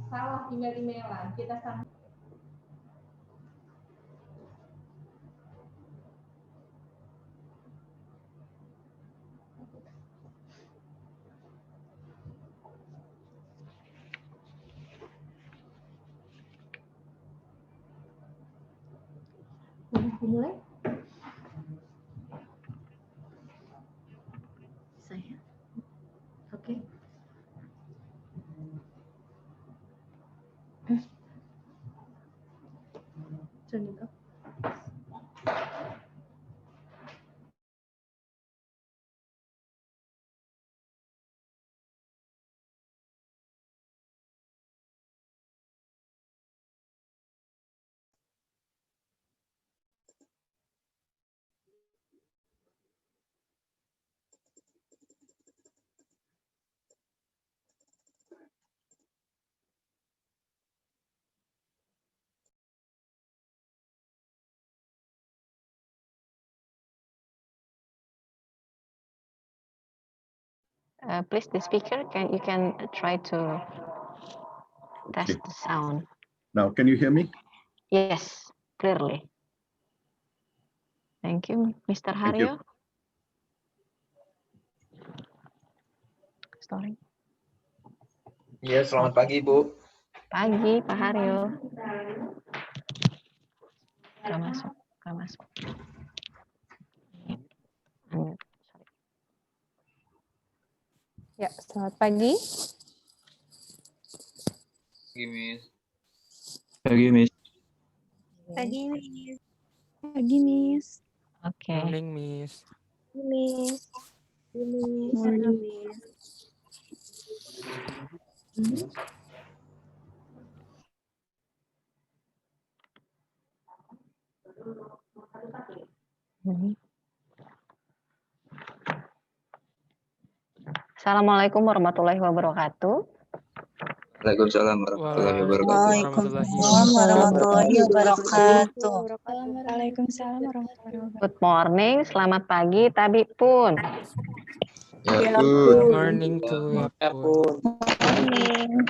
salah email-emailan kita sama. Dimulai. Saya. Oke. Sudah. Please, the speaker, you can try to test the sound. Now, can you hear me? Yes, clearly. Thank you, Mr. Haryo. Sorry. Ya, selamat pagi, Bu. Pagi, Pak Haryo. Gak masuk, gak masuk. Ya, selamat pagi. Pagi, Miss. Pagi, Miss. Pagi, Miss. Pagi, Miss. Oke. Morning, Miss. Miss. Morning, Miss. Assalamualaikum warahmatullahi wabarakatuh. Waalaikumsalam warahmatullahi wabarakatuh. Waalaikumsalam warahmatullahi wabarakatuh. Waalaikumsalam warahmatullahi wabarakatuh. Good morning, selamat pagi, Tabib Pun. Ya, Good Bu. morning to you, Pun. Morning.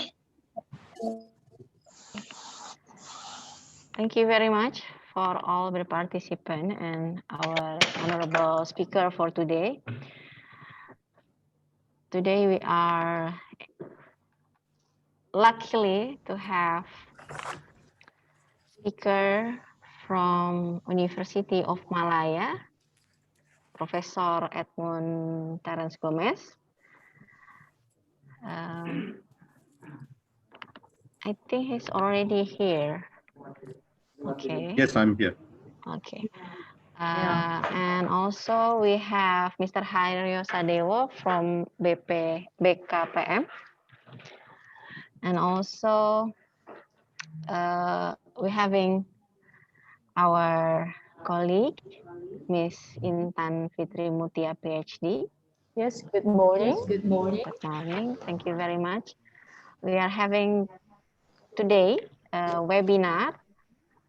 Thank you very much for all the participants and our honorable speaker for today. Today we are luckily to have speaker from University of Malaya, Professor Edmund Terence Gomez. I think he's already here. Okay. Yes, I'm here. Okay. And also we have Mr. Haryo Sedewo from BPKB. And also we're having our colleague, Miss Intan Fitri Meutia, PhD. Yes, good morning. Good morning. Good morning. Thank you very much. We are having today a webinar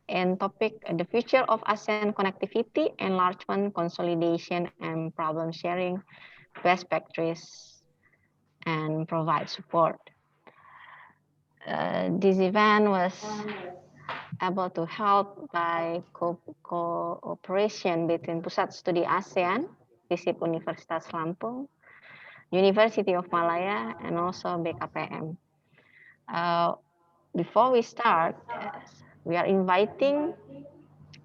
and topic the future of ASEAN connectivity, enlargement, consolidation, and problem sharing, best practice, and provide support. This event was able to help by cooperation between Pusat Studi Asean Fisip Universitas Lampung, University of Malaya, and also BKPM. Before we start, we are inviting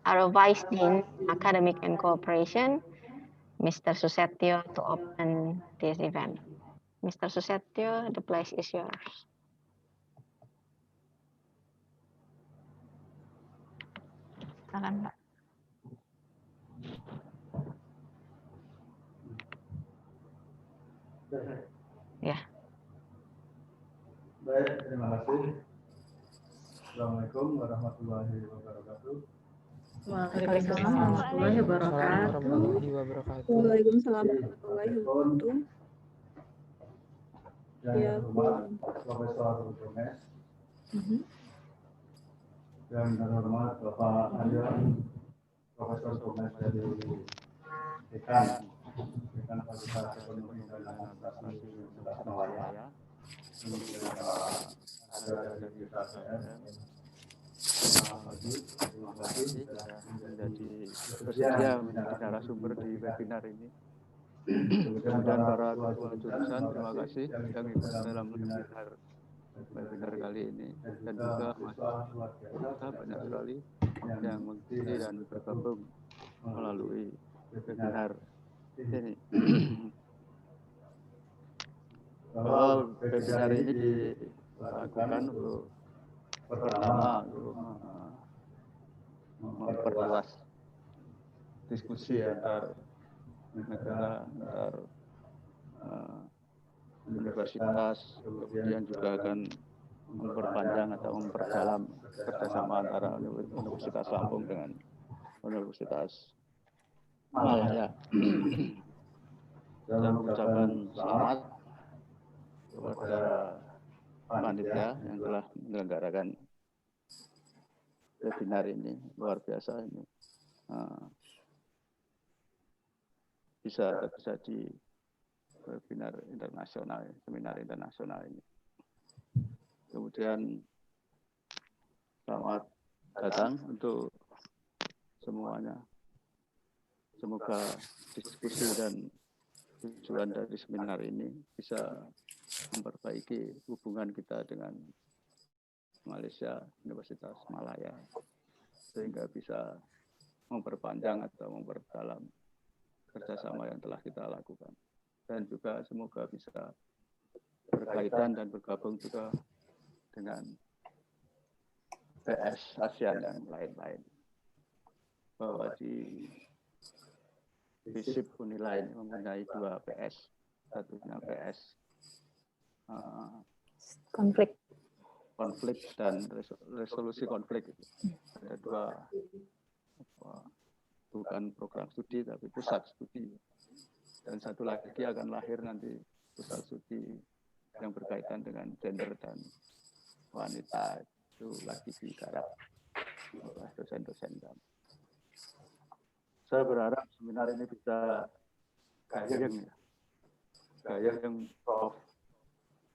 our Vice Dean, Academic and Cooperation, Mr. Susetio, to open this event. Mr. Susetio, the place is yours. Silakan, Pak. Ya. Baik, terima kasih. Assalamualaikum warahmatullahi wabarakatuh. Waalaikumsalam warahmatullahi wabarakatuh. Waalaikumsalam warahmatullahi wabarakatuh. Yang terhormat Profesor Gomez. Yang terhormat Bapak Haryo, Profesor Gomez dari Dekan Fakultas Ekonomi dan Administrasi Universitas Malaya. dari Studi Asean. Terima kasih sudah menjadi bersedia menjadi narasumber di webinar ini. Kemudian para ketua jurusan, terima kasih yang ikut dalam webinar kali ini, dan juga mahasiswa kita banyak sekali yang mengikuti dan bergabung melalui webinar ini. Bahwa webinar ini dilakukan untuk pertama untuk memperluas diskusi antar negara, antar universitas, kemudian juga akan memperpanjang atau memperdalam kerjasama antara Universitas Lampung dengan Universitas Malaya. Saya mengucapkan selamat kepada panitia yang telah menyelenggarakan webinar ini, luar biasa ini. Bisa terjadi webinar internasional, seminar internasional ini. Kemudian selamat datang untuk semuanya. Semoga diskusi dan tujuan dari seminar ini bisa memperbaiki hubungan kita dengan Malaysia, Universitas Malaya, sehingga bisa memperpanjang atau memperdalam kerjasama yang telah kita lakukan. Dan juga semoga bisa berkaitan dan bergabung juga dengan PS ASEAN dan lain-lain. Bahwa di Fisip Unilai mempunyai 2 PS, satunya PS konflik dan resolusi konflik. Ada 2 bukan program studi tapi pusat studi, dan satu lagi akan lahir nanti pusat studi yang berkaitan dengan gender dan wanita, itu lagi digarap oleh dosen-dosen kami. Saya berharap seminar ini bisa gayeng ya, gayeng Prof.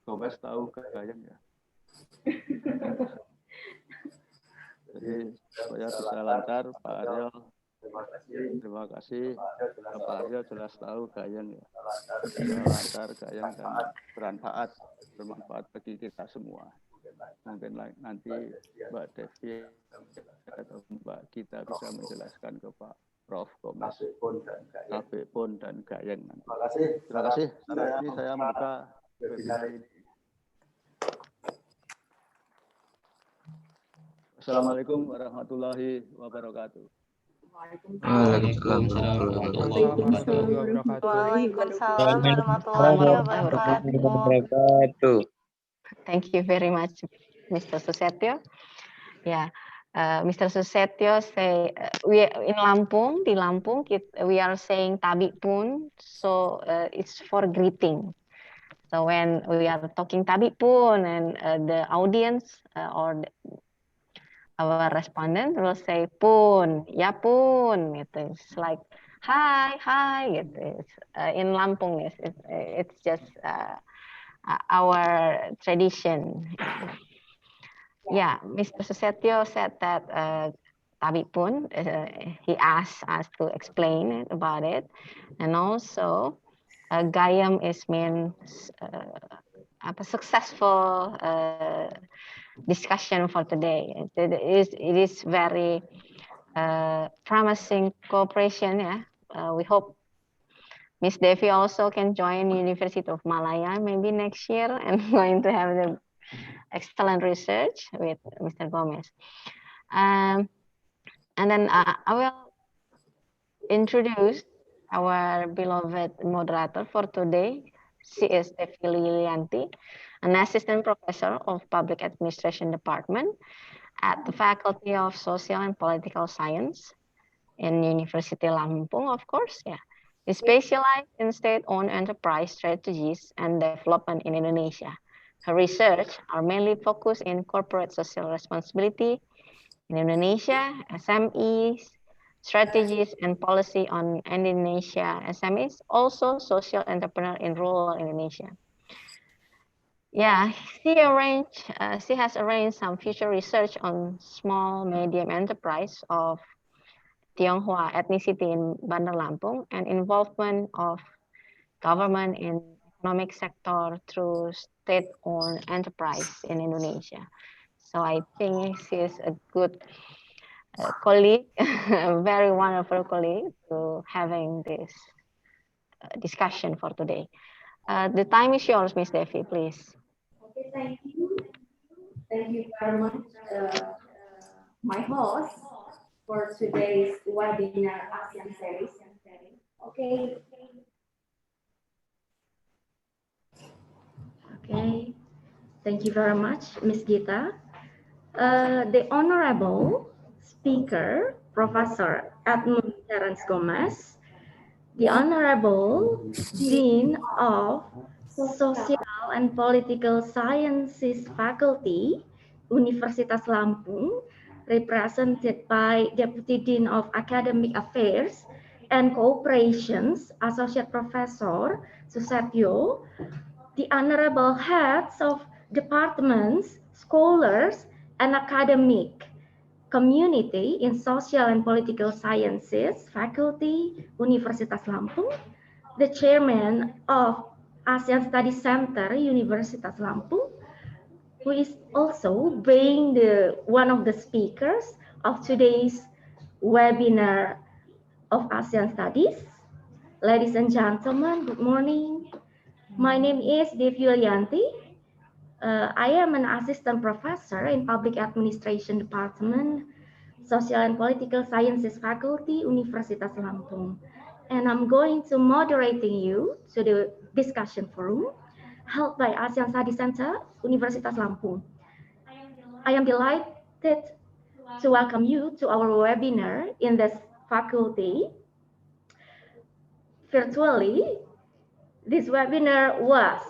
Gomez tahu gayeng ya. Jadi supaya bisa lancar, Pak Haryo. Terima kasih. Pak Haryo jelas tahu gayeng ya. Lancar, gayeng dan bermanfaat bagi kita semua. Mungkin nanti Mbak Devi atau Mbak Gita bisa menjelaskan ke Pak Prof. Gomez, KB pun dan gayeng nanti. Terima kasih. Ini saya membuka webinar ini. Assalamualaikum warahmatullahi wabarakatuh. Waalaikumsalam warahmatullahi wabarakatuh. Waalaikumsalam warahmatullahi wabarakatuh. Thank you very much, Mr. Susetio. Yeah, Mr. Susetio say we in Lampung, di Lampung we are saying tabi pun, so it's for greeting. So when we are talking tabi pun, and the audience or our respondent will say pun, ya pun, gitu. It's like hi, gitu. In Lampung, it's just our tradition. Yeah, Mr. Susetio said that tabi pun, he asked us to explain about it, and also gayam is means successful discussion for today. It is very promising cooperation. Yeah, we hope Miss Devi also can join University of Malaya maybe next year and going to have the excellent research with Mr. Gomez. And then I will introduce our beloved moderator for today. She is Devi Lilianti, an assistant professor of Public Administration Department at the Faculty of Social and Political Science in University Lampung, of course. Yeah, he specialized in state-owned enterprise strategies and development in Indonesia. Her research are mainly focused in corporate social responsibility in Indonesia, SMEs, strategies and policy on Indonesia SMEs, also social entrepreneur in rural Indonesia. Yeah, she has arranged some future research on small medium enterprise of Tionghoa ethnicity in Bandar Lampung and involvement of government in economic sector through state-owned enterprise in Indonesia. So I think she is a good colleague, a very wonderful colleague to having this discussion for today. The time is yours, Miss Devi, please. Okay, thank you. Thank you very much, my host, for today's webinar ASEAN series. Okay. Okay. Thank you very much, Miss Gita. The Honorable Speaker, Professor Edmund Gomez, the Honorable Dean of Social and Political Sciences Faculty, Universitas Lampung, represented by Deputy Dean of Academic Affairs and Cooperations, Associate Professor Susetio, the honorable heads of departments, scholars, and academic community in social and political sciences faculty, Universitas Lampung, the chairman of Asean Study Center, Universitas Lampung, who is also being one of the speakers of today's webinar of ASEAN Studies. Ladies and gentlemen, good morning. My name is Devi Yulianti. I am an assistant professor in Public Administration Department, Social and Political Sciences Faculty, Universitas Lampung. And I'm going to moderating you to the discussion forum held by ASEAN Study Center, Universitas Lampung. I am delighted to welcome you to our webinar in this faculty. Virtually, this webinar was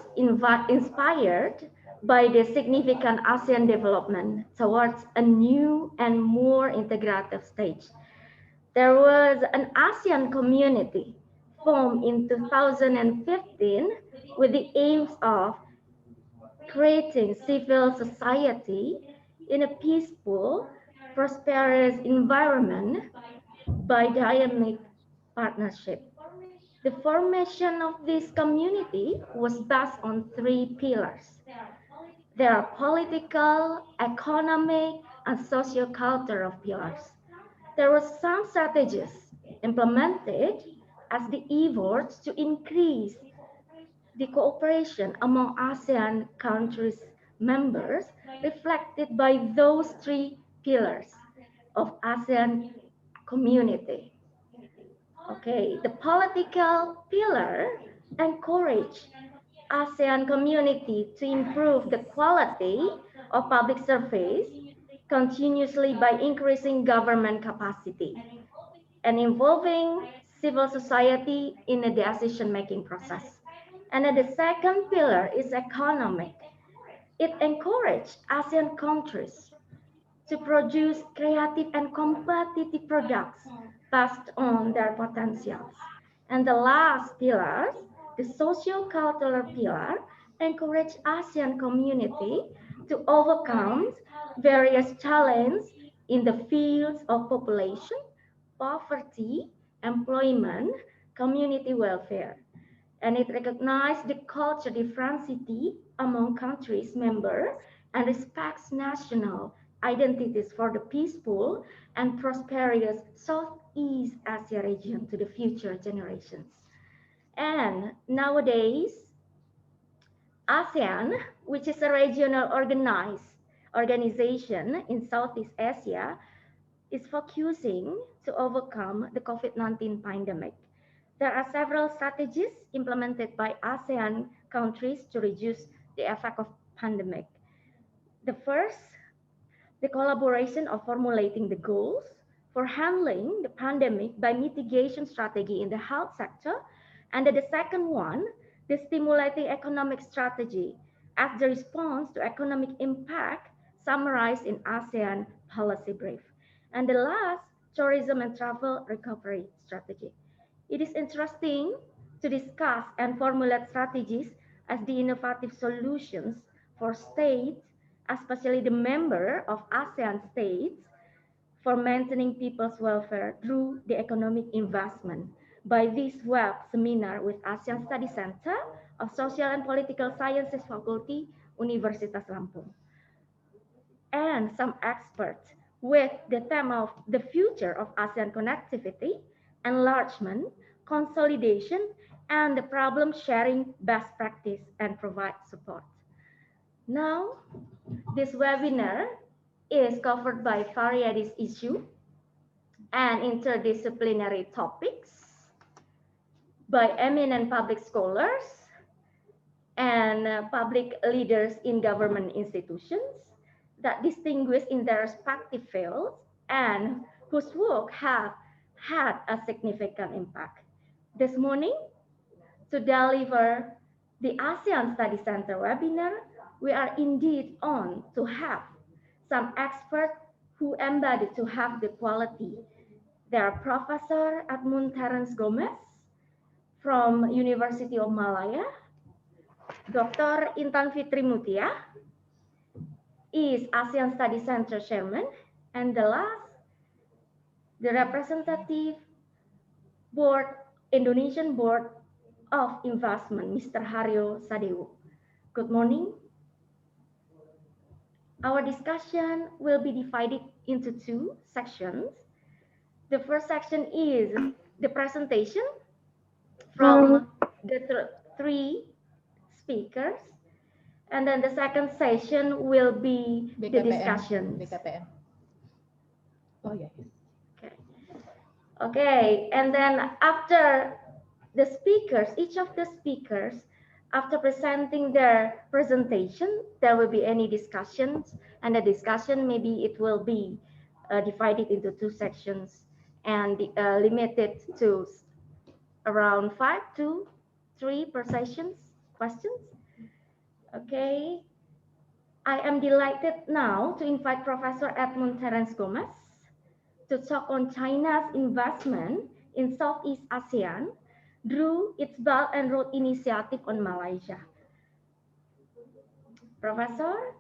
inspired by the significant ASEAN development towards a new and more integrative stage. There was an ASEAN community formed in 2015 with the aims of creating civil society in a peaceful, prosperous environment by dynamic partnership. The formation of this community was based on three pillars. There are political, economic, and socio-cultural pillars. There were some strategies implemented as the efforts to increase the cooperation among ASEAN countries members reflected by those three pillars of ASEAN community. Okay, the political pillar encourage ASEAN community to improve the quality of public service continuously by increasing government capacity and involving civil society in the decision-making process. And then the second pillar is economic. It encourages ASEAN countries to produce creative and competitive products based on their potentials. And the last pillar, the socio-cultural pillar, encourage ASEAN community to overcome various challenges in the fields of population, poverty, employment, community welfare. And it recognizes the culture diversity among countries members and respects national identities for the peaceful and prosperous Southeast Asia region to the future generations. And nowadays, ASEAN, which is a regional organization in Southeast Asia, is focusing to overcome the COVID-19 pandemic. There are several strategies implemented by ASEAN countries to reduce the effect of pandemic. The first, the collaboration of formulating the goals for handling the pandemic by mitigation strategy in the health sector. And the second one, the stimulating economic strategy as the response to economic impact summarized in ASEAN policy brief. And the last, tourism and travel recovery strategy. It is interesting to discuss and formulate strategies as the innovative solutions for states, especially the member of ASEAN states, for maintaining people's welfare through the economic investment by this web seminar with Asean Study Center of Social and Political Sciences Faculty, Universitas Lampung. And some experts with the theme of the future of ASEAN connectivity, enlargement, consolidation, and the problem sharing best practice and provide support. Now, this webinar is covered by various issues and interdisciplinary topics by eminent public scholars and public leaders in government institutions that distinguish in their respective fields and whose work have had a significant impact. This morning, to deliver the ASEAN Study Center webinar, we are indeed on to have some experts who embody to have the quality. There are Professor Edmund Gomez from University of Malaya, Dr. Intan Fitri Meutia is ASEAN Study Center Chairman, and the last, the representative board, Indonesian Board of Investment, Mr. Haryo Sedewo. Good morning. Our discussion will be divided into two sections. The first section is the presentation from the three speakers, and then the second session will be the discussion. BKPM. Oh yeah. Okay. Okay, and then after the speakers, each of the speakers, after presenting their presentation, there will be any discussions, and the discussion maybe it will be divided into two sections and limited to around 5 to 3 per sessions questions. Okay, I am delighted now to invite Professor Edmund Gomez to talk on China's investment in Southeast ASEAN through its Belt and Road Initiative on Malaysia. Professor?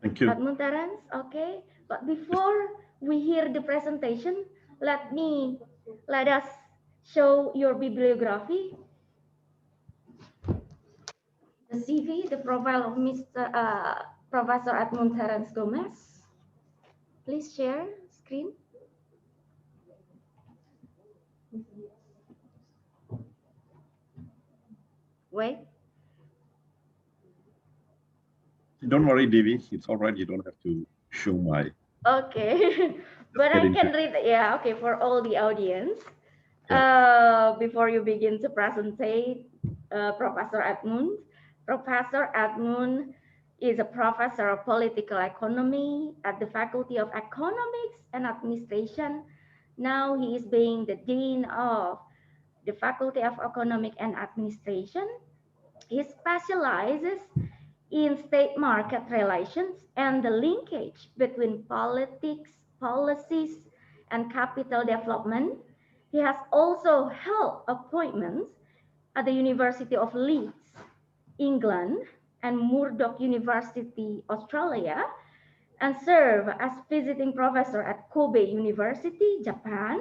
Thank you. Edmund Terence, okay. But before we hear the presentation, let us show your bibliography. The CV, the profile of Mr. Professor Edmund Terence Gomez. Please share screen. Wait. Don't worry, Devi. It's all right. You don't have to show my. Okay, but I can read. Yeah, okay, for all the audience. Before you begin to presentate, Professor Edmund. Professor Edmund is a professor of political economy at the Faculty of Economics and Administration. Now he is being the Dean of the Faculty of Economic and Administration. He specializes in state market relations and the linkage between politics, policies, and capital development. He has also held appointments at the University of Leeds, England, and Murdoch University, Australia, and served as visiting professor at Kobe University, Japan,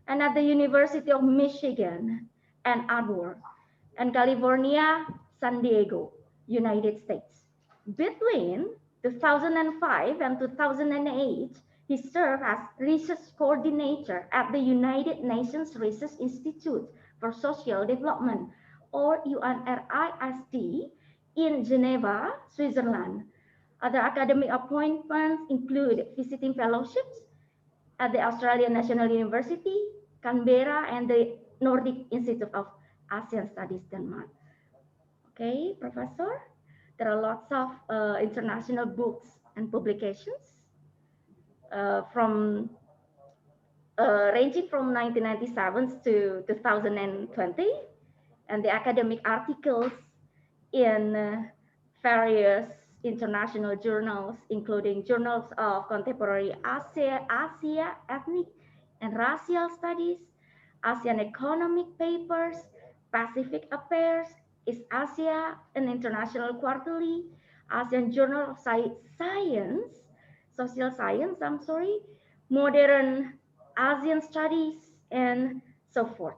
and at the University of Michigan, Ann Arbor, and California, San Diego, United States. Between 2005 and 2008, he served as research coordinator at the United Nations Research Institute for Social Development, or UNRISD, in Geneva, Switzerland. Other academic appointments include visiting fellowships at the Australian National University, Canberra, and the Nordic Institute of Asian Studies, Denmark. Okay, Professor, there are lots of international books and publications ranging from 1997 to 2020, and the academic articles in various international journals, including journals of contemporary Asia, ethnic and racial studies, ASEAN economic papers, Pacific affairs, East Asia, an international quarterly, ASEAN Journal of Science, Social Science, Modern Asian Studies, and so forth.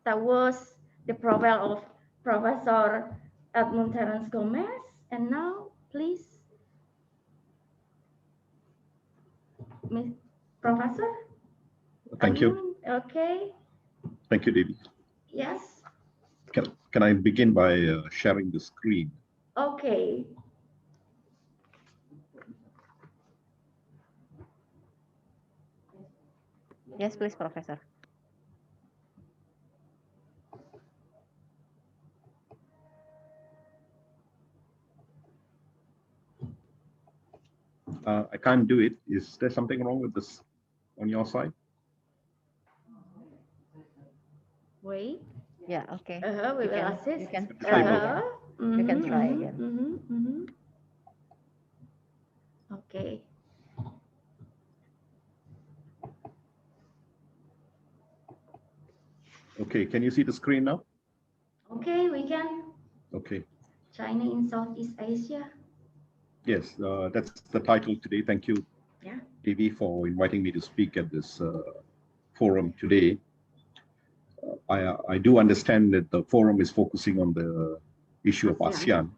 That was the profile of Professor Edmund Terence Gomez. And now, please, Professor? Thank you. Edmund, okay. Thank you, Devi. Yes. Can I begin by sharing the screen? Okay. Yes, please, Professor. I can't do it. Is there something wrong with this on your side? Wait. Yeah, okay. We will assist. You can try try again. again. You can try again. Okay. Okay, can you see the screen now? Okay, we can. Okay. China in Southeast Asia. Yes, that's the title today. Thank you, Yeah. Devi, for inviting me to speak at this forum today. I do understand that the forum is focusing on the issue of ASEAN.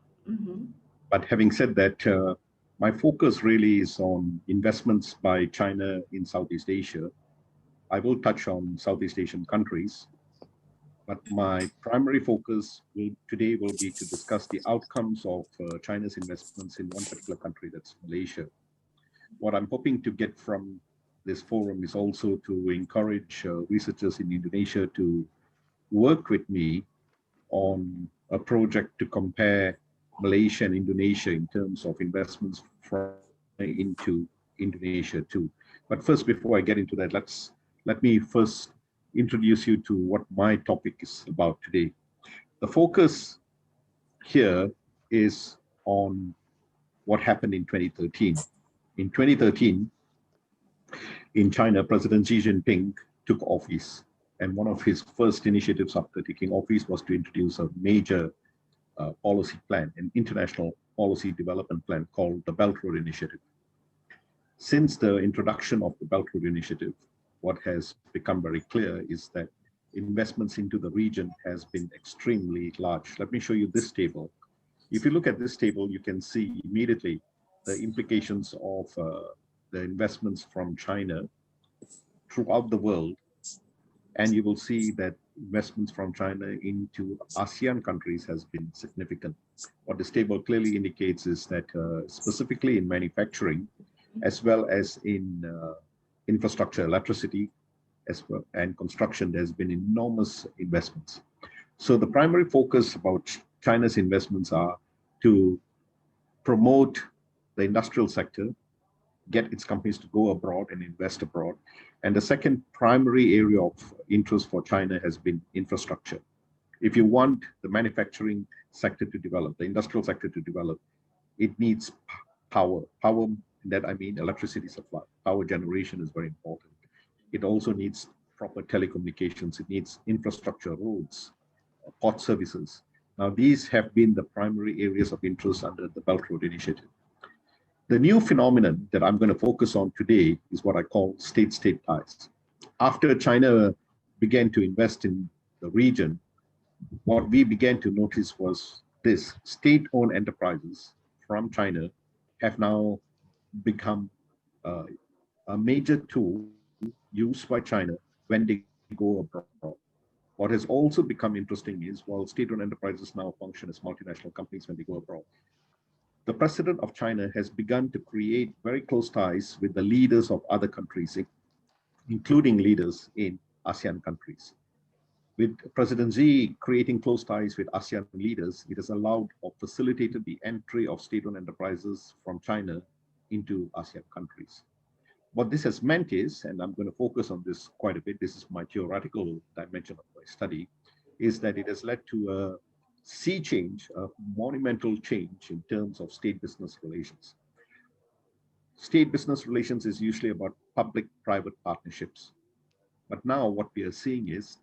But having said that, my focus really is on investments by China in Southeast Asia. I will touch on Southeast Asian countries, but my primary focus today will be to discuss the outcomes of China's investments in one particular country, that's Malaysia. What I'm hoping to get from this forum is also to encourage researchers in Indonesia to work with me on a project to compare Malaysia and Indonesia in terms of investments into Indonesia too. But first, before I get into that, let me first introduce you to what my topic is about today. The focus here is on what happened in 2013. In 2013, in China, President Xi Jinping took office. And one of his first initiatives after taking office was to introduce a major policy plan, an international policy development plan called the Belt Road Initiative. Since the introduction of the Belt Road Initiative, what has become very clear is that investments into the region has been extremely large. Let me show you this table. If you look at this table, you can see immediately the implications of the investments from China throughout the world. And you will see that investments from China into ASEAN countries has been significant. What this table clearly indicates is that specifically in manufacturing, as well as in infrastructure, electricity, as well, and construction, there's been enormous investments. So the primary focus about China's investments are to promote the industrial sector, get its companies to go abroad and invest abroad. And the second primary area of interest for China has been infrastructure. If you want the manufacturing sector to develop, the industrial sector to develop, it needs power. Power, that I mean electricity supply. Power generation is very important. It also needs proper telecommunications. It needs infrastructure, roads, port services. Now, these have been the primary areas of interest under the Belt Road Initiative. The new phenomenon that I'm going to focus on today is what I call state-state ties. After China began to invest in the region, what we began to notice was this: state-owned enterprises from China have now become a major tool used by China when they go abroad. What has also become interesting is, while state-owned enterprises now function as multinational companies when they go abroad, the president of China has begun to create very close ties with the leaders of other countries, including leaders in ASEAN countries. With President Xi creating close ties with ASEAN leaders, it has allowed or facilitated the entry of state-owned enterprises from China into ASEAN countries. What this has meant is, and I'm going to focus on this quite a bit, this is my theoretical dimension of my study, is that it has led to a sea change, a monumental change in terms of state-business relations. State-business relations is usually about public-private partnerships. But now what we are seeing is,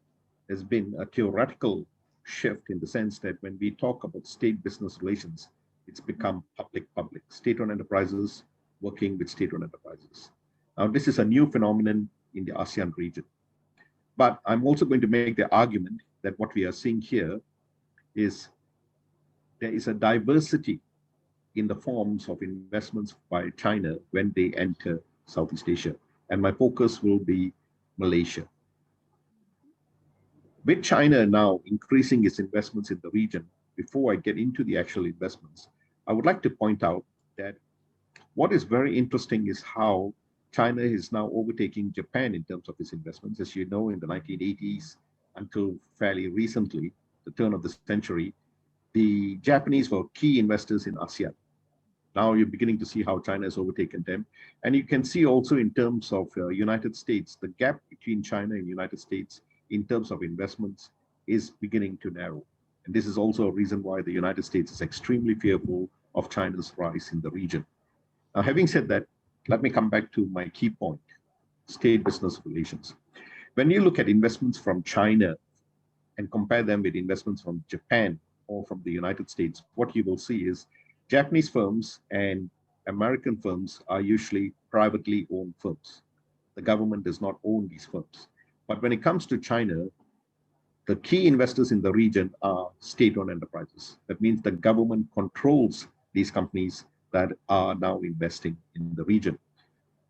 there's been a theoretical shift in the sense that when we talk about state-business relations, It's become public-public, state-owned enterprises working with state-owned enterprises. Now, this is a new phenomenon in the ASEAN region. But I'm also going to make the argument that what we are seeing here is there is a diversity in the forms of investments by China when they enter Southeast Asia. And my focus will be Malaysia. With China now increasing its investments in the region, before I get into the actual investments, I would like to point out that what is very interesting is how China is now overtaking Japan in terms of its investments. As you know, in the 1980s until fairly recently, the turn of the century, the Japanese were key investors in ASEAN. Now you're beginning to see how China has overtaken them. And you can see also in terms of United States, the gap between China and United States in terms of investments is beginning to narrow. And this is also a reason why the United States is extremely fearful of China's rise in the region. Now, having said that, let me come back to my key point, state-business relations. When you look at investments from China and compare them with investments from Japan or from the United States, what you will see is Japanese firms and American firms are usually privately owned firms. The government does not own these firms. But when it comes to China, the key investors in the region are state-owned enterprises. That means the government controls these companies that are now investing in the region.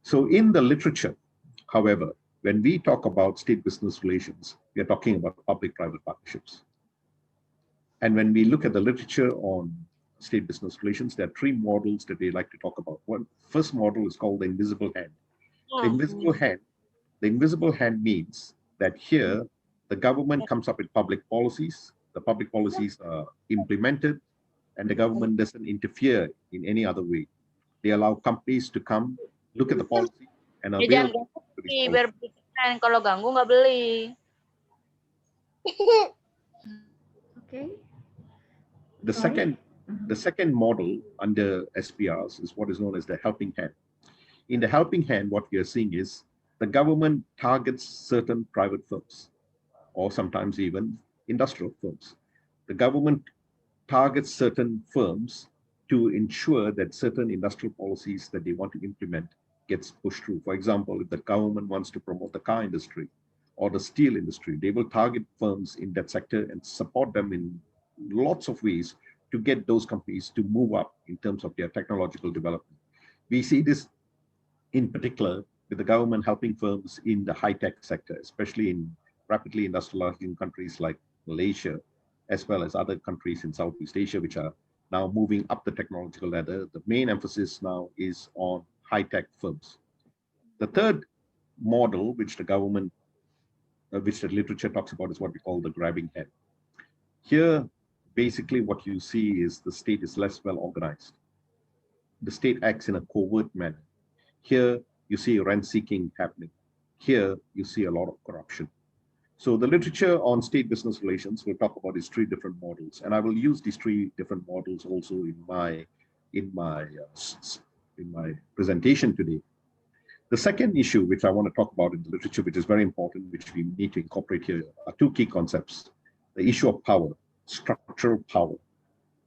So in the literature, however, when we talk about state-business relations, we are talking about public-private partnerships. And when we look at the literature on state-business relations, there are three models that we like to talk about. One first model is called the invisible hand. The invisible hand means that here, the government comes up with public policies, the public policies are implemented, and the government doesn't interfere in any other way. They allow companies to come, look at the policy, and avail to these policies. Kalau ganggu nggak beli. Okay. The second model under SPRs is what is known as the helping hand. In the helping hand, what we are seeing is the government targets certain private firms, or sometimes even industrial firms. The government targets certain firms to ensure that certain industrial policies that they want to implement gets pushed through. For example, if the government wants to promote the car industry or the steel industry, they will target firms in that sector and support them in lots of ways to get those companies to move up in terms of their technological development. We see this in particular with the government helping firms in the high-tech sector, especially in rapidly industrializing countries like Malaysia, as well as other countries in Southeast Asia, which are now moving up the technological ladder. The main emphasis now is on high-tech firms. The third model, which the government, which the literature talks about, is what we call the grabbing hand. Here, basically what you see is the state is less well organized. The state acts in a covert manner. Here, you see rent-seeking happening. Here, you see a lot of corruption. So the literature on state-business relations will talk about these three different models, and I will use these three different models also in my presentation today. The second issue which I want to talk about in the literature, which is very important, which we need to incorporate here, are two key concepts. The issue of power, structural power.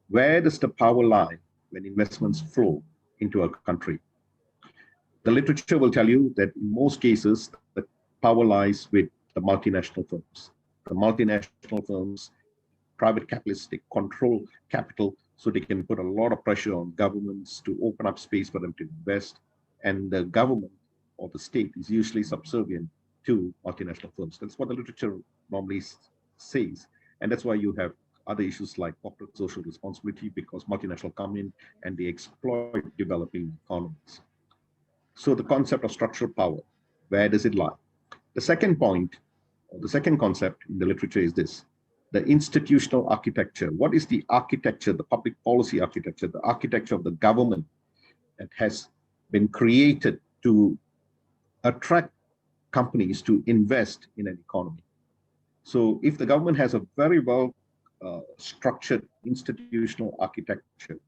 Where does the power lie when investments flow into a country? The literature will tell you that in most cases, the power lies with the multinational firms. The multinational firms, private capitalists, they control capital, so they can put a lot of pressure on governments to open up space for them to invest. And the government or the state is usually subservient to multinational firms. That's what the literature normally says. And that's why you have other issues like corporate social responsibility, because multinational come in and they exploit developing economies. So the concept of structural power, where does it lie? The second point, or the second concept in the literature is this: the institutional architecture. What is the architecture, the public policy architecture, the architecture of the government that has been created to attract companies to invest in an economy? So if the government has a very well structured institutional architecture,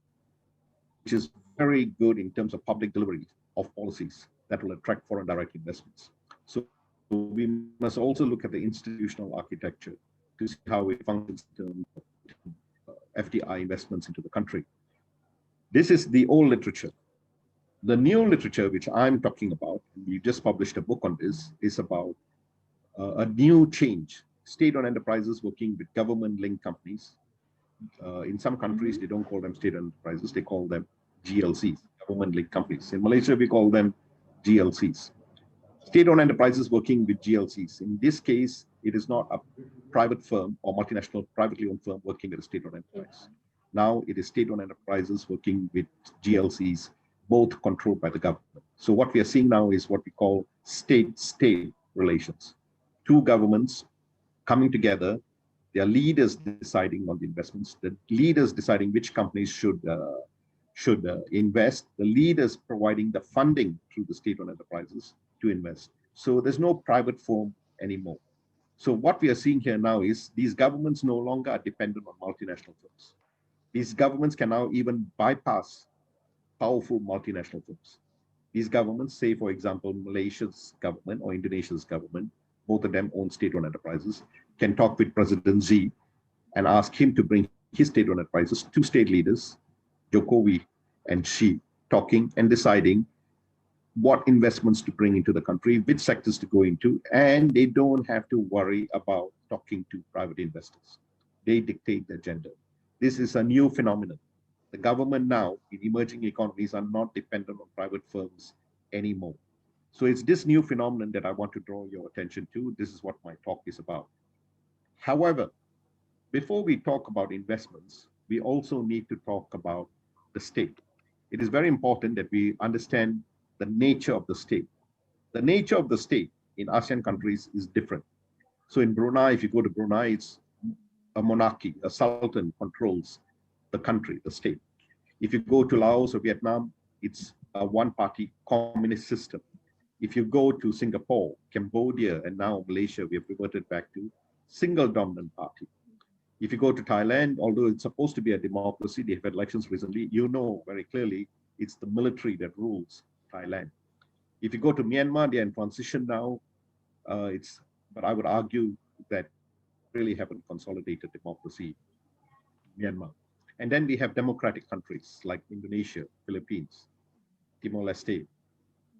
which is very good in terms of public delivery of policies that will attract foreign direct investments. So we must also look at the institutional architecture to see how it functions in terms of FDI investments into the country. This is the old literature. The new literature, which I'm talking about, we just published a book on this, is about a new change. State-owned enterprises working with government-linked companies. In some countries, they don't call them state-owned enterprises, they call them GLCs, government-linked companies. In Malaysia, we call them GLCs. State-owned enterprises working with GLCs. In this case, it is not a private firm or multinational privately owned firm working with a state-owned enterprise. Now it is state-owned enterprises working with GLCs, both controlled by the government. So what we are seeing now is what we call state-state relations. Two governments coming together, their leaders deciding on the investments, the leaders deciding which companies should invest, the leaders providing the funding through the state-owned enterprises to invest. So there's no private firm anymore. So what we are seeing here now is these governments no longer are dependent on multinational firms. These governments can now even bypass powerful multinational firms. These governments, say for example, Malaysia's government or Indonesia's government, both of them own state-owned enterprises, can talk with President Xi and ask him to bring his state-owned enterprises, two state leaders, Jokowi and Xi, talking and deciding what investments to bring into the country, which sectors to go into, and they don't have to worry about talking to private investors. They dictate the agenda. This is a new phenomenon. The government now in emerging economies are not dependent on private firms anymore. So it's this new phenomenon that I want to draw your attention to. This is what my talk is about. However, before we talk about investments, we also need to talk about the state. It is very important that we understand the nature of the state. The nature of the state in ASEAN countries is different. So in Brunei, if you go to Brunei, it's a monarchy, a sultan controls the country, the state. If you go to Laos or Vietnam, it's a one-party communist system. If you go to Singapore, Cambodia, and now Malaysia, we have reverted back to single dominant party. If you go to Thailand, although it's supposed to be a democracy, they have had elections recently, you know very clearly it's the military that rules Thailand. If you go to Myanmar, they're in transition now. But I would argue that really haven't consolidated democracy in Myanmar. And then we have democratic countries like Indonesia, Philippines, Timor-Leste.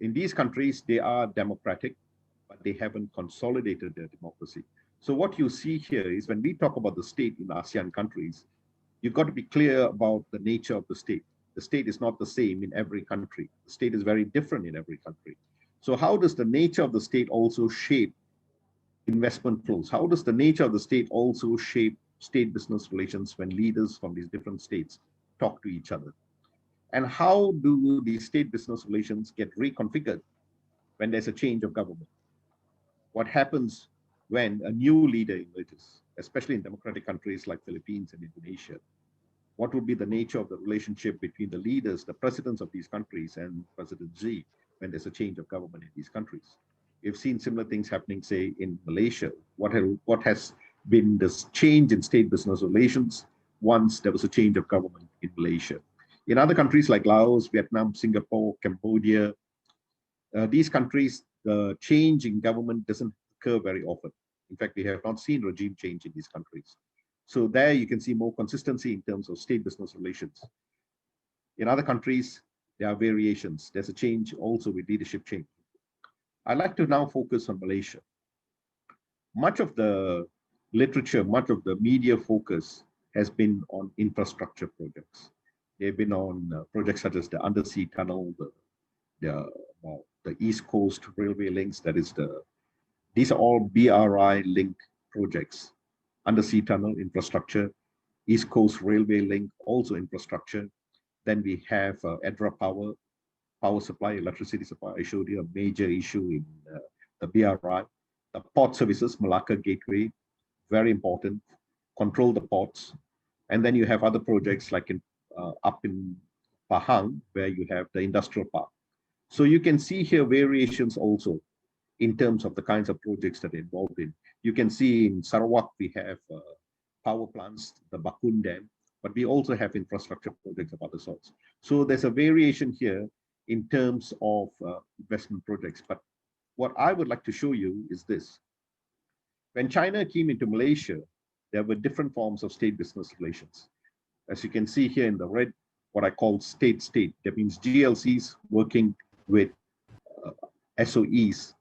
In these countries, they are democratic, but they haven't consolidated their democracy. So what you see here is when we talk about the state in ASEAN countries, you've got to be clear about the nature of the state. The state is not the same in every country. The state is very different in every country. So how does the nature of the state also shape investment flows? How does the nature of the state also shape state business relations when leaders from these different states talk to each other? And how do these state business relations get reconfigured when there's a change of government? What happens when a new leader emerges, especially in democratic countries like Philippines and Indonesia? What would be the nature of the relationship between the leaders, the presidents of these countries and President Xi when there's a change of government in these countries? We've seen similar things happening, say, in Malaysia. What has been this change in state business relations once there was a change of government in Malaysia? In other countries like Laos, Vietnam, Singapore, Cambodia, these countries, the change in government doesn't occur very often. In fact, we have not seen regime change in these countries. So there you can see more consistency in terms of state business relations. In other countries, there are variations. There's a change also with leadership change. I'd like to now focus on Malaysia. Much of the literature, much of the media focus has been on infrastructure projects. They've been on projects such as the undersea tunnel, the East Coast railway links. These are all BRI linked projects. Undersea tunnel infrastructure, East Coast railway link, also infrastructure. Then we have EDRA power supply, electricity supply. I showed you a major issue in the BRI. The port services, Malacca Gateway, very important. Control the ports. And then you have other projects like up in Pahang, where you have the industrial park. So you can see here variations also in terms of the kinds of projects that are involved in. You can see in Sarawak, we have power plants, the Bakun Dam, but we also have infrastructure projects of other sorts. So there's a variation here in terms of investment projects. But what I would like to show you is this. When China came into Malaysia, there were different forms of state business relations. As you can see here in the red what I call state-state. That means GLCs working with SOEs,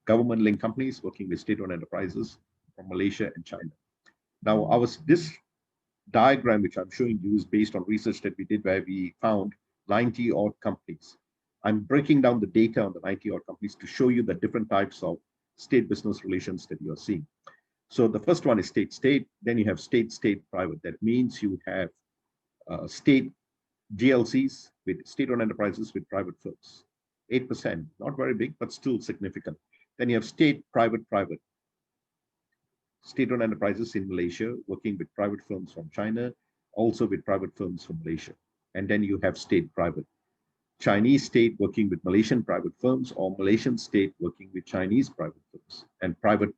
government-linked companies working with state-owned enterprises from Malaysia and China. Now, this diagram, which I'm showing you, is based on research that we did where we found 90 odd companies. I'm breaking down the data on the 90 odd companies to show you the different types of state business relations that you're seeing. So the first one is state-state, then you have state-state-private. That means you have state GLCs with state-owned enterprises with private firms. 8%, not very big, but still significant. Then you have state-private-private. State-owned enterprises in Malaysia working with private firms from China, also with private firms from Malaysia. And then you have state-private. Chinese state working with Malaysian private firms, or Malaysian state working with Chinese private firms, and private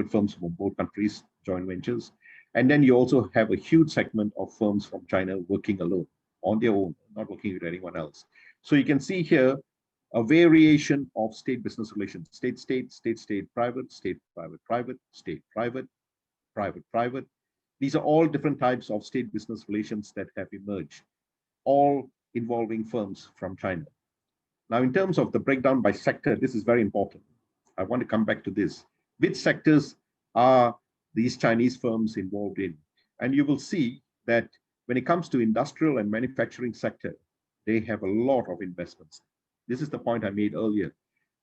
firms from both countries, joint ventures. And then you also have a huge segment of firms from China working alone, on their own, not working with anyone else. So you can see here a variation of state business relations: state-state, state-state, private, state-private-private, state-private, private-private. These are all different types of state business relations that have emerged, all involving firms from China. Now, in terms of the breakdown by sector, this is very important. I want to come back to this. Which sectors are these Chinese firms involved in? And you will see that when it comes to industrial and manufacturing sector, they have a lot of investments. This is the point I made earlier.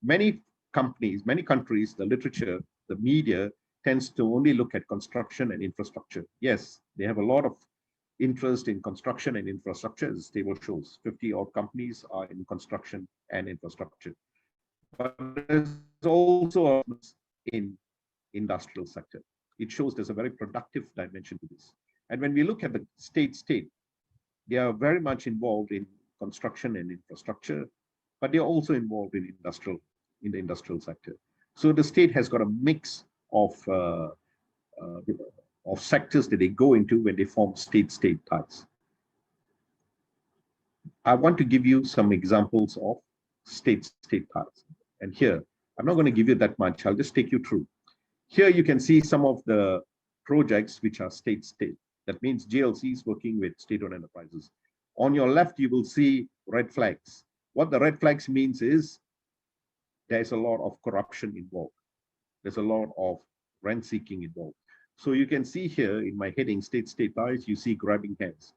Many companies, many countries, the literature, the media tends to only look at construction and infrastructure. Yes, they have a lot of interest in construction and infrastructure, as the table shows. 50 odd companies are in construction and infrastructure. But there's also in industrial sector. It shows there's a very productive dimension to this. And when we look at the state-state, they are very much involved in construction and infrastructure, but they're also involved in the industrial sector. So the state has got a mix of sectors that they go into when they form state-state ties. I want to give you some examples of state-state ties. And here, I'm not going to give you that much. I'll just take you through. Here you can see some of the projects which are state-state. That means GLCs working with state-owned enterprises. On your left, you will see red flags. What the red flags means is there's a lot of corruption involved. There's a lot of rent seeking involved. So you can see here in my heading, state-state ties, you see grabbing hands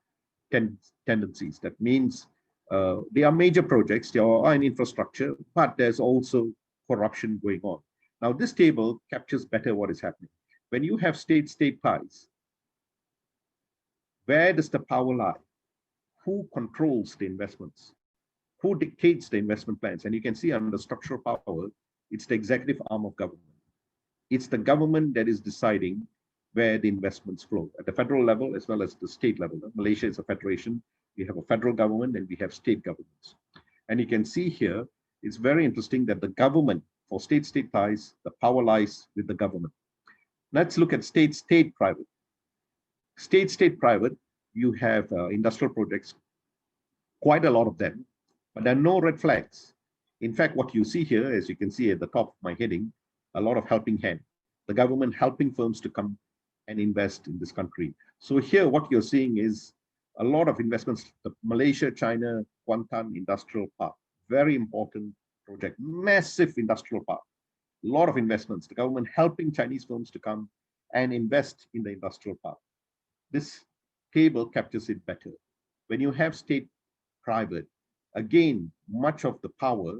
tendencies. That means they are major projects, they are in infrastructure, but there's also corruption going on. Now, this table captures better what is happening. When you have state-state ties, where does the power lie? Who controls the investments? Who dictates the investment plans? And you can see under structural power, it's the executive arm of government. It's the government that is deciding where the investments flow at the federal level as well as the state level. Malaysia is a federation. We have a federal government and we have state governments. And you can see here, it's very interesting that the government, for state-state ties, the power lies with the government. Let's look at state-state-private. State-state-private, you have industrial projects, quite a lot of them, but there are no red flags. In fact, what you see here, as you can see at the top of my heading, a lot of helping hand. The government helping firms to come and invest in this country. So here, what you're seeing is a lot of investments. The Malaysia-China Kuantan Industrial Park, very important project, massive industrial park, a lot of investments. The government helping Chinese firms to come and invest in the industrial park. This table captures it better. When you have state-private, again, much of the power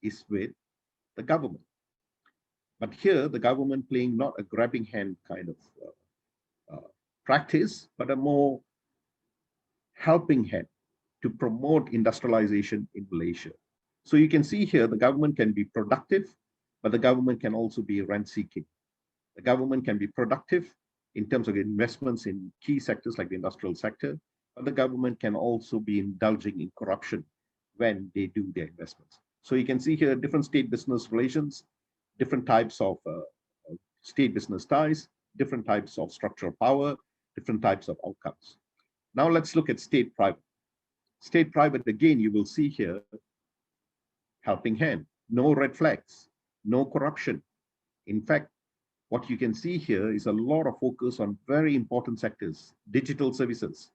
is with the government. But here, the government playing not a grabbing hand kind of practice, but a more helping hand to promote industrialization in Malaysia. So you can see here, the government can be productive, but the government can also be rent-seeking. The government can be productive in terms of investments in key sectors like the industrial sector, but the government can also be indulging in corruption when they do their investments. So you can see here different state business relations, different types of state business ties, different types of structural power, different types of outcomes. Now let's look at state-private. State-private, again, you will see here, helping hand, no red flags, no corruption. In fact, what you can see here is a lot of focus on very important sectors, digital services.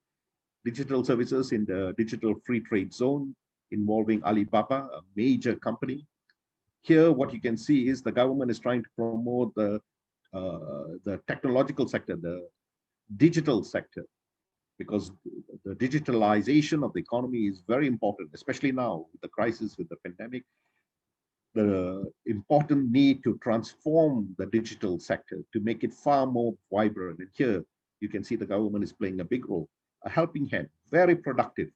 digital services in the digital free trade zone involving Alibaba, a major company. Here, what you can see is the government is trying to promote the technological sector, the digital sector, because the digitalization of the economy is very important, especially now with the crisis, with the pandemic, the important need to transform the digital sector to make it far more vibrant. And here you can see the government is playing a big role, a helping hand, very productive.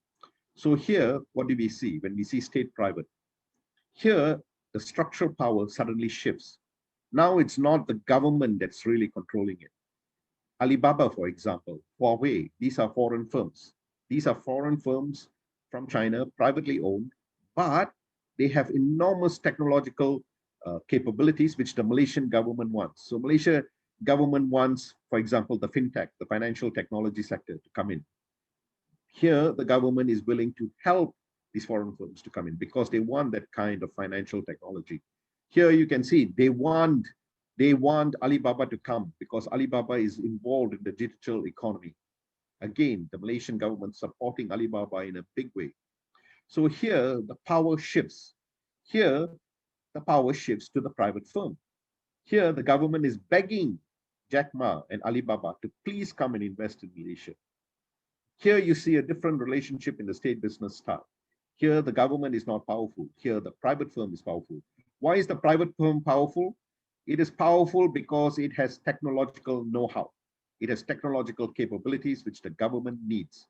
So here, what do we see when we see state-private? Here, the structural power suddenly shifts. Now it's not the government that's really controlling it. Alibaba, for example, Huawei, these are foreign firms. These are foreign firms from China, privately owned, but they have enormous technological capabilities which the Malaysian government wants. So Malaysia government wants, for example, the fintech, the financial technology sector to come in. Here, the government is willing to help these foreign firms to come in because they want that kind of financial technology. Here you can see they want Alibaba to come because Alibaba is involved in the digital economy. Again, the Malaysian government supporting Alibaba in a big way. So here the power shifts. Here the power shifts to the private firm. Here the government is begging Jack Ma and Alibaba to please come and invest in Malaysia. Here you see a different relationship in the state business style. Here the government is not powerful. Here the private firm is powerful. Why is the private firm powerful? It is powerful because it has technological know-how. It has technological capabilities which the government needs.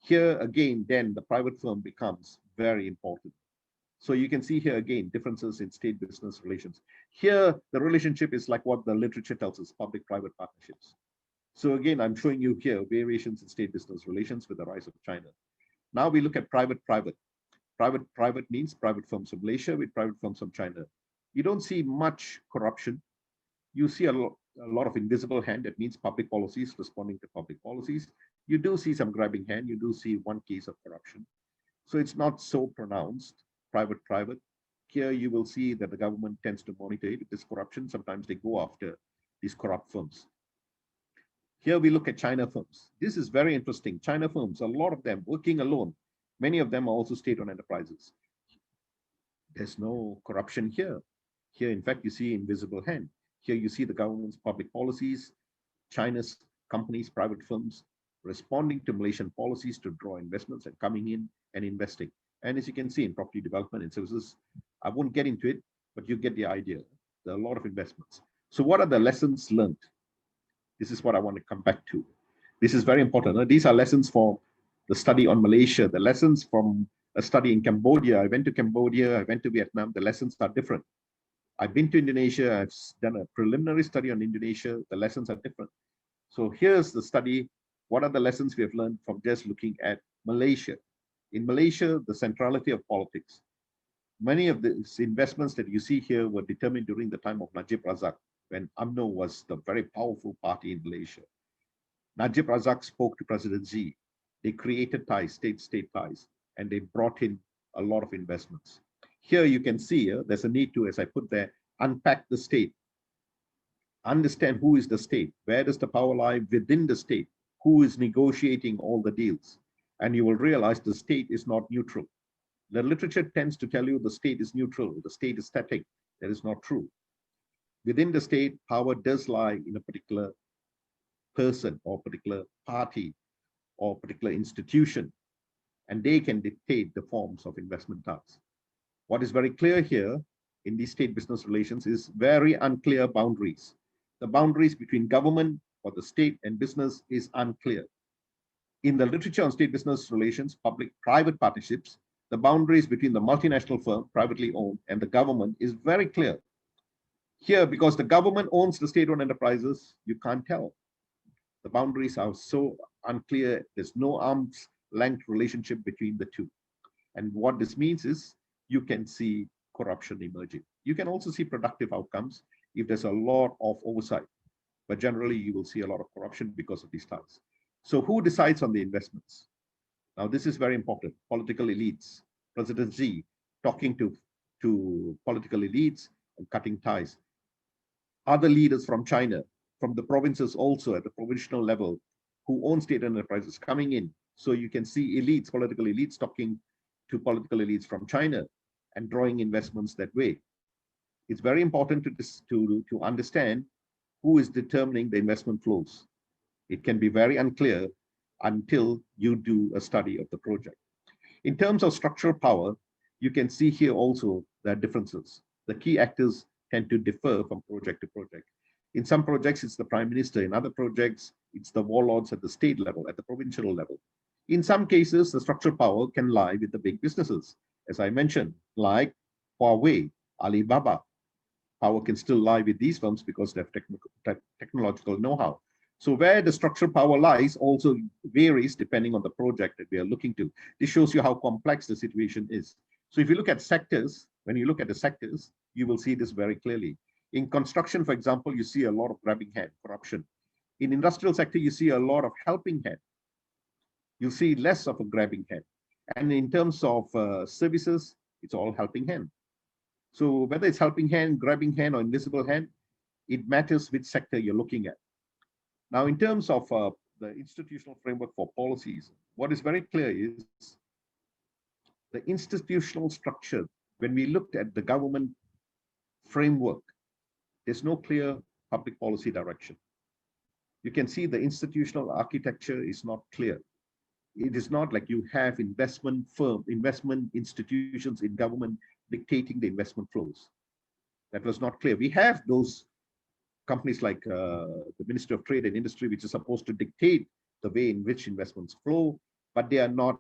Here again, then the private firm becomes very important. So you can see here again, differences in state business relations. Here, the relationship is like what the literature tells us, public-private partnerships. So again, I'm showing you here variations in state business relations with the rise of China. Now we look at private-private. Private-private means private firms from Malaysia with private firms from China. You don't see much corruption. You see a lot of invisible hand. That means public policies responding to public policies. You do see some grabbing hand. You do see one case of corruption. So it's not so pronounced, private. Here you will see that the government tends to monitor it. If there's corruption, sometimes they go after these corrupt firms. Here we look at China firms. This is very interesting. China firms, a lot of them working alone. Many of them are also state-owned enterprises. There's no corruption here. Here, in fact, you see invisible hand. Here you see the government's public policies, China's companies, private firms, responding to Malaysian policies to draw investments and coming in and investing. And as you can see in property development and services, I won't get into it, but you get the idea. There are a lot of investments. So what are the lessons learned? This is what I want to come back to. This is very important. These are lessons for the study on Malaysia, the lessons from a study in Cambodia. I went to Cambodia, I went to Vietnam, the lessons are different. I've been to Indonesia, I've done a preliminary study on Indonesia, the lessons are different. So here's the study. What are the lessons we have learned from just looking at Malaysia? In Malaysia, the centrality of politics. Many of these investments that you see here were determined during the time of Najib Razak, when UMNO was the very powerful party in Malaysia. Najib Razak spoke to President Xi. They created ties, state-state ties, and they brought in a lot of investments. Here you can see there's a need to, as I put there, unpack the state. Understand who is the state, where does the power lie within the state, who is negotiating all the deals. And you will realize the state is not neutral. The literature tends to tell you the state is neutral, the state is static. That is not true. Within the state, power does lie in a particular person or particular party or particular institution, and they can dictate the forms of investment tasks. What is very clear here in these state business relations is very unclear boundaries. The boundaries between government or the state and business is unclear. In the literature on state business relations, public-private partnerships, the boundaries between the multinational firm, privately owned, and the government is very clear. Here, because the government owns the state-owned enterprises, you can't tell. The boundaries are so unclear. There's no arm's length relationship between the two. And what this means is you can see corruption emerging. You can also see productive outcomes if there's a lot of oversight. But generally, you will see a lot of corruption because of these ties. So who decides on the investments? Now, this is very important. Political elites. President Xi talking to political elites and cutting ties. Other leaders from China, from the provinces also at the provincial level, who own state enterprises coming in, So you can see elites, political elites talking to political elites from China and drawing investments that way. It's very important to understand who is determining the investment flows. It can be very unclear until you do a study of the project. In terms of structural power, you can see here also there are differences. The key actors tend to differ from project to project. In some projects, it's the prime minister. In other projects, it's the warlords at the state level, at the provincial level. In some cases, the structural power can lie with the big businesses. As I mentioned, like Huawei, Alibaba. Power can still lie with these firms because they have technological know-how. So where the structural power lies also varies depending on the project that we are looking to. This shows you how complex the situation is. So if you look at sectors, when you look at the sectors, you will see this very clearly. In construction, for example, you see a lot of grabbing hand, corruption. In industrial sector, you see a lot of helping hand. You see less of a grabbing hand. And in terms of services, it's all helping hand. So whether it's helping hand, grabbing hand, or invisible hand, it matters which sector you're looking at. Now, in terms of the institutional framework for policies, what is very clear is the institutional structure. When we looked at the government framework, there's no clear public policy direction. You can see the institutional architecture is not clear. It is not like you have investment institutions in government dictating the investment flows. That was not clear. We have those companies like the Ministry of Trade and Industry, which is supposed to dictate the way in which investments flow, but they are not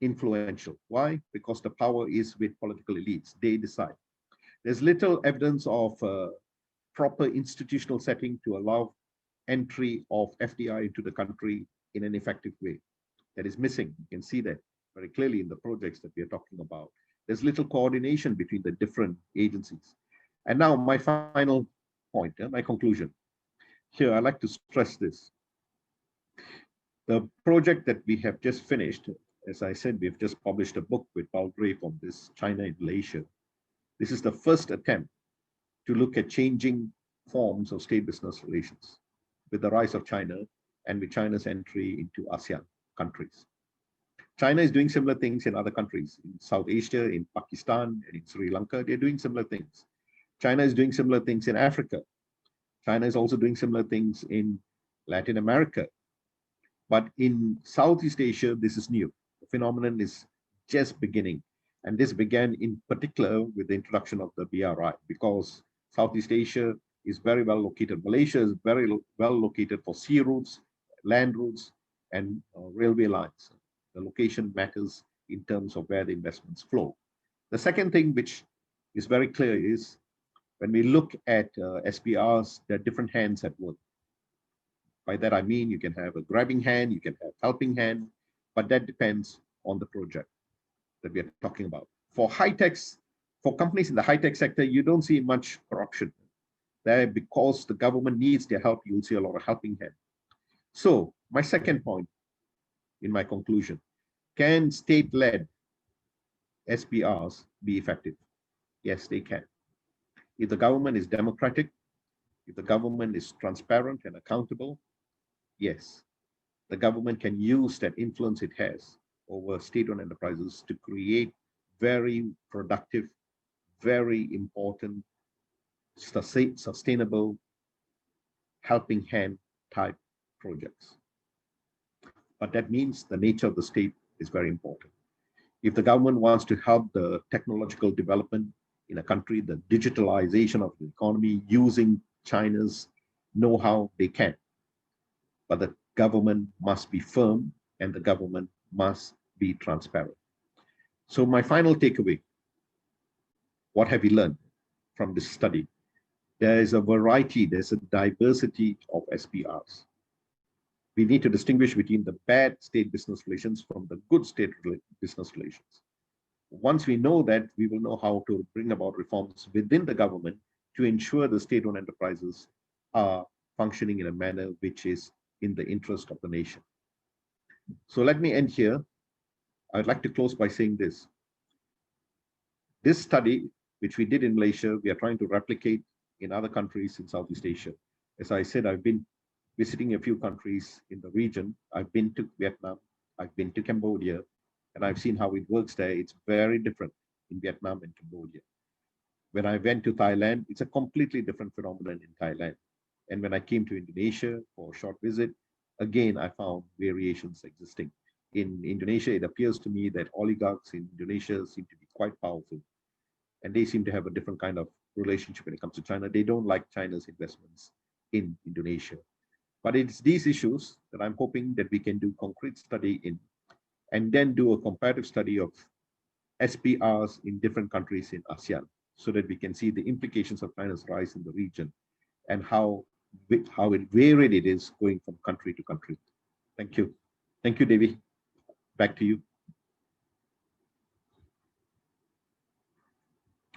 influential. Why? Because the power is with political elites. They decide. There's little evidence of proper institutional setting to allow entry of FDI into the country in an effective way. That is missing. You can see that very clearly in the projects that we are talking about. There's little coordination between the different agencies. And now my final point, my conclusion. Here, I'd like to stress this. The project that we have just finished, as I said, we've just published a book with Palgrave on this, China in Malaysia. This is the first attempt to look at changing forms of state-business relations with the rise of China and with China's entry into ASEAN countries. China is doing similar things in other countries, in South Asia, in Pakistan, and in Sri Lanka. They're doing similar things. China is doing similar things in Africa. China is also doing similar things in Latin America. But in Southeast Asia, this is new. The phenomenon is just beginning. And this began in particular with the introduction of the BRI, because Southeast Asia is very well located. Malaysia is very well located for sea routes, land routes, and railway lines. The location matters in terms of where the investments flow. The second thing which is very clear is when we look at SPRs, there are different hands at work. By that I mean you can have a grabbing hand, you can have helping hand, but that depends on the project that we are talking about. For high-techs, for companies in the high-tech sector, you don't see much corruption there because the government needs their help. You'll see a lot of helping hand. So my second point in my conclusion, can state-led SPRs be effective? Yes, they can. If the government is democratic, if the government is transparent and accountable, yes, the government can use that influence it has over state-owned enterprises to create very productive, very important, sustainable, helping hand type projects. But that means the nature of the state is very important. If the government wants to help the technological development in a country, the digitalization of the economy using China's know-how, they can. But the government must be firm and the government must be transparent. So my final takeaway, what have we learned from this study? There is a variety, there's a diversity of SPRs. We need to distinguish between the bad state business relations from the good state business relations. Once we know that, we will know how to bring about reforms within the government to ensure the state-owned enterprises are functioning in a manner which is in the interest of the nation. So let me end here. I'd like to close by saying this. This study, which we did in Malaysia, we are trying to replicate in other countries in Southeast Asia. As I said, I've been visiting a few countries in the region. I've been to Vietnam, I've been to Cambodia, and I've seen how it works there. It's very different in Vietnam and Cambodia. When I went to Thailand, it's a completely different phenomenon in Thailand. And when I came to Indonesia for a short visit, again, I found variations existing. In Indonesia, it appears to me that oligarchs in Indonesia seem to be quite powerful, and they seem to have a different kind of relationship when it comes to China. They don't like China's investments in Indonesia. But it's these issues that I'm hoping that we can do concrete study in, and then do a comparative study of SPRs in different countries in ASEAN, so that we can see the implications of China's rise in the region and how varied it is going from country to country. Thank you. Thank you, Devi. Back to you.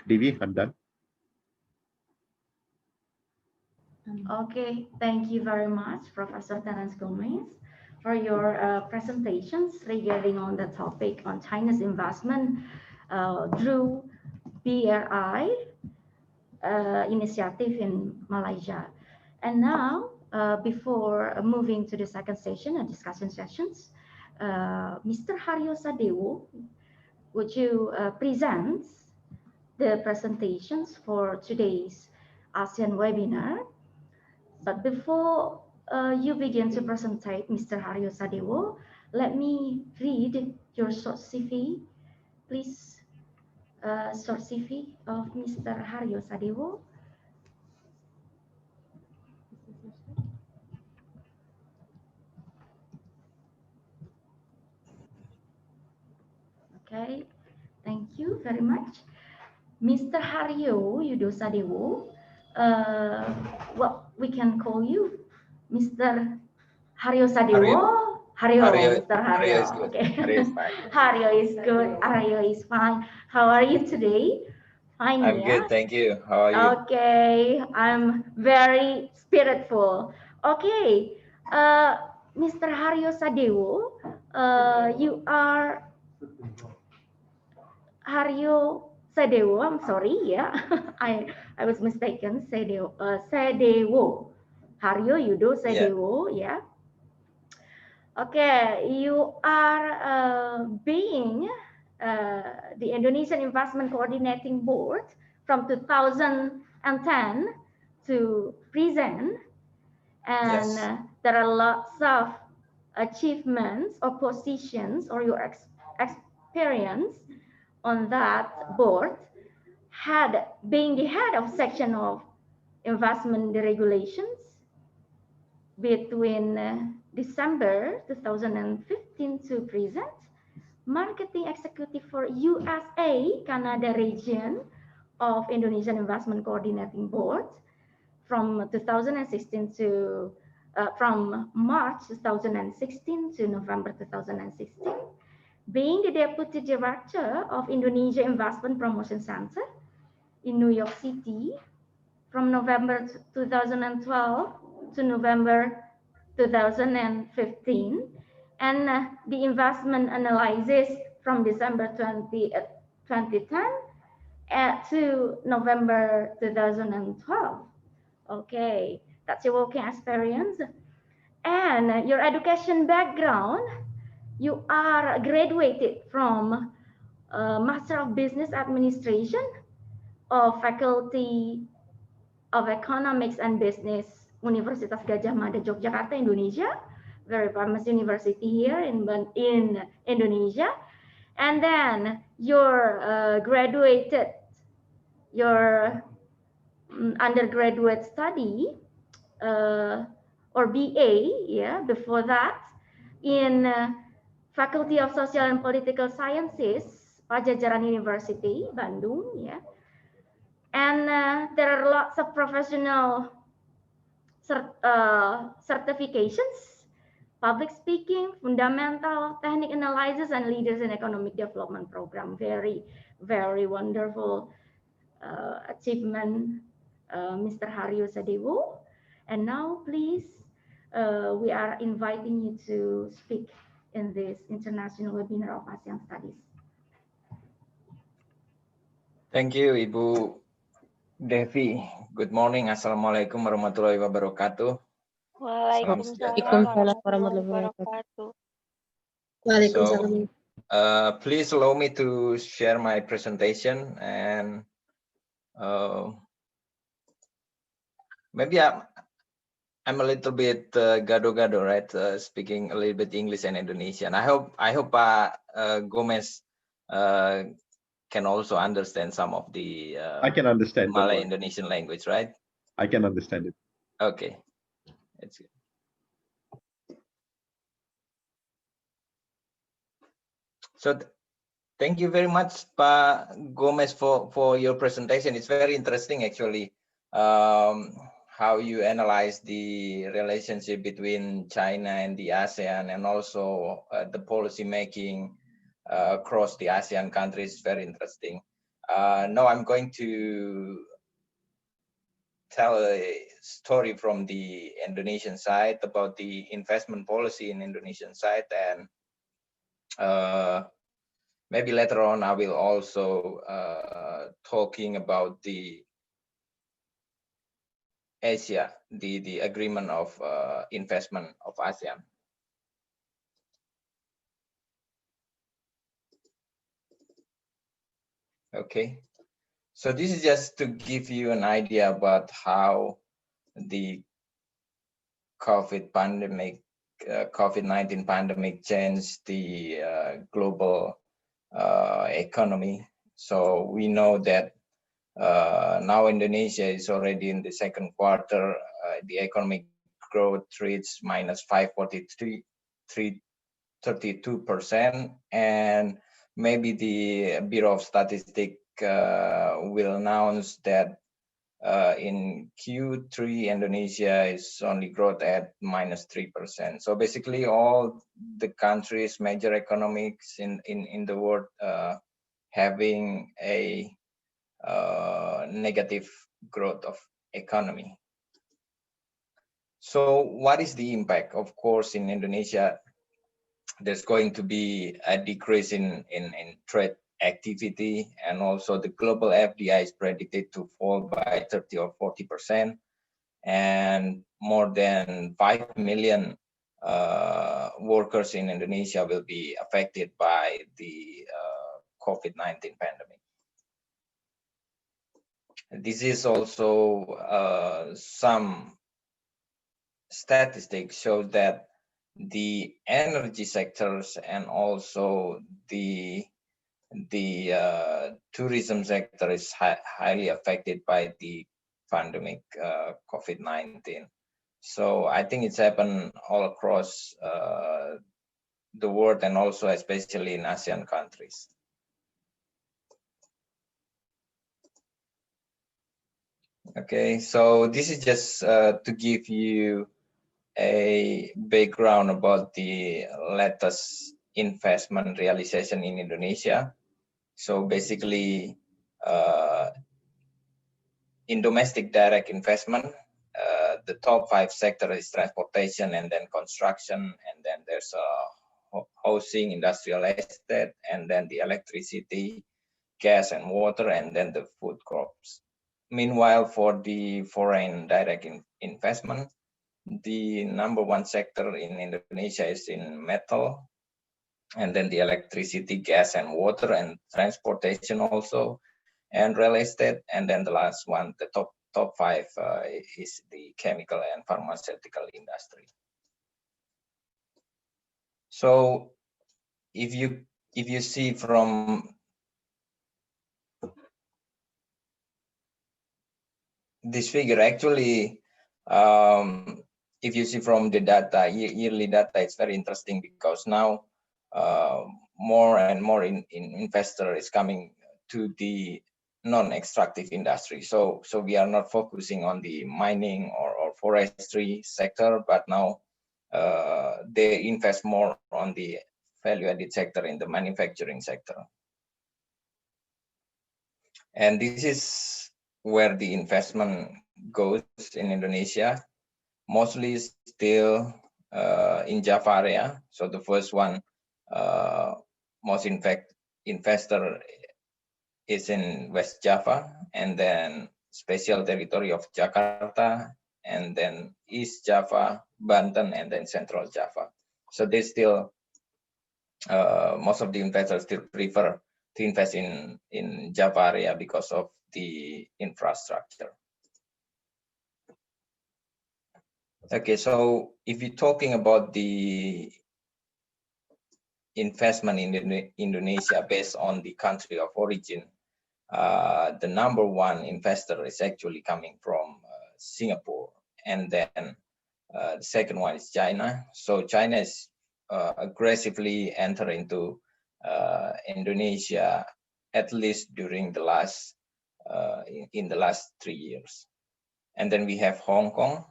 Devi, I'm done. Okay, thank you very much, Professor Terence Gomez, for your presentations regarding on the topic on China's investment through BRI initiative in Malaysia. And now, before moving to the second session, discussion sessions, Mr. Haryo Sedewo, would you present the presentations for today's ASEAN webinar? But before you begin to present, Mr. Haryo Sedewo, let me read your short CV, please. Short CV of Mr. Haryo Sedewo. Okay, thank you very much. Mr. Haryo Yudo Sedewo, well, we can call you Mr. Haryo Sedewo. Haryo, Mr. Haryo. Haryo is good. Okay. Haryo is fine. Haryo is good. Haryo is fine. How are you today? Fine, I'm yeah? good, thank you. How are you? Okay, I'm very spiritful. Okay, Mr. Haryo Sedewo, you are Haryo Sedewo. I'm sorry, yeah, I was mistaken. Sedewo, Sedewo. Haryo Yudo Sedewo, yeah. Okay, you are being the Indonesian Investment Coordinating Board from 2010 to present, and Yes. there are lots of achievements or positions or your experience on that board, being the head of section of investment regulations between December 2015 to present, marketing executive for USA Canada region of Indonesian Investment Coordinating Board from 2016 to from March 2016 to November 2016, being the Deputy Director of Indonesia Investment Promotion Center in New York City from November 2012 to November 2015, and the investment analysis from December 2010 to November 2012. Okay, that's your working experience. And your education background, you are graduated from Master of Business Administration of Faculty of Economics and Business, Universitas Gajah Mada, Yogyakarta, Indonesia, very famous university here in Indonesia. And then you're graduated your undergraduate study or BA, yeah, before that in Faculty of Social and Political Sciences, Pajajaran University, Bandung, yeah. And there are lots of professional certifications, public speaking, fundamental, technique analysis, and leaders in economic development program. Very, very wonderful achievement, Mr. Haryo Sedewo. And now, please, we are inviting you to speak in this international webinar of ASEAN Studies. Thank you, Ibu Devi. Good morning. Assalamualaikum warahmatullahi wabarakatuh. Salam sejahtera. Waalaikumsalam warahmatullahi wabarakatuh. So, please allow me to share my presentation, and maybe I'm a little bit gado-gado, right? Speaking a little bit English and Indonesian. I hope Gomez can also understand some of the I can understand. Malay Indonesian language, right? I can understand it. Okay, that's good. So thank you very much, Pa Gomez, for your presentation. It's very interesting, actually, how you analyze the relationship between China and the ASEAN, and also the policy making across the ASEAN countries. Very interesting. Now I'm going to tell a story from the Indonesian side about the investment policy in Indonesian side, and maybe later on I will also talking about the Asia, the agreement of investment of ASEAN. Okay, so this is just to give you an idea about how the COVID-19 pandemic changed the global economy. So we know that now Indonesia is already in the second quarter. The economic growth reached -5.32%, and maybe the Bureau of Statistics will announce that in Q3 Indonesia is only growth at -3%. So basically all the countries, major economics in the world having a negative growth of economy. So what is the impact? Of course, in Indonesia, there's going to be a decrease in trade activity, and also the global FDI is predicted to fall by 30 or 40%, and more than 5 million workers in Indonesia will be affected by the COVID-19 pandemic. This is also some statistics show that the energy sectors and also the tourism sector is highly affected by the pandemic COVID-19. So I think it's happened all across the world, and also especially in ASEAN countries. Okay, so this is just to give you a background about the latest investment realization in Indonesia. So basically, in domestic direct investment, the top 5 sector is transportation, and then construction, and then there's housing, industrial estate, and then the electricity, gas and water, and then the food crops. Meanwhile, for the foreign direct investment, the #1 sector in Indonesia is in metal, and then the electricity, gas and water, and transportation also, and real estate, and then the last one, the top 5 is the chemical and pharmaceutical industry. So if you see from this figure, actually, if you see from the data, yearly data, it's very interesting, because now more and more investor is coming to the non-extractive industry. So we are not focusing on the mining or forestry sector, but now they invest more on the value-added sector in the manufacturing sector. And this is where the investment goes in Indonesia, mostly still in Java area. So the first one, most investor is in West Java, and then special territory of Jakarta, and then East Java, Banten, and then Central Java. So they still most of the investors still prefer to invest in Java area because of the infrastructure. Okay, so if you're talking about the investment in Indonesia based on the country of origin, the #1 investor is actually coming from Singapore, and then the second one is China. So China is aggressively entering into Indonesia, at least during the last in the last 3 years. And then we have Hong Kong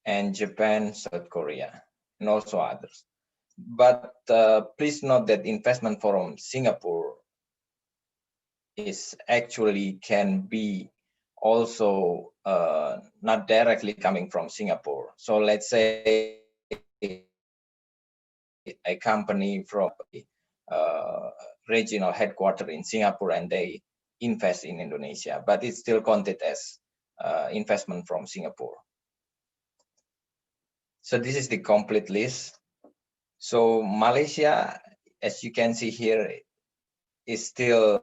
and Japan, South Korea, and also others. But please note that investment from Singapore is actually can be also not directly coming from Singapore. So let's say a company from regional headquarters in Singapore and they invest in Indonesia, but it's still counted as investment from Singapore. So this is the complete list. So Malaysia, as you can see here, is still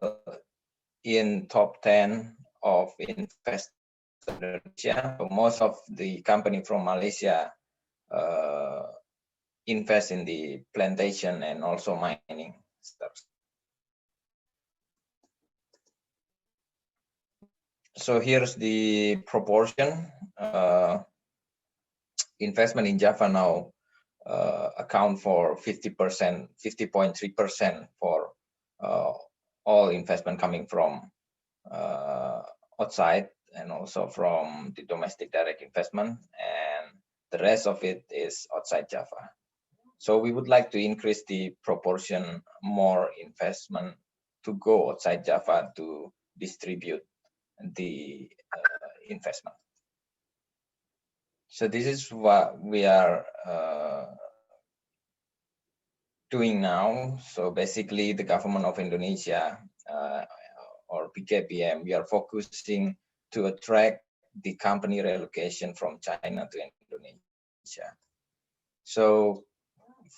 in top 10 of investors in Indonesia. So most of the company from Malaysia invest in the plantation and also mining stuff. So here's the proportion. Investment in Java now account for 50%, 50.3% for all investment coming from outside and also from the domestic direct investment, and the rest of it is outside Java. So we would like to increase the proportion, more investment to go outside Java to distribute the investment. So this is what we are doing now. So basically the government of Indonesia or BKBM, we are focusing to attract the company relocation from China to Indonesia. So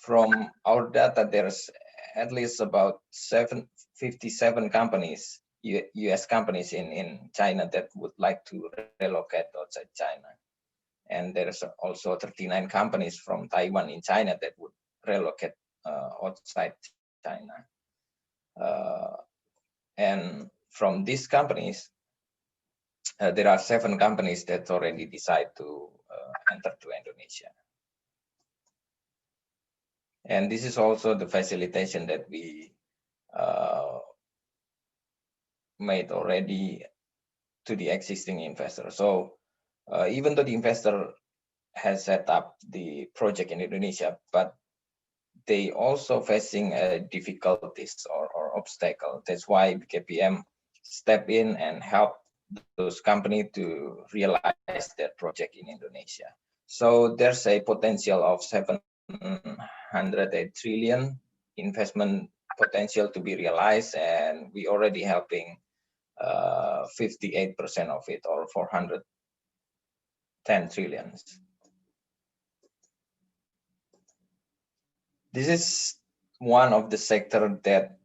from our data, there's at least about 57 companies, US companies in China that would like to relocate outside China. And there's also 39 companies from Taiwan in China that would relocate outside China. And from these companies, there are 7 companies that already decide to enter to Indonesia. And this is also the facilitation that we made already to the existing investor. So even though the investor has set up the project in Indonesia, but they also facing difficulties or obstacle. That's why BKPM step in and help those companies to realize their project in Indonesia. So there's a potential of 708 trillion investment potential to be realized, and we already helping 58% of it, or 410 trillions. This is one of the sector that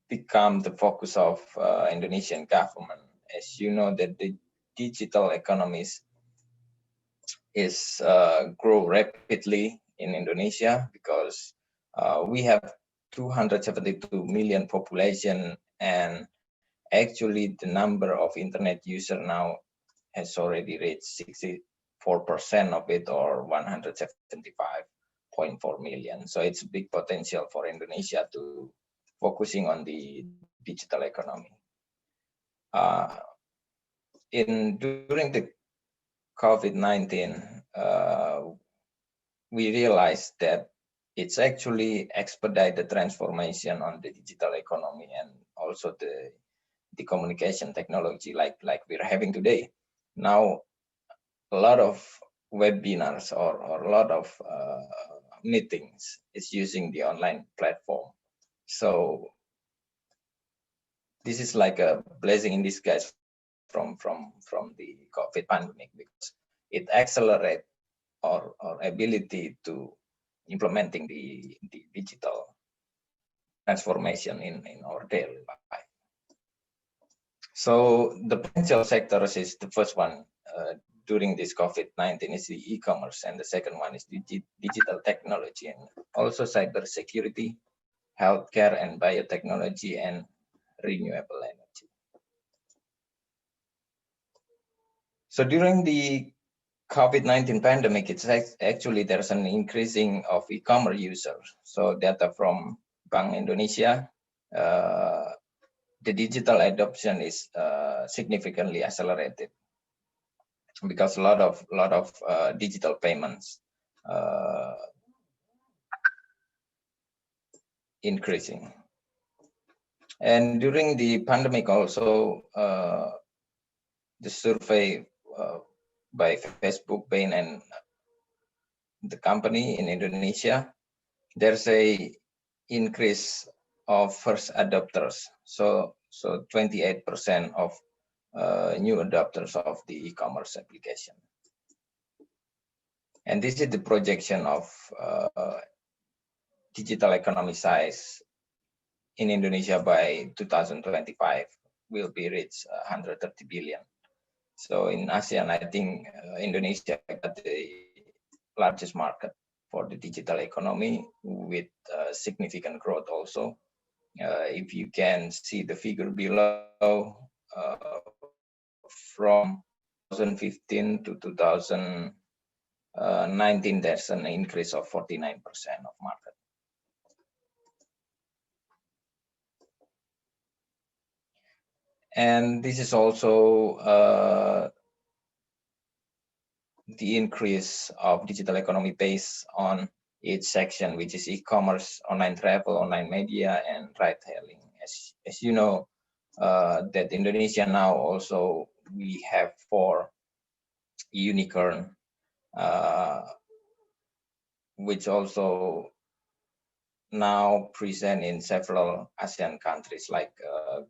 become the focus of Indonesian government. As you know, that the digital economies is grow rapidly in Indonesia because we have 272 million population, and actually the number of internet user now has already reached 64% of it, or 175.4 million. So it's a big potential for Indonesia to focusing on the digital economy. During the COVID-19, we realized that it's actually expedite the transformation on the digital economy and also the communication technology like we're having today. Now, a lot of webinars or a lot of meetings is using the online platform. So this is like a blessing in disguise from the COVID pandemic, because it accelerates our ability to implementing the digital transformation in our daily life. So the potential sectors is the first one during this COVID-19 is the e-commerce, and the second one is digital technology, and also cybersecurity, healthcare and biotechnology, and renewable energy. So during the COVID-19 pandemic, it's actually there's an increasing of e-commerce users. So data from Bank Indonesia, the digital adoption is significantly accelerated because a lot of digital payments increasing. And during the pandemic also, the survey by Facebook, Bain, and the company in Indonesia, there's a increase of first adopters. So 28% of new adopters of the e-commerce application. And this is the projection of digital economy size in Indonesia by 2025 will be reached 130 billion. So in ASEAN, I think Indonesia got the largest market for the digital economy with significant growth also. If you can see the figure below, from 2015 to 2019, there's an increase of 49% of market. And this is also the increase of digital economy based on each section, which is e-commerce, online travel, online media, and ride-hailing. As you know, that Indonesia now also we have 4 unicorn, which also now present in several ASEAN countries like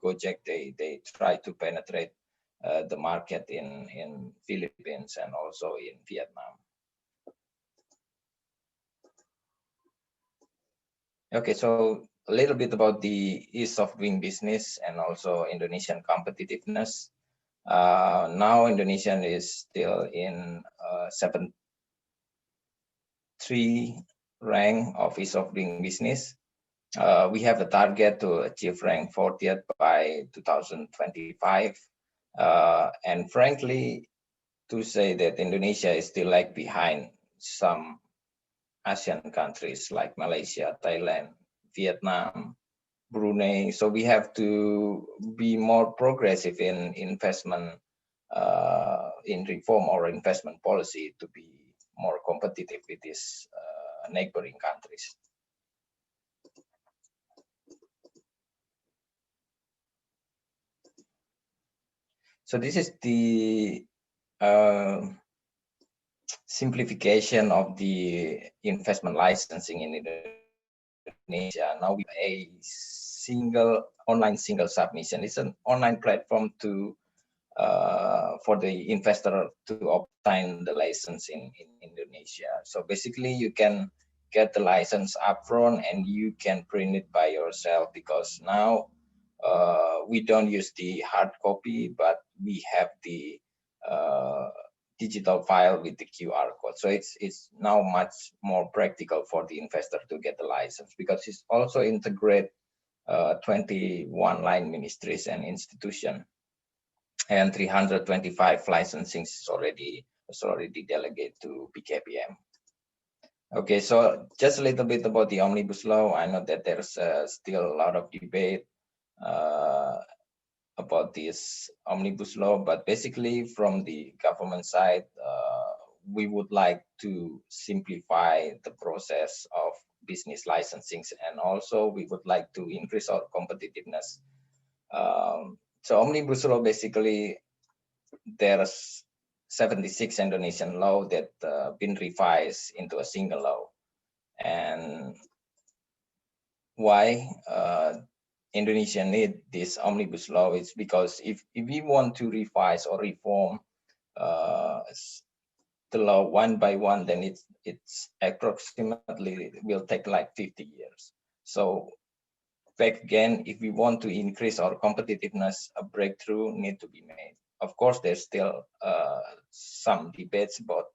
Gojek. They try to penetrate the market in Philippines and also in Vietnam. Okay, so a little bit about the ease of doing business and also Indonesian competitiveness. Now Indonesian is still in 73 rank of ease of doing business. We have a target to achieve rank 40th by 2025. And frankly, to say that Indonesia is still lag behind some ASEAN countries like Malaysia, Thailand, Vietnam, Brunei. So we have to be more progressive in investment, in reform or investment policy to be more competitive with these neighboring countries. So this is the simplification of the investment licensing in Indonesia. Now we have a online single submission. It's an online platform to for the investor to obtain the license in Indonesia. So basically you can get the license upfront and you can print it by yourself, because now we don't use the hard copy, but we have the digital file with the QR code. So it's now much more practical for the investor to get the license, because it's also integrate 21 line ministries and institutions, and 325 licensing is already delegated to BKPM. Okay, so just a little bit about the omnibus law. I know that there's still a lot of debate about this omnibus law, but basically from the government side, we would like to simplify the process of business licensing, and also we would like to increase our competitiveness. So omnibus law, basically there's 76 Indonesian law that been revised into a single law. And why Indonesia need this omnibus law is because if we want to revise or reform the law one by one, then it's approximately will take like 50 years. So back again, if we want to increase our competitiveness, a breakthrough need to be made. Of course, there's still some debates about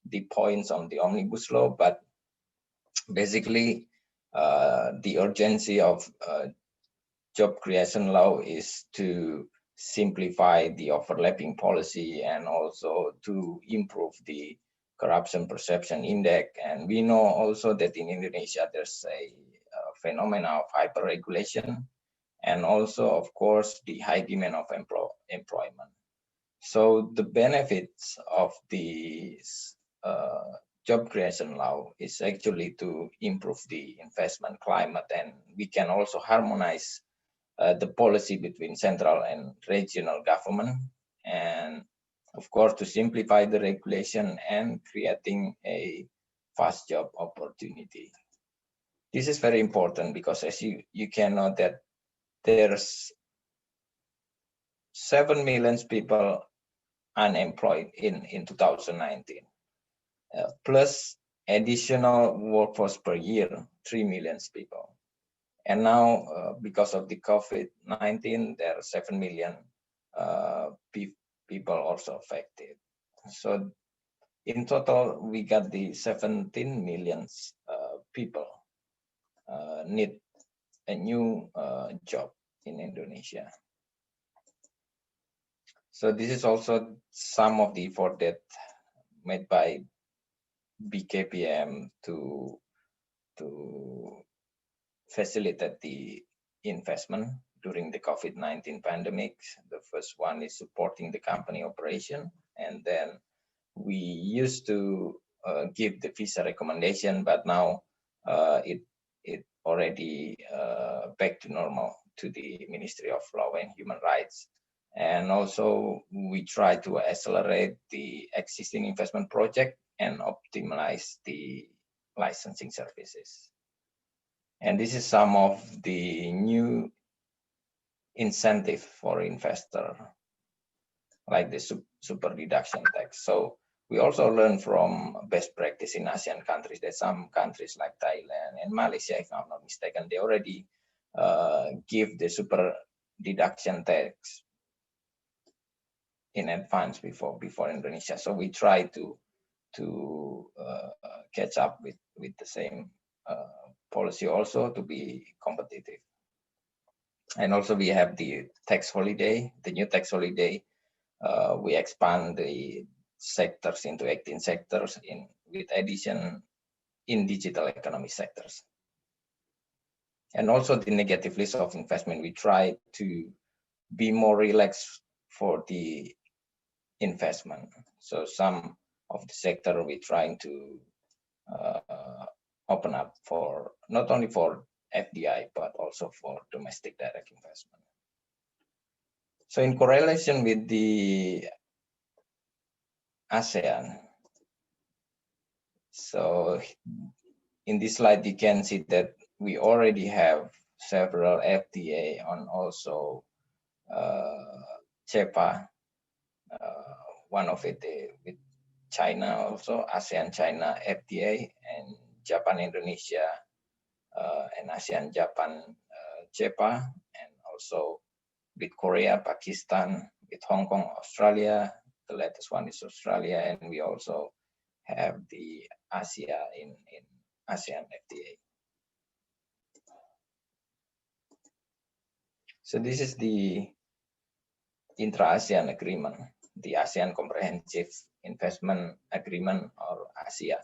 the points on the omnibus law, but basically the urgency of job creation law is to simplify the overlapping policy and also to improve the corruption perception index. And we know also that in Indonesia there's a phenomena of hyper-regulation and also, of course, the high demand of employment. So the benefits of the job creation law is actually to improve the investment climate, and we can also harmonize the policy between central and regional government, and of course to simplify the regulation and creating a fast job opportunity. This is very important because as you can know that there's 7 million people unemployed in 2019, plus additional workforce per year, 3 million people. And now, because of the COVID-19, there are 7 million people also affected. So in total, we got the 17 million people need a new job in Indonesia. So this is also some of the effort that made by BKPM to facilitate the investment during the COVID-19 pandemic. The first one is supporting the company operation, and then we used to give the visa recommendation, but now it already back to normal to the Ministry of Law and Human Rights. And also we try to accelerate the existing investment project and optimize the licensing services. And this is some of the new incentive for investor, like the super deduction tax. So we also learn from best practice in ASEAN countries that some countries like Thailand and Malaysia, if I'm not mistaken, they already give the super deduction tax in advance before Indonesia. So we try to catch up with the same policy also to be competitive. And also we have the tax holiday, the new tax holiday. We expand the sectors into 18 sectors with addition in digital economy sectors. And also the negative list of investment, we try to be more relaxed for the investment. So some of the sector we're trying to open up for not only for FDI, but also for domestic direct investment. So in correlation with the ASEAN, so in this slide, you can see that we already have several FTA on also CEPA, one of it with China, also ASEAN-China FTA, and Japan-Indonesia, and ASEAN-Japan CEPA, and also with Korea, Pakistan, with Hong Kong, Australia. The latest one is Australia, and we also have the Asia in ASEAN FTA. So this is the intra-ASEAN agreement, the ASEAN Comprehensive Investment Agreement, or ASEA.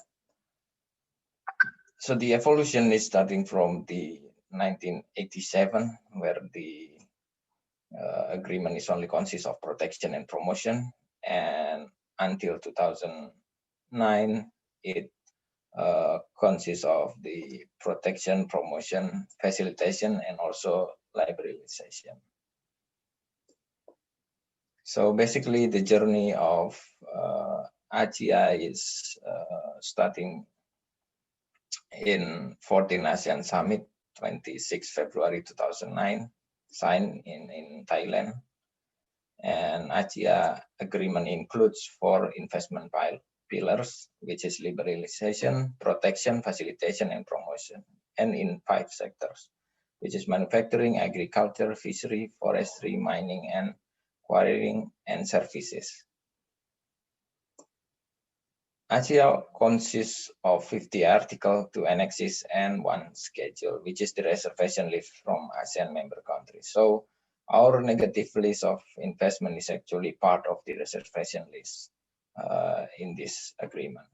So the evolution is starting from the 1987, where the agreement is only consists of protection and promotion, and until 2009, it consists of the protection, promotion, facilitation, and also liberalization. So basically, the journey of ASEA is starting in 14th ASEAN Summit, 26 February 2009, signed in Thailand. And ASEA agreement includes 4 investment pillars, which is liberalization, protection, facilitation, and promotion, and in 5 sectors, which is manufacturing, agriculture, fishery, forestry, mining, and quarrying and services. ASEA consists of 50 articles, 2 annexes, and 1 schedule, which is the reservation list from ASEAN member countries. So our negative list of investment is actually part of the reservation list in this agreement.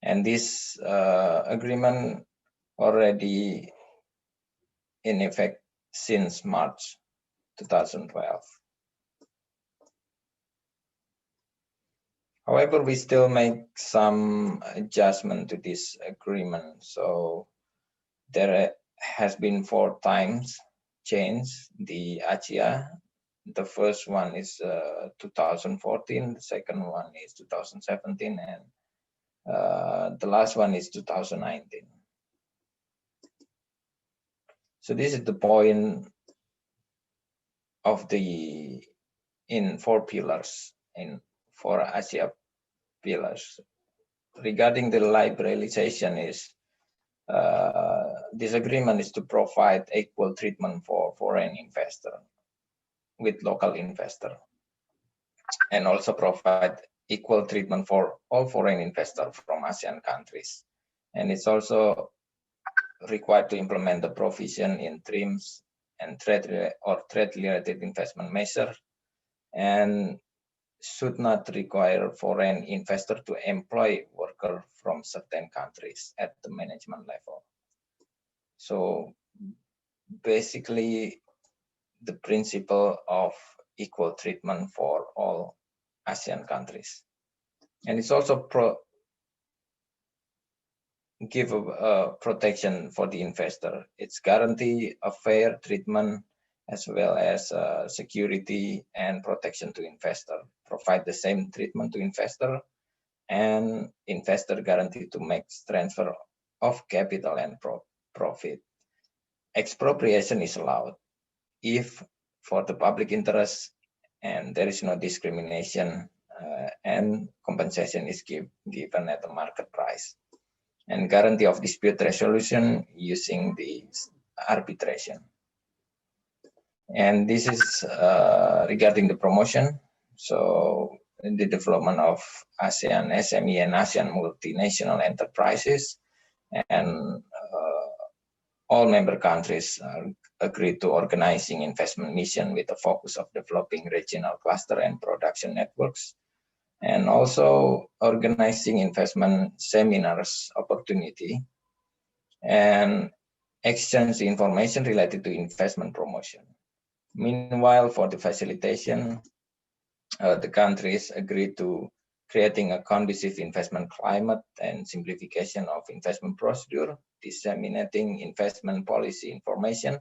And this agreement already in effect since March 2012. However, we still make some adjustment to this agreement. So there has been 4 times change the ASEA. The first one is 2014, the second one is 2017, and the last one is 2019. So this is the point of the in 4 pillars in 4 ASEA pillars. Regarding the liberalization is this agreement is to provide equal treatment for foreign investor with local investor, and also provide equal treatment for all foreign investors from ASEAN countries. And it's also required to implement the provision in TRIMS and trade-related investment measure, and should not require foreign investor to employ workers from certain countries at the management level. So basically, the principle of equal treatment for all ASEAN countries. And it's also give a protection for the investor. It's guarantee a fair treatment as well as security and protection to investor. Provide the same treatment to investor, and investor guarantee to make transfer of capital and profit. Expropriation is allowed if for the public interest and there is no discrimination, and compensation is given at the market price. And guarantee of dispute resolution using the arbitration. And this is regarding the promotion. So the development of ASEAN SME and ASEAN multinational enterprises, and all member countries agreed to organizing investment mission with the focus of developing regional cluster and production networks, and also organizing investment seminars opportunity, and exchange information related to investment promotion. Meanwhile, for the facilitation, the countries agreed to creating a conducive investment climate and simplification of investment procedure, disseminating investment policy information,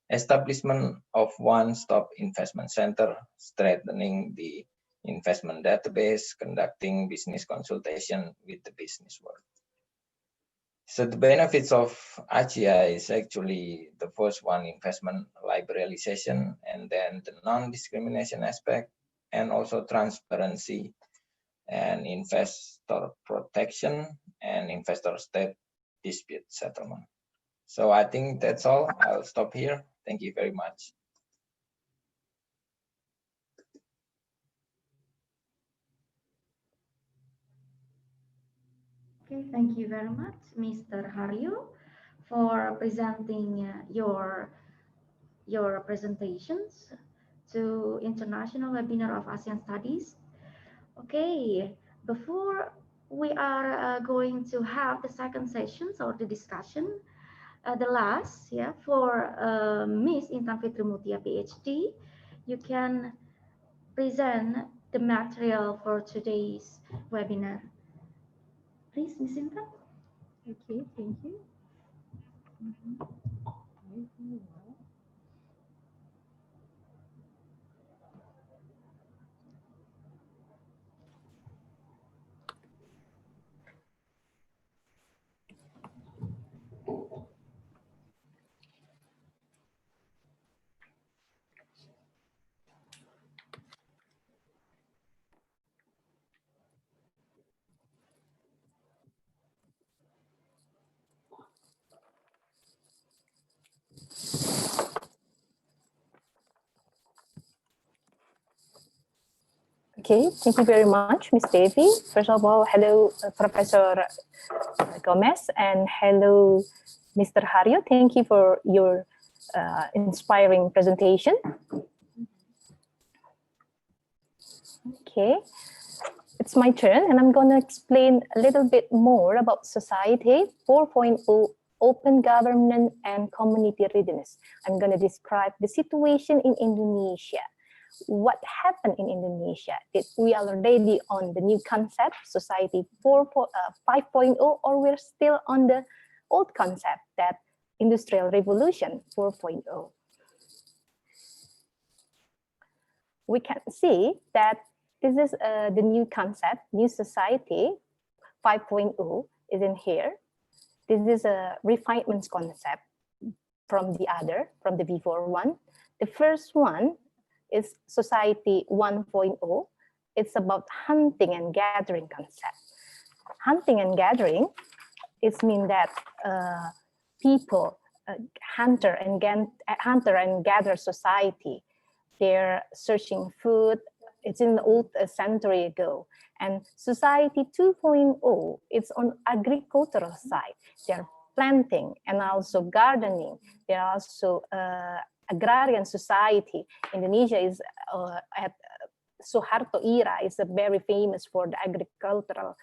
establishment of one-stop investment center, strengthening the investment database, conducting business consultation with the business world. So the benefits of ASEA is actually the first one, investment liberalization, and then the non-discrimination aspect, and also transparency and investor protection and investor state dispute settlement. So I think that's all. I'll stop here. Thank you very much. Okay, thank you very much, Mr. Haryo, for presenting your presentations to International Webinar of ASEAN Studies. Okay, before we are going to have the second sessions or the discussion, the last, yeah, for Miss Intan Fitri Meutia, PhD, you can present the material for today's webinar. Please, Miss Intan. Okay, thank you. Okay, thank you very much, Ms. Devi. First of all, hello, Professor Gomez, and hello, Mr. Haryo. Thank you for your inspiring presentation. Okay, it's my turn, and I'm going to explain a little bit more about Society 4.0, open government and community readiness. I'm going to describe the situation in Indonesia. What happened in Indonesia? Did we are already on the new concept, Society 5.0, or we're still on the old concept, that Industrial Revolution 4.0? We can see that this is the new concept, new society 5.0 is in here. This is a refinement concept from the before one. The first one is Society 1.0. It's about hunting and gathering concept. Hunting and gathering, it means that people, hunter and gather society. They're searching food. It's in the old century ago. And Society 2.0, it's on agricultural side. They're planting and also gardening. They're also agrarian society. Indonesia is at Suharto era is very famous for the agricultural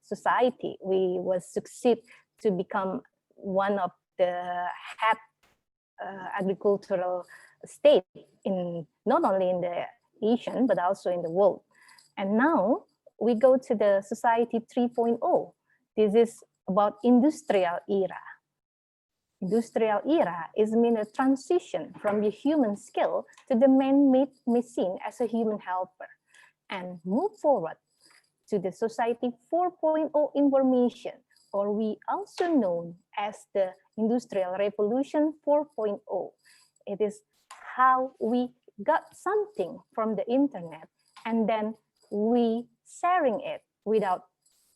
society. We was succeed to become one of the head agricultural state in not only in the Asian but also in the world. And now we go to the Society 3.0. This is about industrial era. Industrial era is mean a transition from the human skill to the man-made machine as a human helper, and move forward to the Society 4.0 information, or we also known as the Industrial Revolution 4.0. It is how we got something from the internet and then we sharing it without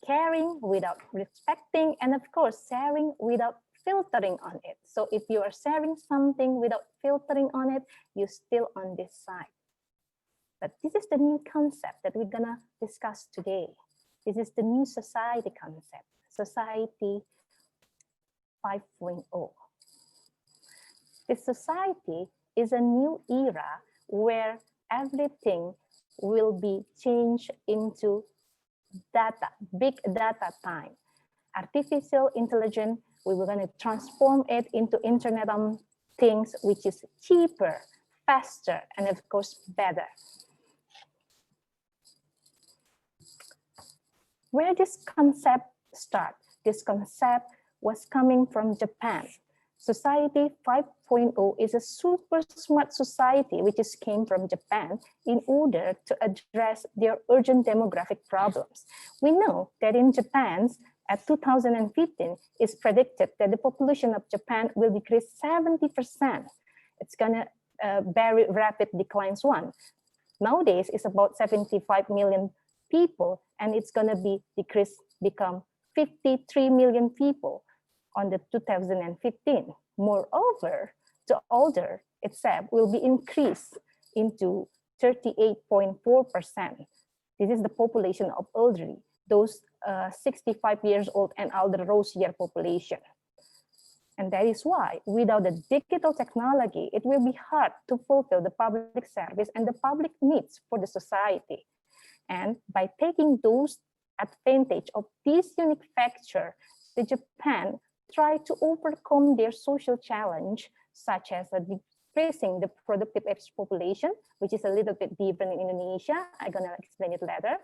caring, without respecting, and of course sharing without filtering on it. So if you are sharing something without filtering on it, you're still on this side. But this is the new concept that we're gonna discuss today. This is the new society concept, Society 5.0. This society is a new era where everything will be changed into data, big data time. Artificial intelligence, we were going to transform it into Internet of Things, which is cheaper, faster, and of course, better. Where this concept started? This concept was coming from Japan. Society 5.0 is a super smart society which is came from Japan in order to address their urgent demographic problems. We know that in Japan, at 2015, it's predicted that the population of Japan will decrease 70%. It's gonna very rapid declines one. Nowadays, it's about 75 million people, and it's gonna be decreased, become 53 million people on the 2015. Moreover, the older itself will be increased into 38.4%. This is the population of elderly, those 65 years old and older Rosier population. And that is why without the digital technology, it will be hard to fulfill the public service and the public needs for the society. And by taking those advantage of this unique factor, the Japan try to overcome their social challenge, such as decreasing the productive age population, which is a little bit different in Indonesia. I'm gonna explain it later.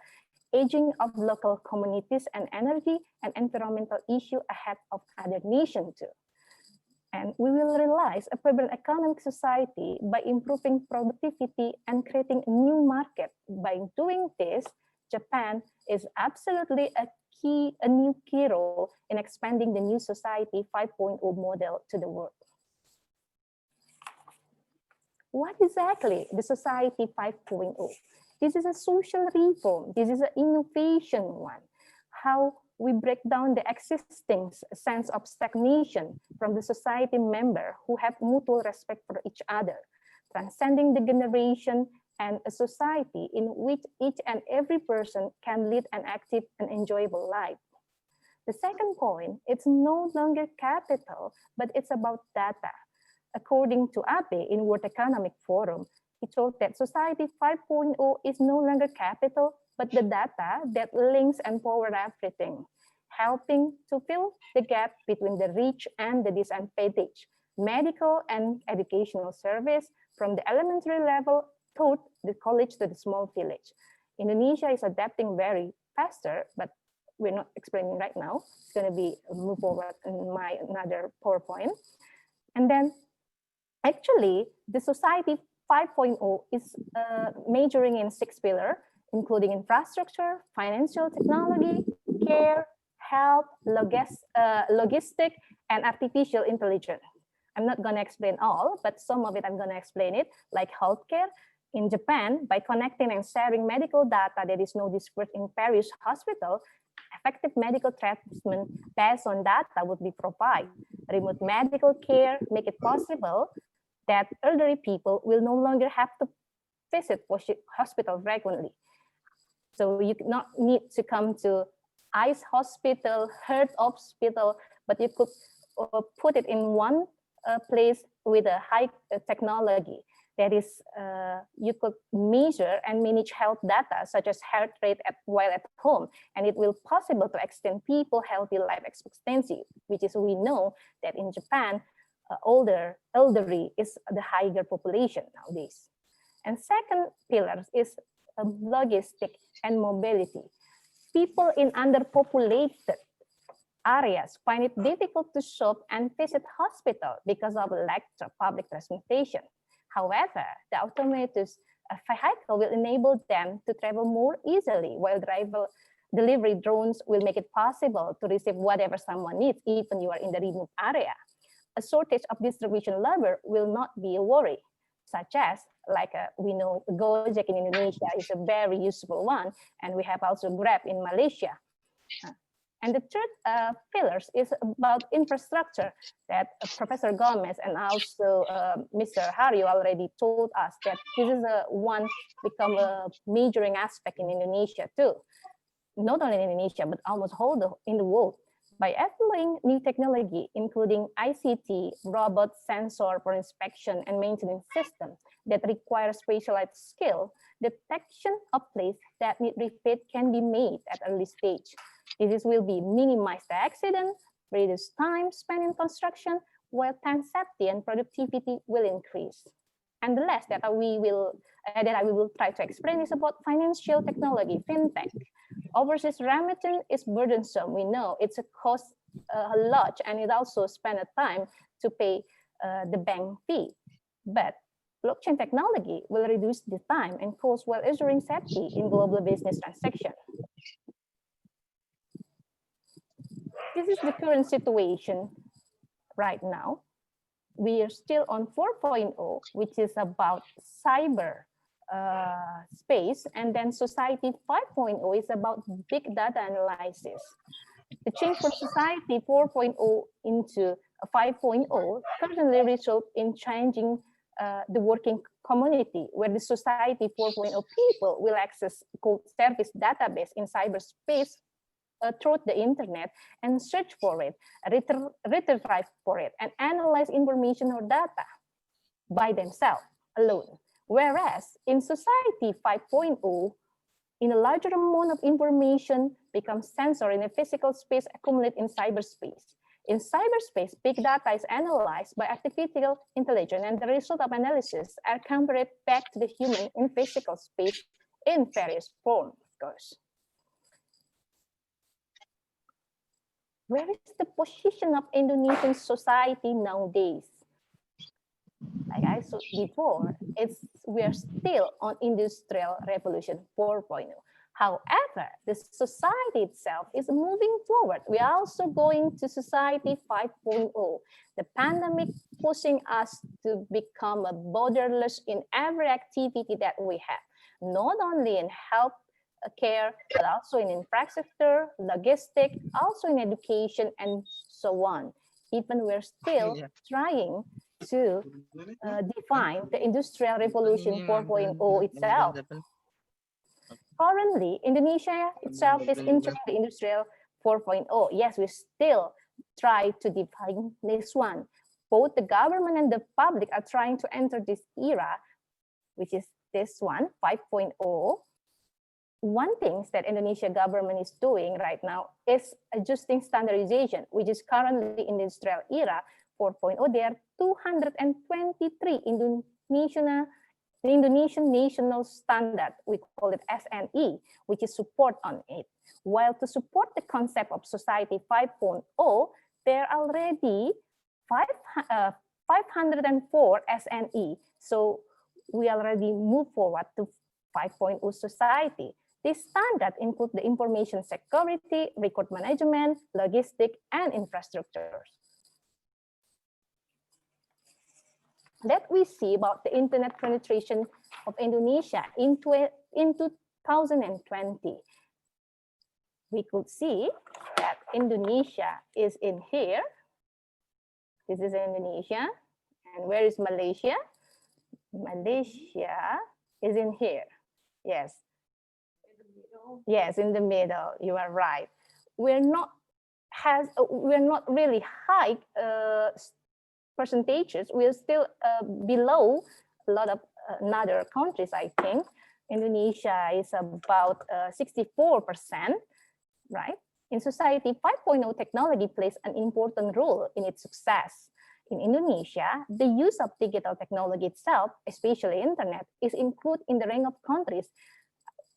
Aging of local communities and energy and environmental issue ahead of other nations too. And we will realize a vibrant economic society by improving productivity and creating a new market. By doing this, Japan is absolutely a new key role in expanding the new society 5.0 model to the world. What exactly the society 5.0? This is a social reform. This is an innovation one. How we break down the existing sense of stagnation from the society member who have mutual respect for each other, transcending the generation and a society in which each and every person can lead an active and enjoyable life. The second point, it's no longer capital, but it's about data. According to Abe in World Economic Forum, he told that Society 5.0 is no longer capital, but the data that links and power everything, helping to fill the gap between the rich and the disadvantaged, medical and educational service from the elementary level to the college to the small village. Indonesia is adapting very faster, but we're not explaining right now. It's going to be move forward in my another PowerPoint. And then actually the Society 5.0 is majoring in 6 pillars, including infrastructure, financial technology, care, health, logistic, and artificial intelligence. I'm not going to explain all, but some of it I'm going to explain it, like healthcare. In Japan, by connecting and sharing medical data that is now dispersed in various hospitals, effective medical treatment based on data would be provided. Remote medical care make it possible that elderly people will no longer have to visit hospital frequently. So you not need to come to eyes hospital, heart hospital, but you could put it in one place with a high technology. That is, you could measure and manage health data such as heart rate while at home, and it will possible to extend people healthy life expectancy, which is we know that in Japan, elderly is the higher population nowadays. And second pillar is logistic and mobility. People in underpopulated areas find it difficult to shop and visit hospital because of lack of public transportation. However, the automated vehicle will enable them to travel more easily, while delivery drones will make it possible to receive whatever someone needs, even you are in the remote area. A shortage of distribution labor will not be a worry, such as, like we know, Gojek in Indonesia is a very useful one, and we have also Grab in Malaysia. And the third pillar is about infrastructure that Professor Gomez and also Mr. Haryo already told us that this is one become a majoring aspect in Indonesia too. Not only in Indonesia, but almost in the world. By employing new technology, including ICT, robot sensor for inspection and maintenance systems that require specialized skill, detection of places that need refit can be made at early stage. This will be minimize the accident, reduce time spent in construction, while time safety and productivity will increase. And the last that I will try to explain is about financial technology, fintech. Overseas remittance is burdensome. We know it's a cost a lot, and it also spend a time to pay the bank fee. But blockchain technology will reduce the time and cost while ensuring safety in global business transaction. This is the current situation right now. We are still on 4.0, which is about cyber space, and then Society 5.0 is about big data analysis. The change from Society 4.0 into 5.0 certainly result in changing the working community, where the Society 4.0 people will access code service database in cyberspace through the internet and search for it, retrieve for it, and analyze information or data by themselves alone. Whereas in Society 5.0, in a larger amount of information becomes sensor in a physical space accumulate in cyberspace. In cyberspace, big data is analyzed by artificial intelligence, and the result of analysis are converted back to the human in physical space in various forms, of course. Where is the position of Indonesian society nowadays? Like I said before, we are still on Industrial Revolution 4.0. However, the society itself is moving forward. We are also going to Society 5.0. The pandemic pushing us to become a borderless in every activity that we have, not only in health care, but also in infrastructure, logistics, also in education, and so on. Even we're still trying to define the Industrial Revolution 4.0 itself. Currently, Indonesia itself is entering the Industrial 4.0. Yes, we still try to define this one. Both the government and the public are trying to enter this era, which is this one, 5.0. One thing that Indonesia government is doing right now is adjusting standardization, which is currently in the industrial era 4.0. There are 223 Indonesian national standard, we call it SNE, which is support on it. While to support the concept of society 5.0, there are already 504 SNE. So we already move forward to 5.0 society. This standard include the information security, record management, logistic, and infrastructures. That we see about the internet penetration of Indonesia in 2020. We could see that Indonesia is in here. This is Indonesia. And where is Malaysia? Malaysia is in here. Yes. Yes, in the middle. You are right. We're not really high percentages. We're still below a lot of other countries, I think. Indonesia is about 64%, right? In society, 5.0 technology plays an important role in its success. In Indonesia, the use of digital technology itself, especially internet, is included in the rank of countries,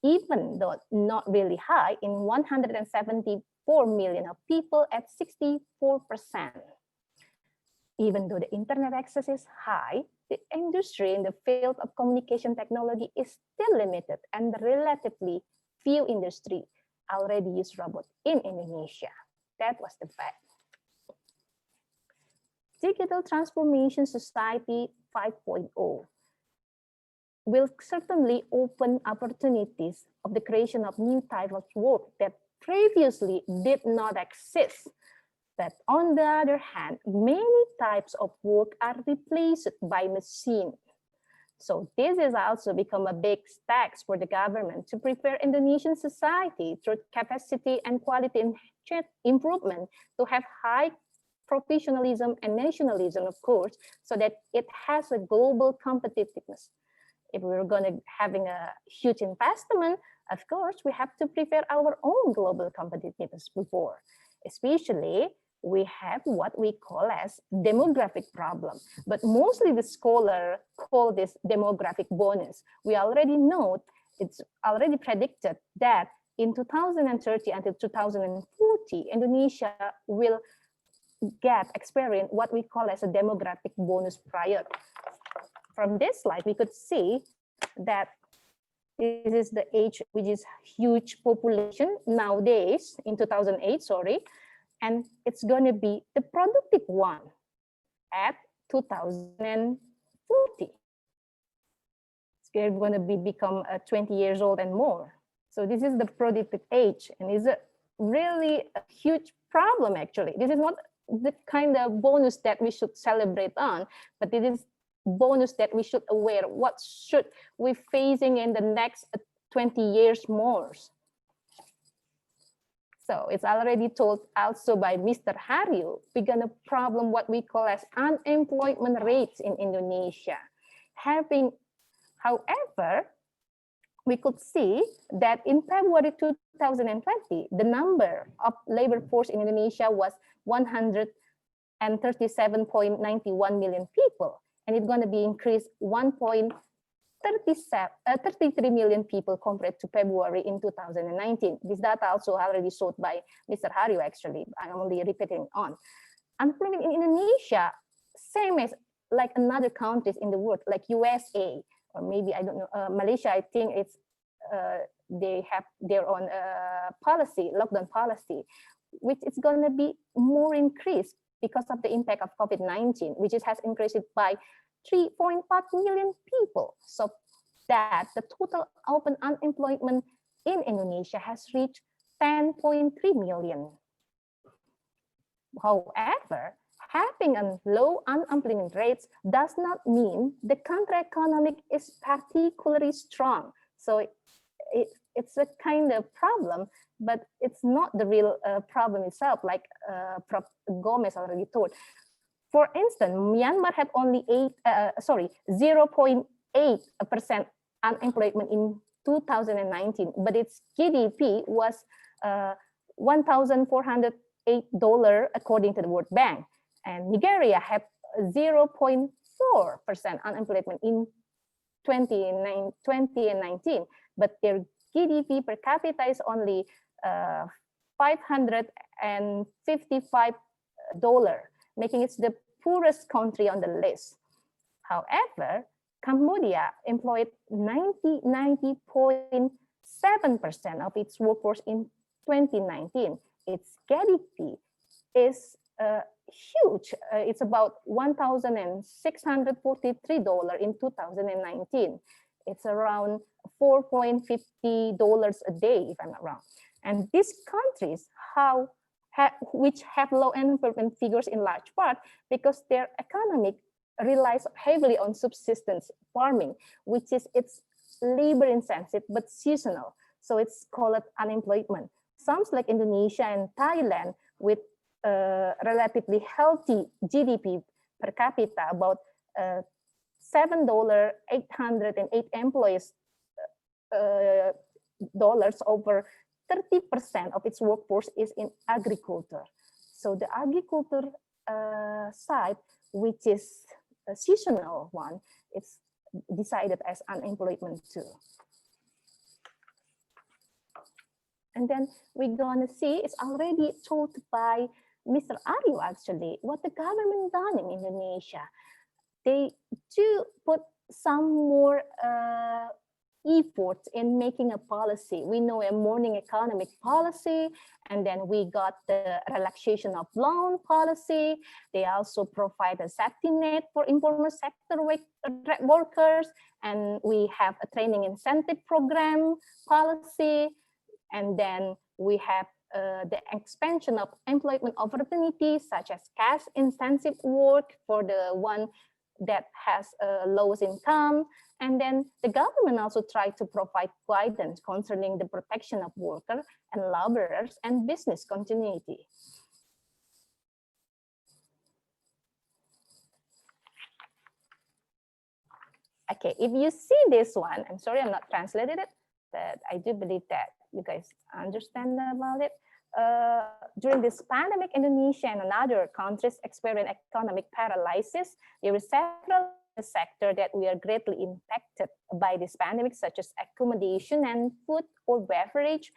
even though not really high, in 174 million of people at 64%. Even though the internet access is high, the industry in the field of communication technology is still limited, and relatively few industry already use robots in Indonesia. That was the fact. Digital Transformation Society 5.0 will certainly open opportunities of the creation of new types of work that previously did not exist. But on the other hand, many types of work are replaced by machine. So this has also become a big task for the government to prepare Indonesian society through capacity and quality improvement to have high professionalism and nationalism, of course, so that it has a global competitiveness. If we're going to having a huge investment, of course, we have to prepare our own global competitiveness before. Especially, we have what we call as demographic problem, but mostly the scholar call this demographic bonus. We already know it's already predicted that in 2030 until 2040, Indonesia will experience what we call as a demographic bonus prior. From this slide, we could see that this is the age which is huge population nowadays in 2008, sorry, and it's going to be the productive one at 2040. It's going to become 20 years old and more. So this is the productive age, and it's a really a huge problem actually. This is not the kind of bonus that we should celebrate on, but it is bonus that we should aware what should we facing in the next 20 years more. So it's already told also by Mr. Haryo, we're gonna problem what we call as unemployment rates in Indonesia. However, we could see that in February 2020, the number of labor force in Indonesia was 137.91 million people. And it's going to be increased 1.33 million people compared to February in 2019. This data also already showed by Mr. Haryo, actually. I'm only repeating on. Unemployment in Indonesia, same as like another countries in the world, like USA, or maybe, I don't know, Malaysia, I think it's, they have their own policy, lockdown policy, which is going to be more increased because of the impact of COVID-19, which has increased by 3.5 million people. So that the total open unemployment in Indonesia has reached 10.3 million. However, having a low unemployment rates does not mean the country economic is particularly strong. So it's a kind of problem, but it's not the real problem itself, like Prof. Gomez already told. For instance, Myanmar had only 0.8% unemployment in 2019, but its GDP was $1,408 according to the World Bank. And Nigeria had 0.4% unemployment in 2019, but their GDP per capita is only $555, making it the poorest country on the list. However, Cambodia employed 90.7% of its workforce in 2019. Its GDP is huge. It's about $1,643 in 2019. It's around $4.50 a day, if I'm not wrong. And these countries, which have low unemployment figures in large part because their economic relies heavily on subsistence farming, which is it's labor intensive but seasonal. So it's called unemployment. Sounds like Indonesia and Thailand with relatively healthy GDP per capita, about $7,808 employees dollars, over 30% of its workforce is in agriculture. So the agriculture side, which is a seasonal one, it's decided as unemployment too. And then we're gonna see, it's already told by Mr. Haryo actually, what the government done in Indonesia. They do put some more efforts in making a policy. We know a morning economic policy, and then we got the relaxation of loan policy. They also provide a safety net for informal sector workers, and we have a training incentive program policy, and then we have the expansion of employment opportunities such as cash intensive work for the one that has lowest income. And then the government also tried to provide guidance concerning the protection of workers and laborers and business continuity. Okay, if you see this one, I'm sorry I'm not translated it, but I do believe that you guys understand about it. During this pandemic, Indonesia and other countries experienced economic paralysis. There were several sectors that we are greatly impacted by this pandemic, such as accommodation and food or beverage,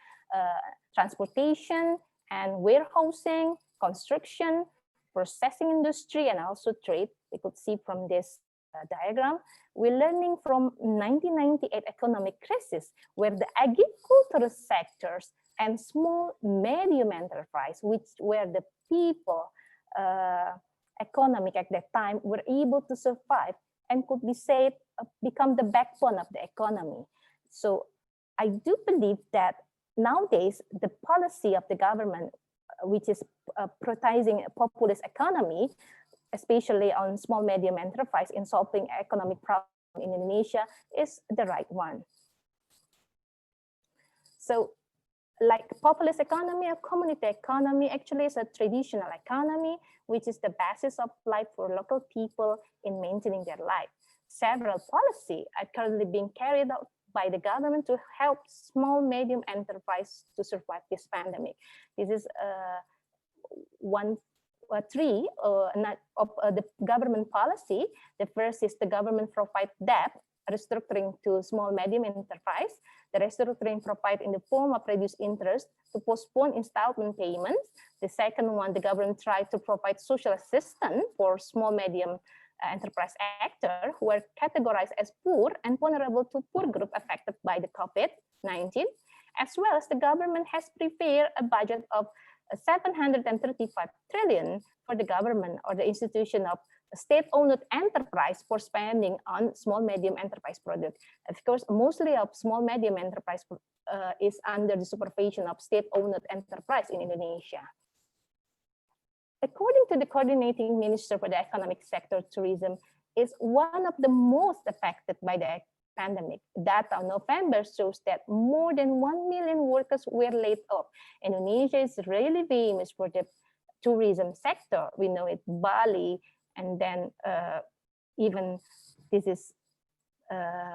transportation and warehousing, construction, processing industry, and also trade. We could see from this diagram. We're learning from 1998 economic crisis, where the agricultural sectors and small medium enterprise, which were the people economic at that time, were able to survive and could be said become the backbone of the economy. So I do believe that nowadays the policy of the government, which is prioritizing a populist economy, especially on small medium enterprise in solving economic problems in Indonesia, is the right one. So like populist economy or community economy actually is a traditional economy, which is the basis of life for local people in maintaining their life. Several policies are currently being carried out by the government to help small medium enterprise to survive this pandemic. This is three of the government policy. The first is the government provide debt restructuring to small medium enterprise. The restructuring provide in the form of reduced interest to postpone installment payments. The second one, the government tried to provide social assistance for small medium enterprise actor who are categorized as poor and vulnerable to poor group affected by the COVID-19, as well as the government has prepared a budget of 735 trillion for the government or the institution of state-owned enterprise for spending on small medium enterprise product. Of course, mostly of small medium enterprise is under the supervision of state-owned enterprise in Indonesia. According to the coordinating minister for the economic sector, tourism is one of the most affected by the pandemic. Data on November shows that more than 1 million workers were laid off. Indonesia is really famous for the tourism sector. We know it, Bali, and then even this is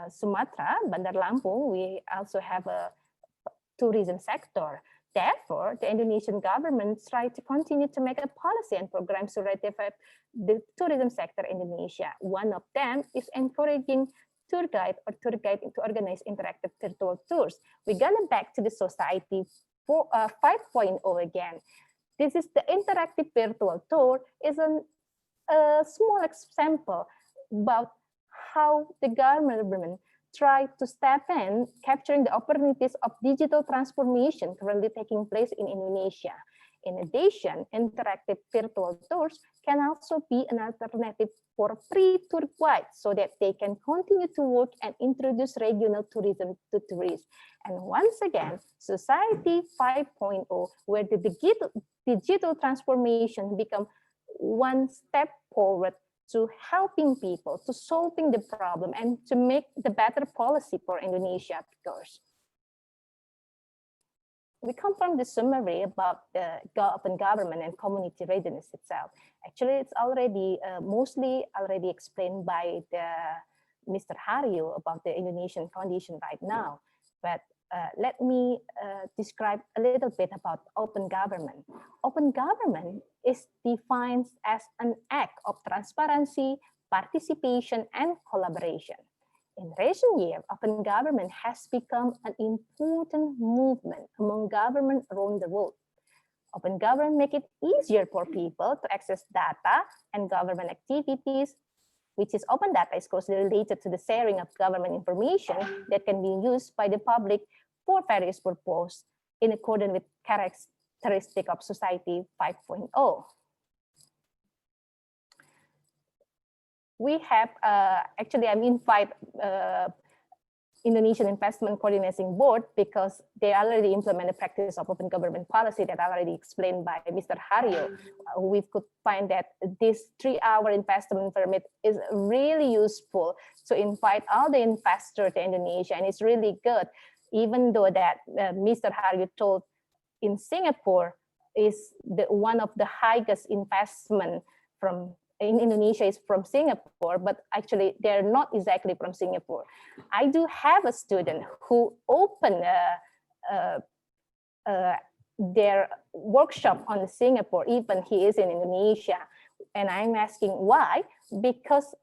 Sumatra, Bandar Lampung. We also have a tourism sector. Therefore, the Indonesian government tried to continue to make a policy and programs to revive the tourism sector in Indonesia. One of them is encouraging tour guide to organize interactive virtual tours. We're gonna back to the society 5.0 again. This is the interactive virtual tour is a small example about how the government tried to step in, capturing the opportunities of digital transformation currently taking place in Indonesia. In addition, interactive virtual tours can also be an alternative for free tour guides so that they can continue to work and introduce regional tourism to tourists. And once again, Society 5.0, where the digital transformation become one step forward to helping people, to solving the problem, and to make the better policy for Indonesia, of course. We come from the summary about the open government and community readiness itself. Actually, it's already mostly already explained by Mr. Haryo about the Indonesian condition right now. But let me describe a little bit about open government. Open government is defined as an act of transparency, participation, and collaboration. In recent years, open government has become an important movement among governments around the world. Open government make it easier for people to access data and government activities, which is open data is closely related to the sharing of government information that can be used by the public for various purposes in accordance with characteristic of Society 5.0. We have, actually I'm invite Indonesian Investment Coordinating Board because they already implement the practice of open government policy that already explained by Mr. Haryo. We could find that this 3-hour investment permit is really useful to invite all the investors to Indonesia, and it's really good, even though that Mr. Haryo told in Singapore is one of the highest investment in Indonesia is from Singapore, but actually they're not exactly from Singapore. I do have a student who opened their workshop on Singapore, even he is in Indonesia. And I'm asking why? Because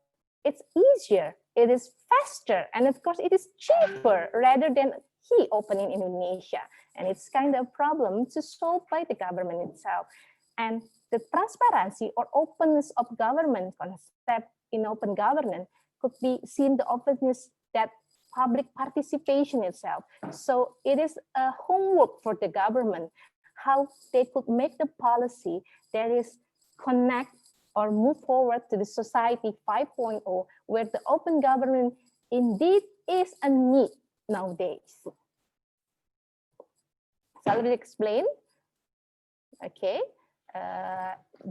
it's easier, it is faster, and of course it is cheaper rather than he opening in Indonesia. And it's kind of a problem to solve by the government itself. And the transparency or openness of government concept in open governance could be seen the openness that public participation itself. So it is a homework for the government, how they could make the policy that is connect or move forward to the Society 5.0, where the open government indeed is a need nowadays. So I will explain. Okay.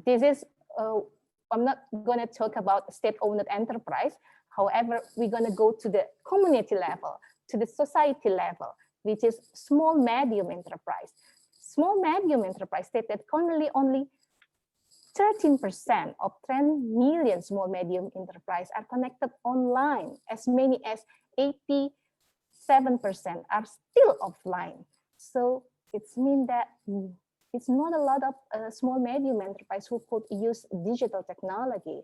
This is, I'm not going to talk about state-owned enterprise. However, we're going to go to the community level, to the society level, which is small, medium enterprise. Small, medium enterprise state that currently only 13% of 10 million small, medium enterprise are connected online. As many as 87% are still offline. So it's mean that it's not a lot of small, medium enterprise who could use digital technology.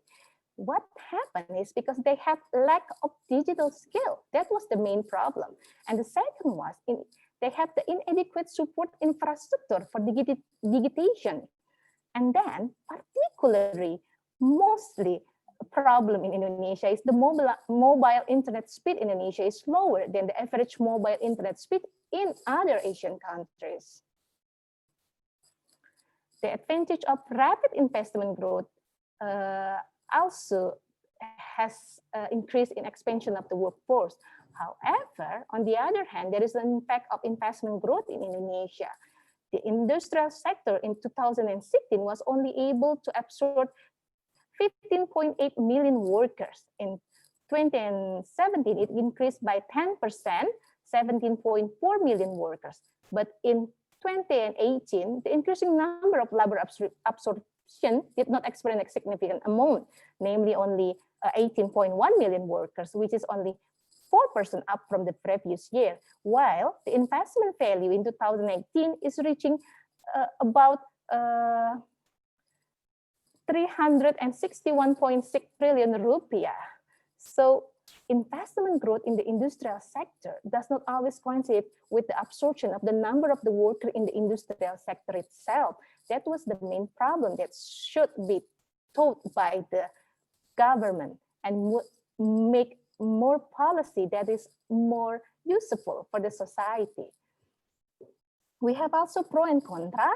What happened is because they have lack of digital skill. That was the main problem. And the second was they have the inadequate support infrastructure for digitization. And then particularly, mostly a problem in Indonesia is the mobile internet speed in Indonesia is lower than the average mobile internet speed in other Asian countries. The advantage of rapid investment growth also has increased in expansion of the workforce. However, on the other hand, there is an impact of investment growth in Indonesia. the industrial sector in 2016 was only able to absorb 15.8 million workers. In 2017, it increased by 10%, 17.4 million workers. But in 2018, the increasing number of labor absorption did not experience a significant amount, namely only 18.1 million workers, which is only 4% up from the previous year, while the investment value in 2018 is reaching about 361.6 trillion rupiah. So investment growth in the industrial sector does not always coincide with the absorption of the number of the workers in the industrial sector itself. That was the main problem that should be taught by the government and make more policy that is more useful for the society. We have also pro and contra.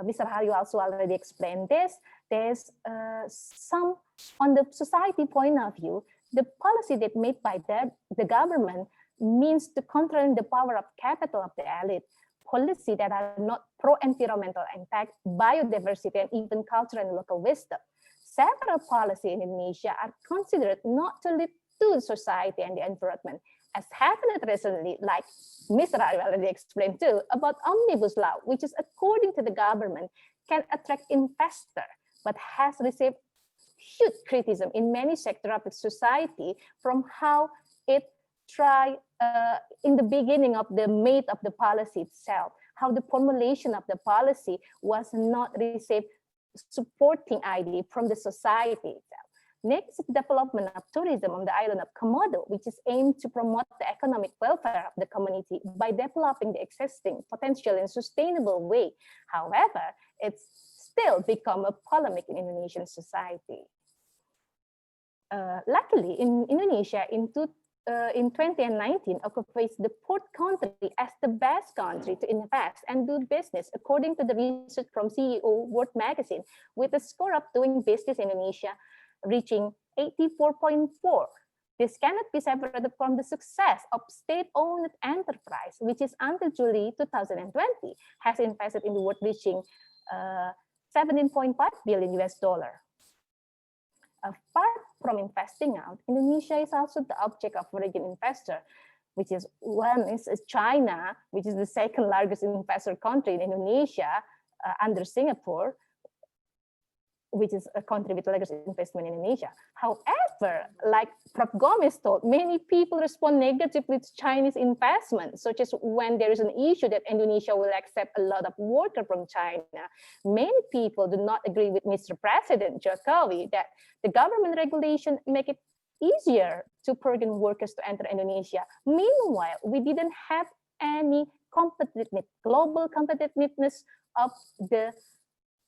Mr. Haryo also already explained this. There's some, on the society point of view, the policy that made by the government means to control the power of capital of the elite. Policy that are not pro-environmental impact, biodiversity, and even cultural and local wisdom. Several policies in Indonesia are considered not to lead to society and the environment, as happened recently, like Mr. Haryo already explained too, about Omnibus Law, which is according to the government can attract investor, but has received huge criticism in many sectors of the society from how it tried in the beginning of the made of the policy itself, how the formulation of the policy was not received supporting idea from the society itself. Next, development of tourism on the island of Komodo, which is aimed to promote the economic welfare of the community by developing the existing potential in a sustainable way. However, it's still become a polemic in Indonesian society. Luckily, in Indonesia, in 2019, occupies the fourth country as the best country to invest and do business, according to the research from CEO World Magazine, with a score of doing business in Indonesia reaching 84.4. This cannot be separated from the success of state-owned enterprise, which is until July 2020 has invested in the world reaching 17.5 billion US dollar. Apart from investing out, Indonesia is also the object of foreign investor, which is one is China, which is the second largest investor country in Indonesia under Singapore, which is a country with the largest investment in Indonesia. However, like Prof. Gomez told, many people respond negatively to Chinese investment, such as when there is an issue that Indonesia will accept a lot of workers from China. Many people do not agree with Mr. President Jokowi that the government regulation make it easier to foreign workers to enter Indonesia. Meanwhile, we didn't have any competitiveness, global competitiveness of the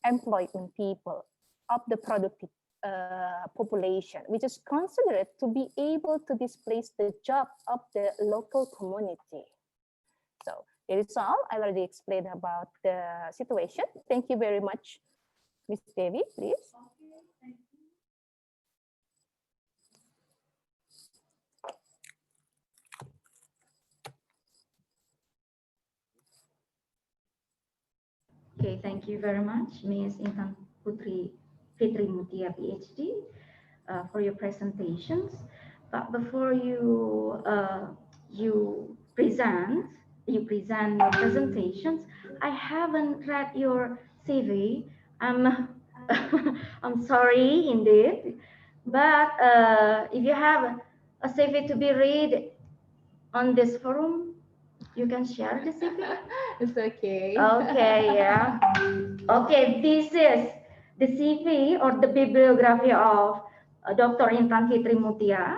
employment people, of the productive population, which is considered to be able to displace the job of the local community. So it is all. I already explained about the situation. Thank you very much. Ms. Devi, please. Okay, thank you very much, Ms. Intan Fitri Meutia, PhD, for your presentations. But before you present your presentations, I haven't read your CV. I'm sorry indeed, but if you have a CV to be read on this forum, you can share the CV. It's okay. Okay, yeah. Okay, this is the CV or the bibliography of Dr. Intan Fitri Meutia.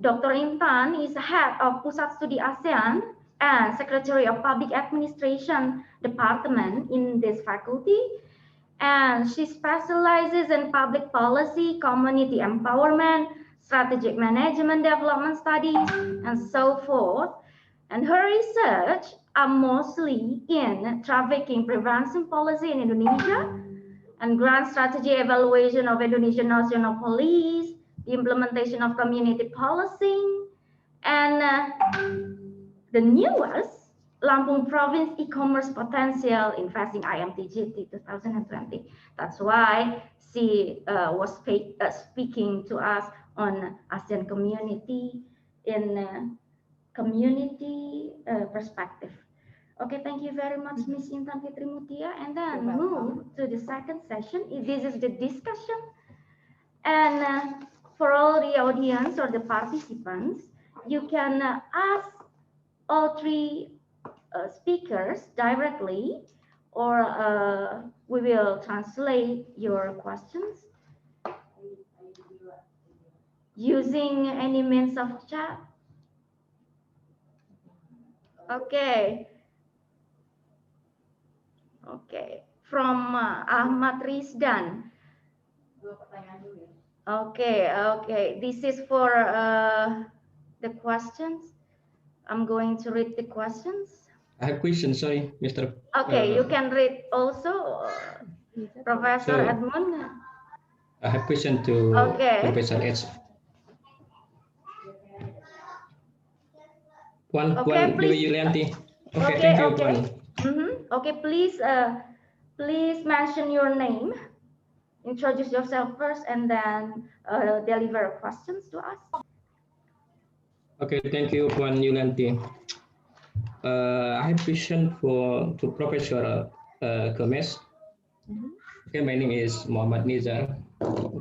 Dr. Intan is head of Pusat Studi Asean and Secretary of Public Administration Department in this faculty. And she specializes in public policy, community empowerment, strategic management, development studies, and so forth. And her research are mostly in trafficking prevention policy in Indonesia and grand strategy evaluation of Indonesian National Police, the implementation of community policing, and the newest Lampung Province e-commerce potential investing IMTGT 2020. That's why she was speaking to us on ASEAN community in community perspective. Okay, thank you very much, Ms. Intan Fitri Meutia. And then move to the second session. This is the discussion. And for all the audience or the participants, you can ask all three speakers directly, or we will translate your questions using any means of chat. Okay. Okay. From Ahmad Rizdan. Okay. This is for the questions. I'm going to read the questions. I have questions, sorry, Mr. Okay, you can read also, Professor Edmund. I have question to Professor H. One, Yulianti. Okay, thank you, Puan. Okay, please mention your name, introduce yourself first, and then deliver questions to us. Okay, thank you, Puan Yulianti. I have question to Professor Gomez. Okay, my name is Muhammad Nizar.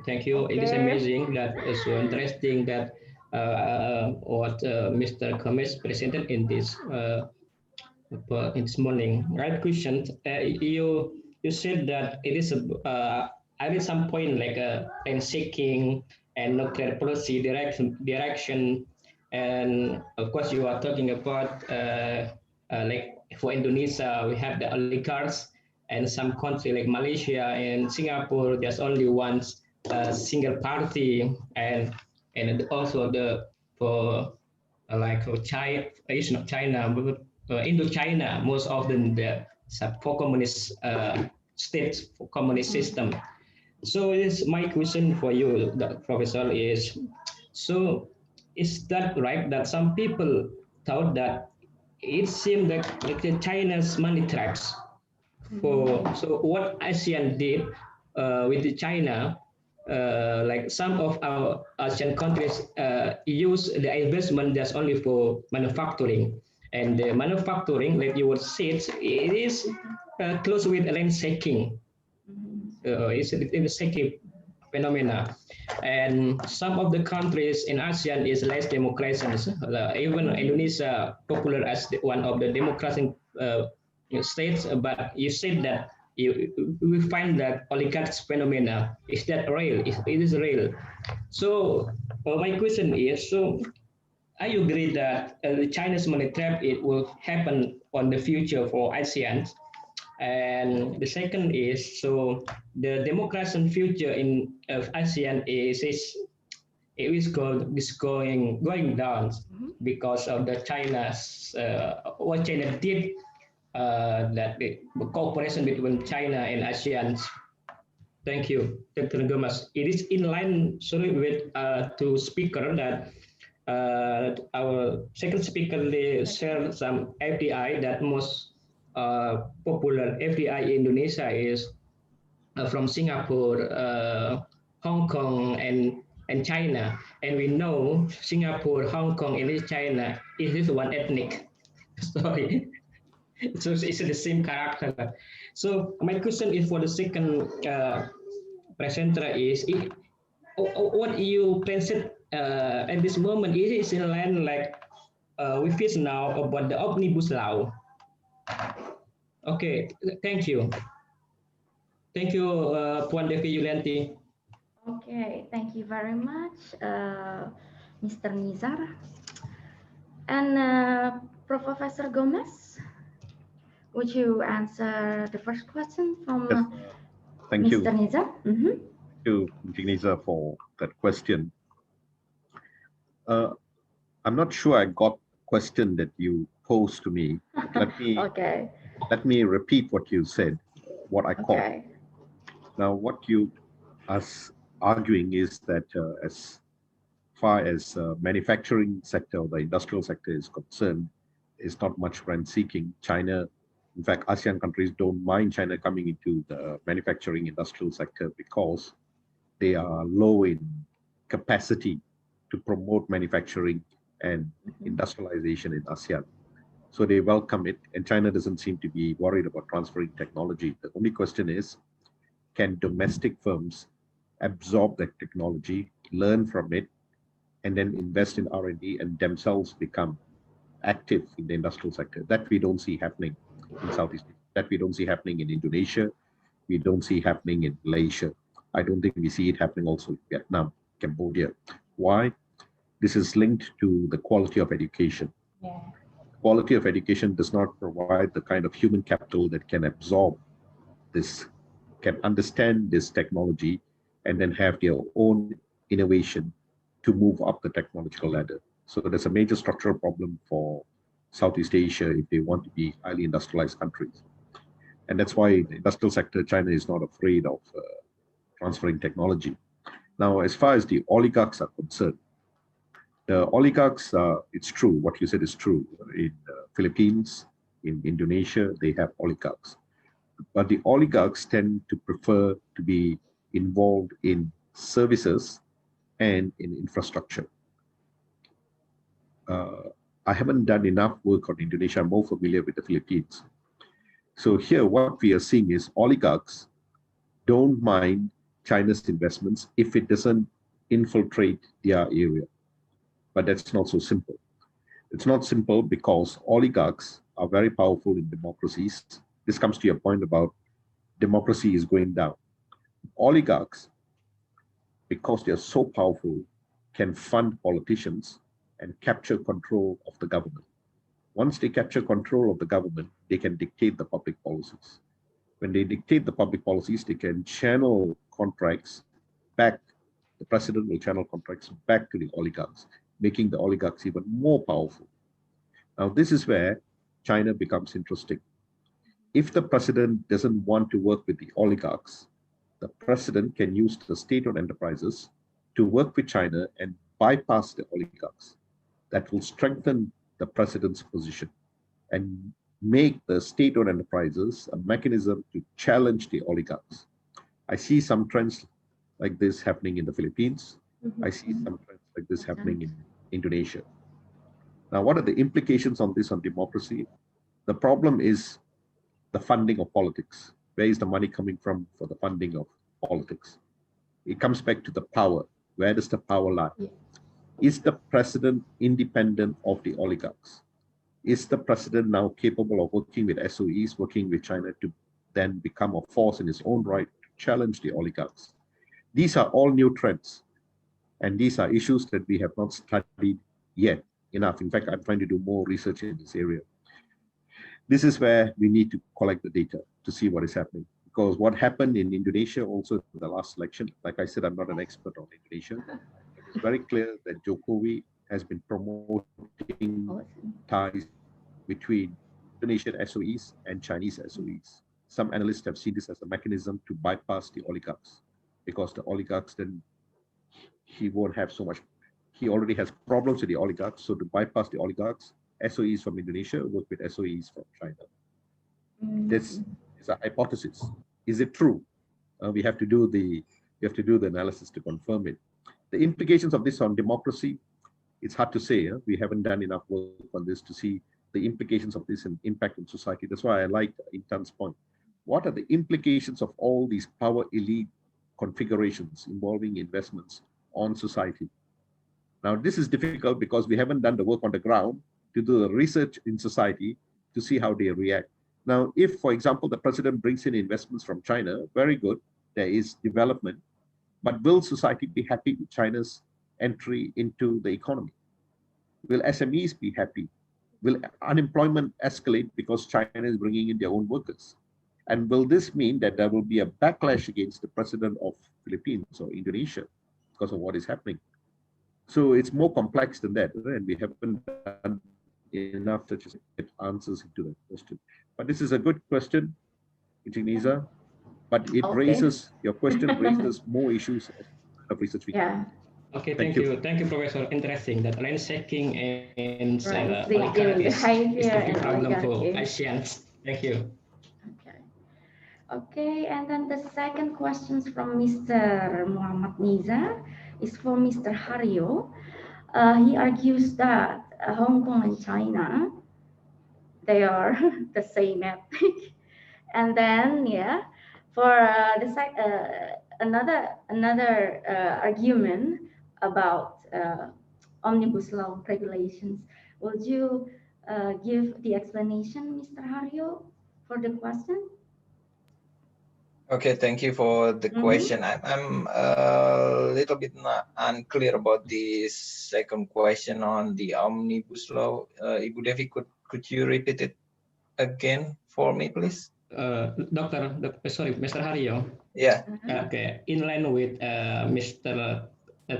Thank you. Okay. It is amazing that so interesting that what Mr. Gomez presented in this morning. Right question. You said that it is at some point like a seeking and no clear policy direction. And of course, you are talking about like for Indonesia, we have the oligarchs, and some country like Malaysia and Singapore, there's only one single party, and also for China, Asian of China, Indochina, most often the for communist states, for communist system. So my question for you, Professor, is so. Is that right that some people thought that it seemed like China's money traps? So what ASEAN did with China, like some of our ASEAN countries use the investment just only for manufacturing, and the manufacturing, like you would say, it is close with land shaking. It's a shaking phenomena. And some of the countries in ASEAN is less democratic. Even Indonesia popular as one of the democratic states, but you said that we find that oligarchs phenomena, is that real? It is real. So my question is, so I agree that the China's money trap, it will happen on the future for ASEAN. And the second is, so the democracy future in ASEAN is going down because of the China's what China did, that the cooperation between China and ASEAN. Thank you, Dr. Gomas. It is in line, sorry, with two speaker that our second speaker, they share some FDI that most popular FDI in Indonesia is from Singapore, Hong Kong, and China. And we know Singapore, Hong Kong, and China is one ethnic. Sorry. So it's the same character. So my question is for the second presenter is, what you present at this moment is in line like we face now about the omnibus law. Okay, thank you. Thank you, Puan Devi Yulianti. Okay, thank you very much, Mr. Nizar. And Professor Gomez, would you answer the first question from Thank Mr. you. Nizar? Thank you, Nizar, for that question. I'm not sure I got the question that you posed to me. Let me repeat what you said, what I caught. Okay. Now, what you are arguing is that as far as manufacturing sector or the industrial sector is concerned, is not much rent-seeking. China, in fact, ASEAN countries don't mind China coming into the manufacturing industrial sector because they are low in capacity to promote manufacturing and industrialization in ASEAN. So they welcome it, and China doesn't seem to be worried about transferring technology. The only question is, can domestic firms absorb that technology, learn from it, and then invest in R&D and themselves become active in the industrial sector? That we don't see happening in Southeast Asia. That we don't see happening in Indonesia. We don't see happening in Malaysia. I don't think we see it happening also in Vietnam, Cambodia. Why? This is linked to the quality of education. Yeah. Quality of education does not provide the kind of human capital that can absorb this, can understand this technology, and then have their own innovation to move up the technological ladder. So there's a major structural problem for Southeast Asia if they want to be highly industrialized countries. And that's why the industrial sector, China is not afraid of transferring technology. Now, as far as the oligarchs are concerned, the oligarchs, it's true, what you said is true. In the Philippines, in Indonesia, they have oligarchs. But the oligarchs tend to prefer to be involved in services and in infrastructure. I haven't done enough work on Indonesia. I'm more familiar with the Philippines. So here, what we are seeing is oligarchs don't mind China's investments if it doesn't infiltrate their area. But that's not so simple. It's not simple because oligarchs are very powerful in democracies. This comes to your point about democracy is going down. Oligarchs, because they're so powerful, can fund politicians and capture control of the government. Once they capture control of the government, they can dictate the public policies. When they dictate the public policies, they can channel contracts back. The president will channel contracts back to the oligarchs, making the oligarchs even more powerful. Now, this is where China becomes interesting. If the president doesn't want to work with the oligarchs, the president can use the state-owned enterprises to work with China and bypass the oligarchs. That will strengthen the president's position and make the state-owned enterprises a mechanism to challenge the oligarchs. I see some trends like this happening in the Philippines. I see some trends like this happening in Indonesia. Now, what are the implications on this on democracy? The problem is the funding of politics. Where is the money coming from for the funding of politics? It comes back to the power. Where does the power lie? Yeah. Is the president independent of the oligarchs? Is the president now capable of working with SOEs, working with China to then become a force in its own right to challenge the oligarchs? These are all new trends. And these are issues that we have not studied yet enough. In fact, I'm trying to do more research in this area. This is where we need to collect the data to see what is happening. Because what happened in Indonesia also in the last election, like I said, I'm not an expert on Indonesia. It's very clear that Jokowi has been promoting ties between Indonesian SOEs and Chinese SOEs. Some analysts have seen this as a mechanism to bypass the oligarchs, because the oligarchs then, he won't have so much, he already has problems with the oligarchs, so to bypass the oligarchs, SOEs from Indonesia work with SOEs from China. This is a hypothesis. Is it true? We have to do the analysis to confirm it. The implications of this on democracy, it's hard to say. We haven't done enough work on this to see the implications of this and impact on society. That's why I like Intan's point. What are the implications of all these power elite configurations involving investments on society? Now, this is difficult because we haven't done the work on the ground to do the research in society to see how they react. Now, if, for example, the president brings in investments from China, very good, there is development, but will society be happy with China's entry into the economy? Will SMEs be happy? Will unemployment escalate because China is bringing in their own workers? And will this mean that there will be a backlash against the president of Philippines or Indonesia because of what is happening? So it's more complex than that, and we haven't done enough to get answers into that question. But this is a good question, Indonesia, but it raises, your question raises more issues of research we can. Okay, Thank thank you, Professor. Interesting that land shaking and Right, oligarchy between is behavior the big and problem for oligarchy. Asians. Thank you. Okay. Okay, and then the second questions from Mr. Muhammad Nizar is for Mr. Haryo. He argues that Hong Kong and China, they are the same ethnic. And then, yeah, for another argument about omnibus law regulations, would you give the explanation, Mr. Haryo, for the question? Okay, thank you for the question. I'm a little bit unclear about the second question on the omnibus law. Ibu Devi, could you repeat it again for me, please? Sorry, Mr. Haryo. Yeah. Okay, in line with Mr.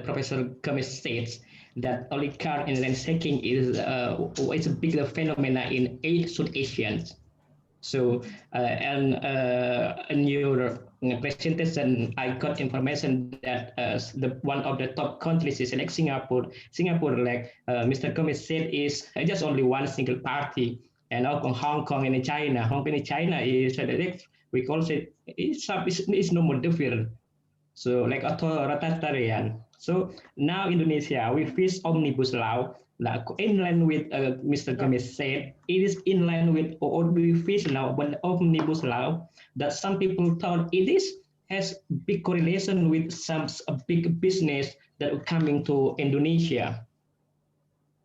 Professor Gomez states that oligarch and land shaking is it's a bigger phenomena in South Asians. So, in your presentation, I got information that one of the top countries is like Singapore. Singapore, like Mr. Gomez said, is just only one single party. And Hong Kong and China. Hong Kong and China is we call it it's no more different. So like authoritarian. So now Indonesia, we face omnibus law. Like in line with Mr. Gomez said, it is in line with what we face now, but omnibus law that some people thought it is has big correlation with some big business that are coming to Indonesia.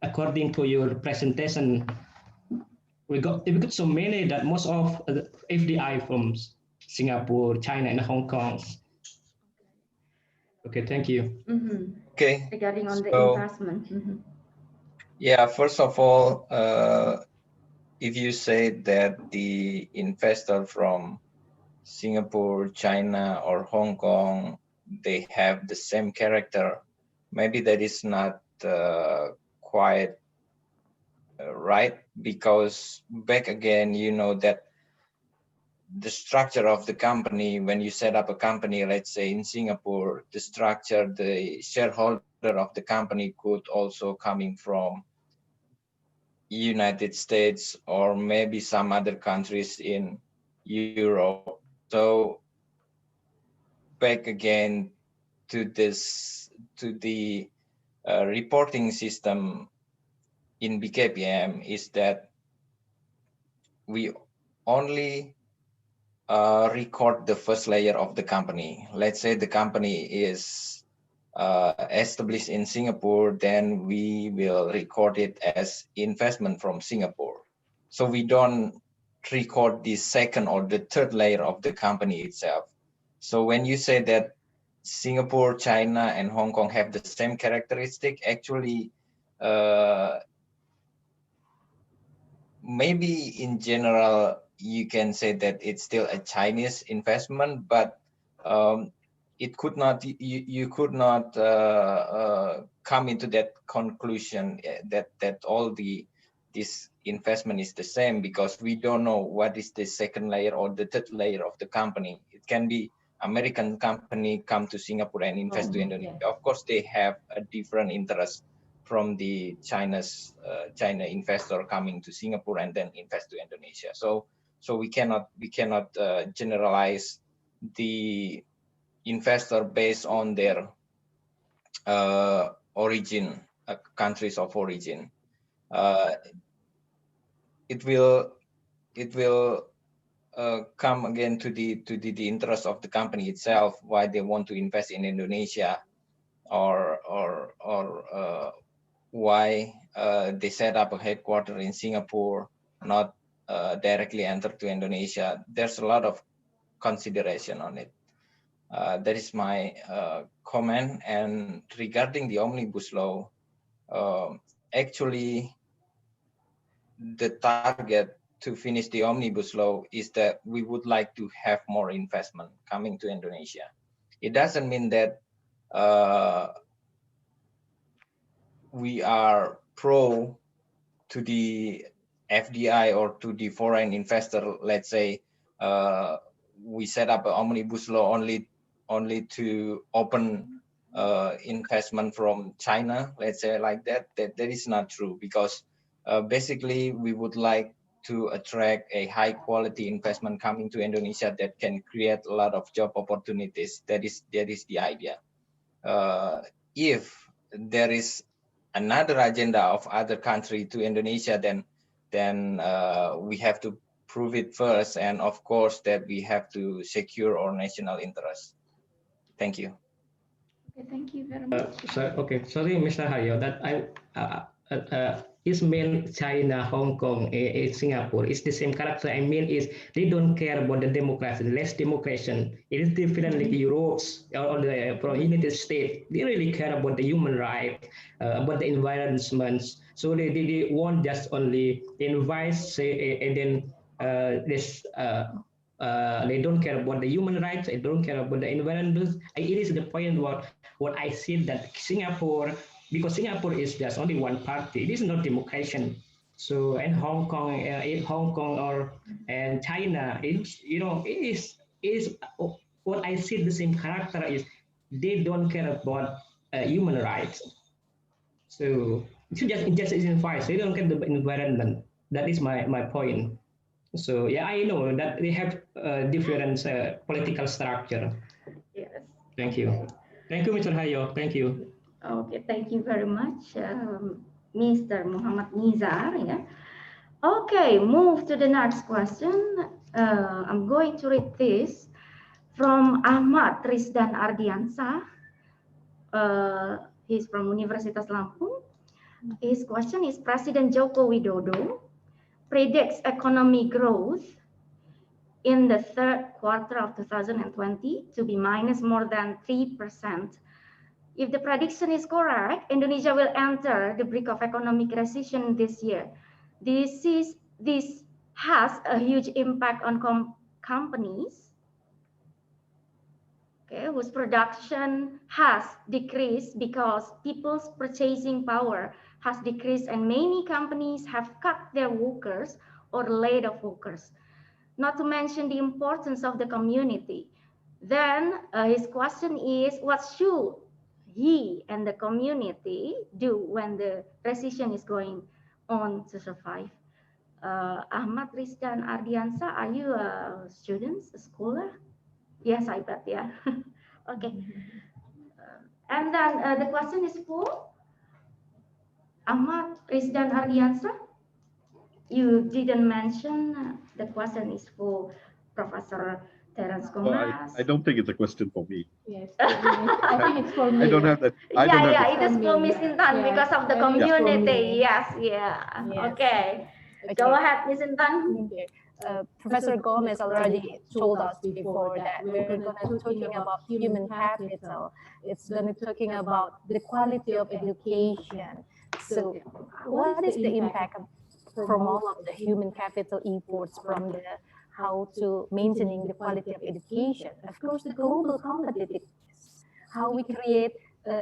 According to your presentation, we got so many that most of the FDI from Singapore, China, and Hong Kong. Okay, thank you. Okay. Regarding on the investment. Yeah, first of all, if you say that the investor from Singapore, China, or Hong Kong, they have the same character, maybe that is not quite right, because back again, you know that the structure of the company, when you set up a company, let's say in Singapore, the structure, the shareholder of the company could also coming from United States or maybe some other countries in Europe. So back again to the reporting system in BKPM is that we only record the first layer of the company. Let's say the company is established in Singapore, then we will record it as investment from Singapore. So we don't record the second or the third layer of the company itself. So when you say that Singapore, China, and Hong Kong have the same characteristic, actually, maybe in general, you can say that it's still a Chinese investment, but it could not, you could not come into that conclusion that all this investment is the same, because we don't know what is the second layer or the third layer of the company. It can be American company come to Singapore and invest to Indonesia. Yeah. Of course, they have a different interest from the China investor coming to Singapore and then invest to Indonesia. So we cannot generalize the investor based on their origin, countries of origin. It will come again to the interest of the company itself, why they want to invest in Indonesia, or why they set up a headquarter in Singapore, not directly enter to Indonesia. There's a lot of consideration on it. That is my comment. And regarding the omnibus law, actually, the target to finish the omnibus law is that we would like to have more investment coming to Indonesia. It doesn't mean that we are pro to the FDI or to the foreign investor. Let's say we set up an omnibus law only to open investment from China, let's say like that, that is not true, because basically we would like to attract a high quality investment coming to Indonesia that can create a lot of job opportunities. That is the idea. If there is another agenda of other country to Indonesia, then we have to prove it first, and of course that we have to secure our national interest. Thank you. Okay, thank you very much. Sorry, Mr. Haryo, that is mean China, Hong Kong, Singapore. It's the same character. I mean, is they don't care about the democracy, less democracy. It is different like Europe or the United States. They really care about the human rights, about the environment. So they want just only invite, say, and then they don't care about the human rights. They don't care about the environment. It is the point what I said that Singapore, because Singapore is just only one party. It is not democracy. So and Hong Kong, and China, it is what I said. The same character is they don't care about human rights. So it's just invite. They don't care the environment. That is my point. So yeah, I know that they have different political structure. Yes. Thank you. Thank you, Mr. Haryo. Thank you. Okay, thank you very much, Mr. Muhammad Nizar. Yeah. Okay, move to the next question. I'm going to read this from Ahmad Rizdan Ardiansa. He's from Universitas Lampung. His question is, President Joko Widodo predicts economic growth in the third quarter of 2020 to be minus more than 3%. If the prediction is correct, Indonesia will enter the brink of economic recession this year. This has a huge impact on companies, okay, whose production has decreased because people's purchasing power has decreased, and many companies have cut their workers or laid off workers. Not to mention the importance of the community. Then his question is, what should he and the community do when the recession is going on to survive? Ahmad Rizdan Ardiansa, are you a student, a scholar? Yes, I bet, yeah. Okay. And then the question is for Ahmad Rizdan Ardiansa. You didn't mention the question is for Professor Terence Gomez. Well, I don't think it's a question for me. Yes, I think it's for me. I don't have that. It is for Miss Intan because of the community. Yes, Yes. Okay. Go ahead, Miss Intan. Okay. Professor Gomez already told us before that we're going to be talking about human capital. It's going to be talking about the quality of education. So what is the impact from all of the human capital efforts, from the how to maintaining the quality of education? Of course, the global competitiveness, how we create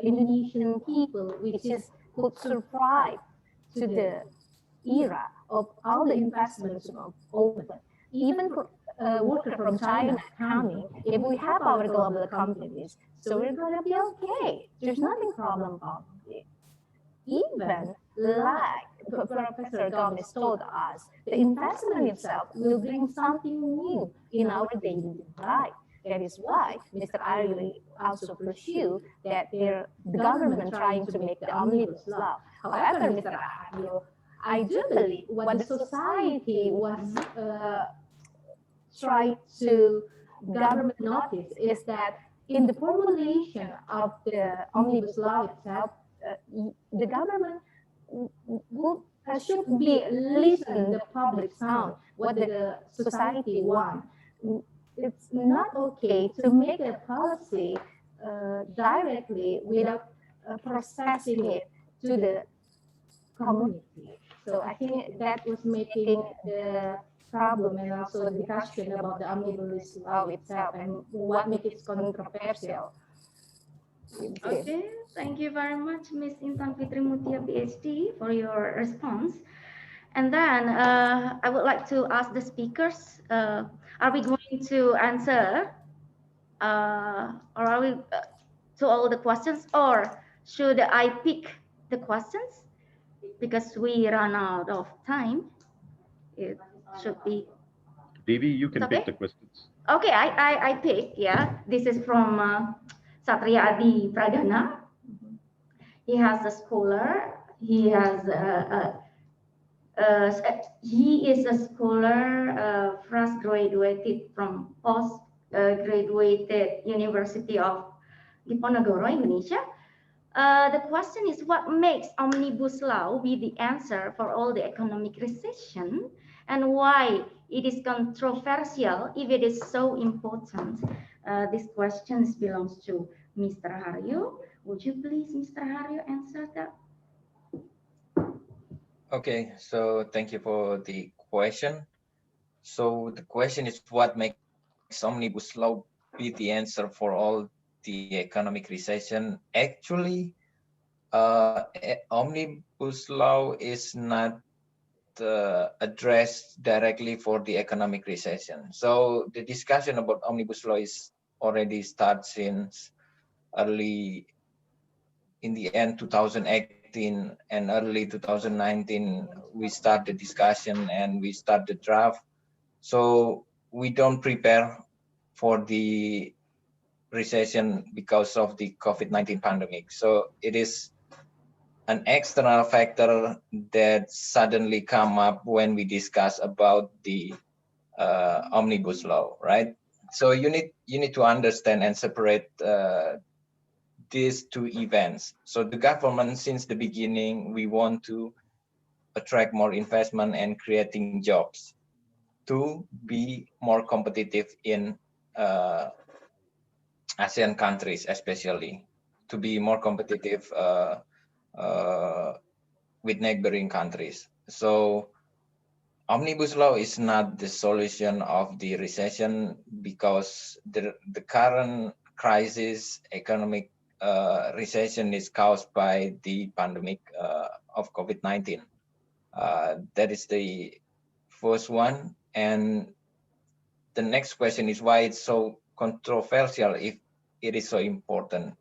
Indonesian people which is could survive to the era of all the investments open. Even for workers from China coming, if we have our global companies, so we're going to be okay. There's nothing problem about it. Even like Professor Gomez told us, the investment itself will bring something new in our daily life. That is why Mr. Haryo also pursue that the government trying to make the omnibus law. However, Mr. Haryo, I do believe what the society was trying to government notice is that in the formulation of the omnibus law itself, the government should be listen the public sound, what the society want. It's not okay to make a policy directly without processing it to the community. So I think that was making the problem and also the discussion about the omnibus law itself and what makes it controversial. Okay, thank you very much, Ms. Intan Fitri Meutia, PhD, for your response. And then I would like to ask the speakers, are we going to answer or are we to all the questions, or should I pick the questions? Because we run out of time. It should be. Devi, you can Okay. pick the questions. Okay, I pick. Yeah, this is from Satria Adi Pradana. He has a scholar. He has he is a scholar, first graduated from post graduated University of Diponegoro, Indonesia. The question is, what makes Omnibus Law be the answer for all the economic recession, and why it is controversial if it is so important? This question belongs to Mr. Haryo. Would you please, Mr. Haryo, answer that? Okay, so thank you for the question. So the question is, what makes Omnibus Law be the answer for all the economic recession? Actually, Omnibus Law is not addressed directly for the economic recession. So the discussion about Omnibus Law is already started since early in the end 2018 and early 2019. We start the discussion and we start the draft. So we don't prepare for the recession because of the COVID-19 pandemic. So it is an external factor that suddenly come up when we discuss about the Omnibus Law, right? So you need to understand and separate these two events. So the government, since the beginning, we want to attract more investment and creating jobs to be more competitive in ASEAN countries, especially to be more competitive with neighboring countries. So Omnibus Law is not the solution of the recession, because the current crisis, economic recession, is caused by the pandemic of COVID-19. That is the first one. And the next question is why it's so controversial if it is so important.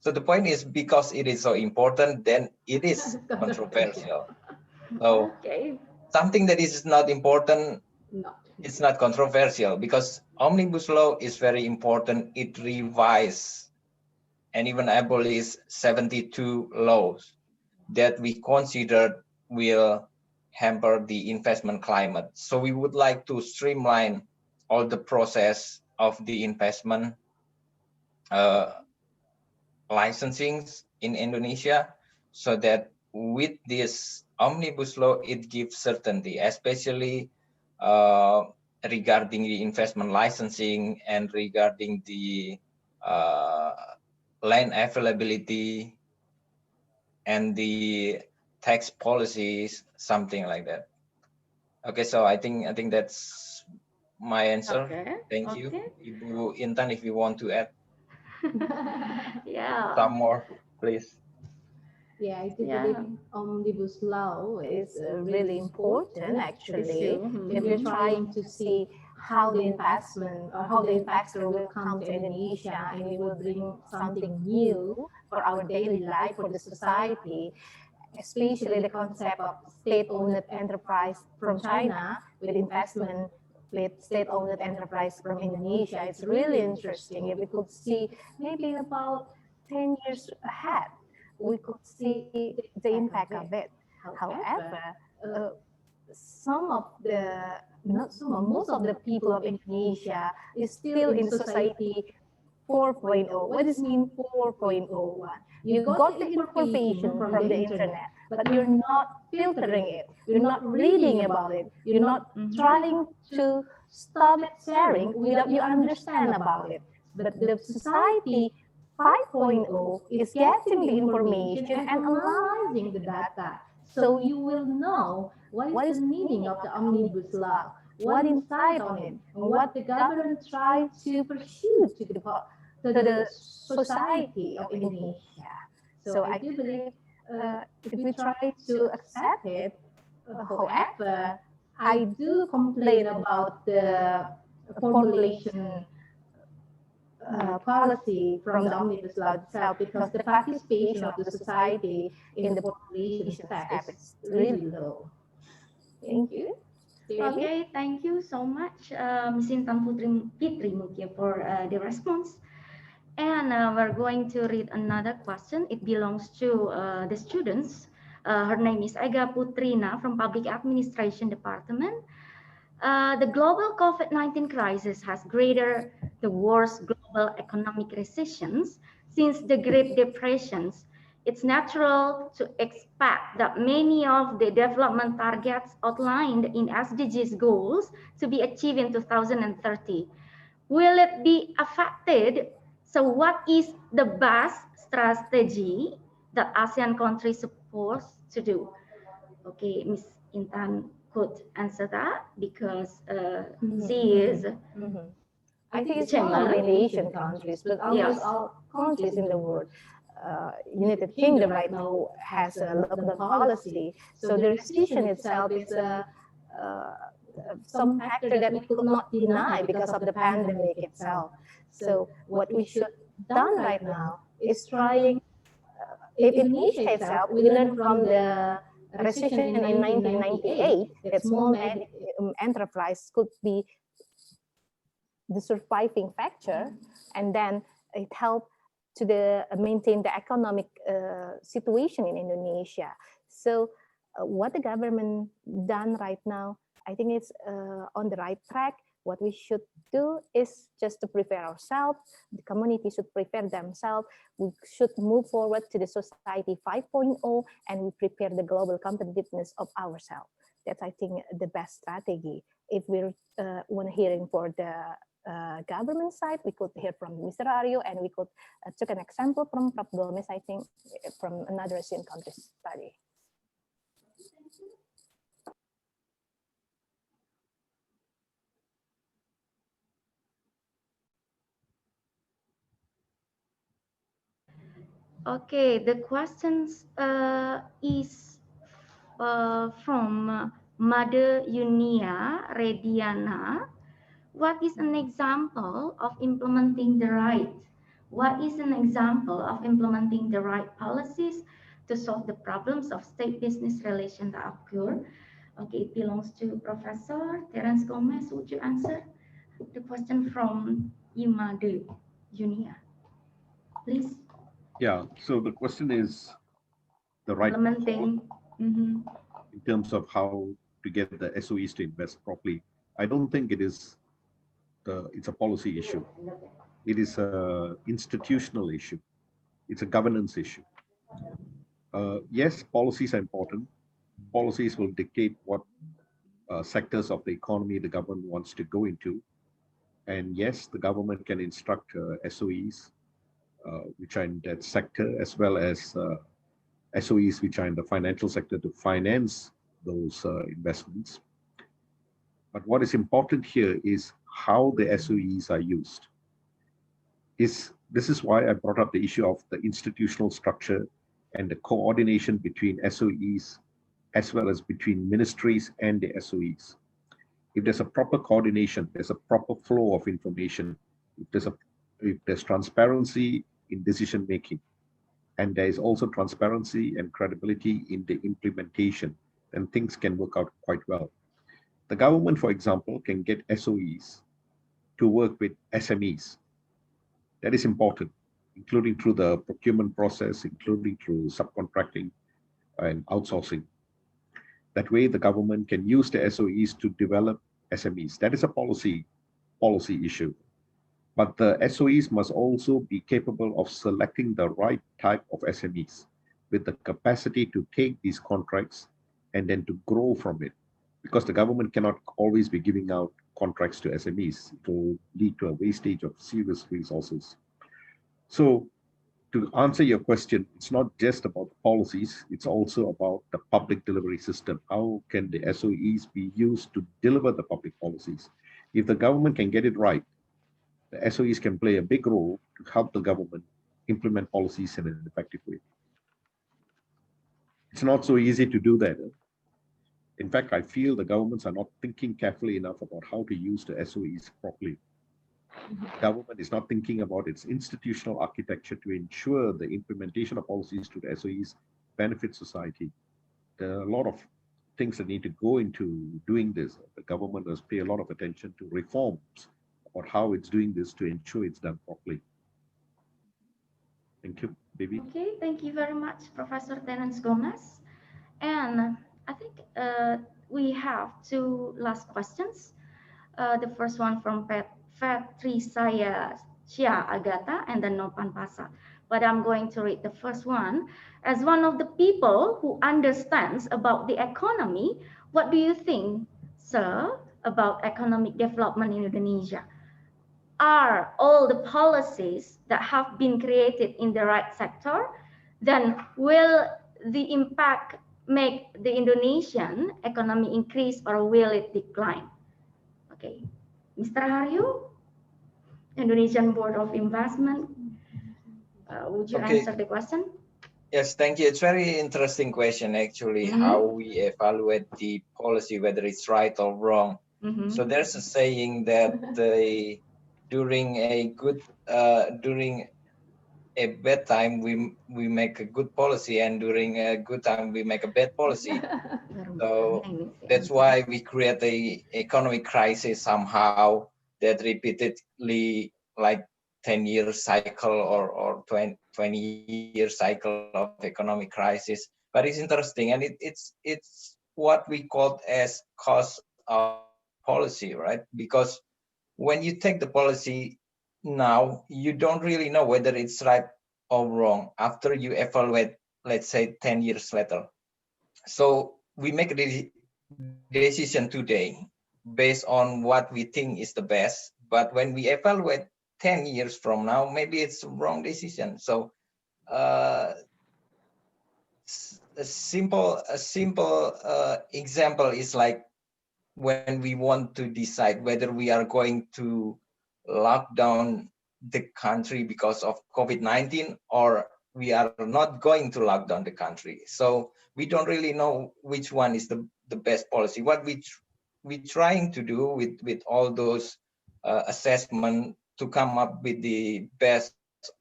So the point is, because it is so important, then it is controversial. So okay. Something that is not important, it's not controversial, because Omnibus Law is very important. It revises and even abolishes 72 laws that we consider will hamper the investment climate. So we would like to streamline all the process of the investment licensings in Indonesia, so that with this Omnibus Law, it gives certainty, especially regarding the investment licensing and regarding the land availability and the tax policies, something like that. Okay, so I think that's my answer. Okay. Thank you. Ibu Intan, if you want to add Yeah. some more, please. Yeah, I do believe Omnibus Law is really important actually. If you're trying to see how the investment or how the investor will come to Indonesia and it will bring something new for our daily life, for the society, especially the concept of state-owned enterprise from China with investment with state-owned enterprise from Indonesia. It's really interesting. If we could see maybe about 10 years ahead, we could see the impact of it. However, some of the, not some, most of the people of Indonesia is still in society 4.0. What does mean 4.01? You got the information from the internet, but you're not filtering it. You're not reading about it. You're not trying to stop it sharing without you understand about it. But the society 5.0 is getting the information and analyzing the data. So you will know what is the meaning of the Omnibus Law, what inside on it, and what the government tried to pursue to the society of Indonesia. So I do believe if we try to accept it, however, I do complain about the formulation policy from the Omnibus Law itself, because the participation of the society in the population fact is really low. Thank you. Okay, thank you so much, Ms. Intan Fitri Meutia, for the response. And we're going to read another question. It belongs to the students. Her name is Ega Putrina from Public Administration Department. The global COVID-19 crisis has greater the worst global economic recessions since the Great Depressions. It's natural to expect that many of the development targets outlined in SDGs goals to be achieved in 2030. Will it be affected? So what is the best strategy that ASEAN countries supposed to do? Okay, Ms. Intan could answer that because she is. I think it's not only in the Asian countries, but almost all countries in the world. United Kingdom right now has a lockdown policy, so the recession itself is some factor that we could not deny because of the pandemic itself. So what we should done right now is trying. In Indonesia itself, we learned from the recession in 1998 that small enterprise could be the surviving factor, and then it helped to maintain the economic situation in Indonesia. So what the government done right now, I think it's on the right track. What we should do is just to prepare ourselves. The community should prepare themselves. We should move forward to the society 5.0, and we prepare the global competitiveness of ourselves. That's, I think, the best strategy. If we're when hearing for the government side, we could hear from Mr. Haryo, and we could take an example from Prof. Gomez, I think, from another Asian countries study. Okay, the questions is from Mother Yunia Rediana. What is an example of implementing the right? What is an example of implementing the right policies to solve the problems of state-business relations that occur? Okay, it belongs to Professor Terence Gomez. Would you answer the question from Mother Yunia, please? Yeah, so the question is the right implementing in terms of how to get the SOEs to invest properly. I don't think it's a policy issue. It is an institutional issue. It's a governance issue. Yes, policies are important. Policies will dictate what sectors of the economy the government wants to go into. And yes, the government can instruct SOEs which are in that sector, as well as SOEs which are in the financial sector, to finance those investments. But what is important here is how the SOEs are used. This is why I brought up the issue of the institutional structure and the coordination between SOEs, as well as between ministries and the SOEs. If there's a proper coordination, there's a proper flow of information, if there's transparency in decision making, and there is also transparency and credibility in the implementation, then things can work out quite well. The government, for example, can get SOEs to work with SMEs. That is important, including through the procurement process, including through subcontracting and outsourcing. That way, the government can use the SOEs to develop SMEs. That is a policy issue. But the SOEs must also be capable of selecting the right type of SMEs with the capacity to take these contracts and then to grow from it. Because the government cannot always be giving out contracts to SMEs. It will lead to a wastage of serious resources. So to answer your question, it's not just about policies, it's also about the public delivery system. How can the SOEs be used to deliver the public policies? If the government can get it right, the SOEs can play a big role to help the government implement policies in an effective way. It's not so easy to do that. In fact, I feel the governments are not thinking carefully enough about how to use the SOEs properly. government is not thinking about its institutional architecture to ensure the implementation of policies to the SOEs benefit society. There are a lot of things that need to go into doing this. The government must pay a lot of attention to reforms about how it's doing this to ensure it's done properly. Thank you, Baby. Okay, thank you very much, Professor Terence Gomez. And I think we have two last questions. The first one from Fitri Cia Agata and then Nopan Pasa. But I'm going to read the first one. As one of the people who understands about the economy, what do you think, sir, about economic development in Indonesia? Are all the policies that have been created in the right sector? Then will the impact make the Indonesian economy increase or will it decline? Okay, Mr. Haryo, Indonesian Board of Investment, would you answer the question? Yes, thank you. It's very interesting question, actually, how we evaluate the policy, whether it's right or wrong. So there's a saying that during a bad time, we make a good policy, and during a good time, we make a bad policy. So that's why we create the economic crisis somehow that repeatedly, like 10-year cycle or 20-year cycle of economic crisis. But it's interesting, and it's what we call as cost of policy, right? Because when you take the policy now, you don't really know whether it's right or wrong after you evaluate, let's say, 10 years later. So we make a decision today based on what we think is the best. But when we evaluate 10 years from now, maybe it's a wrong decision. So a simple example is like when we want to decide whether we are going to lock down the country because of COVID-19 or we are not going to lock down the country. So we don't really know which one is the best policy. What we're trying to do with all those assessment to come up with the best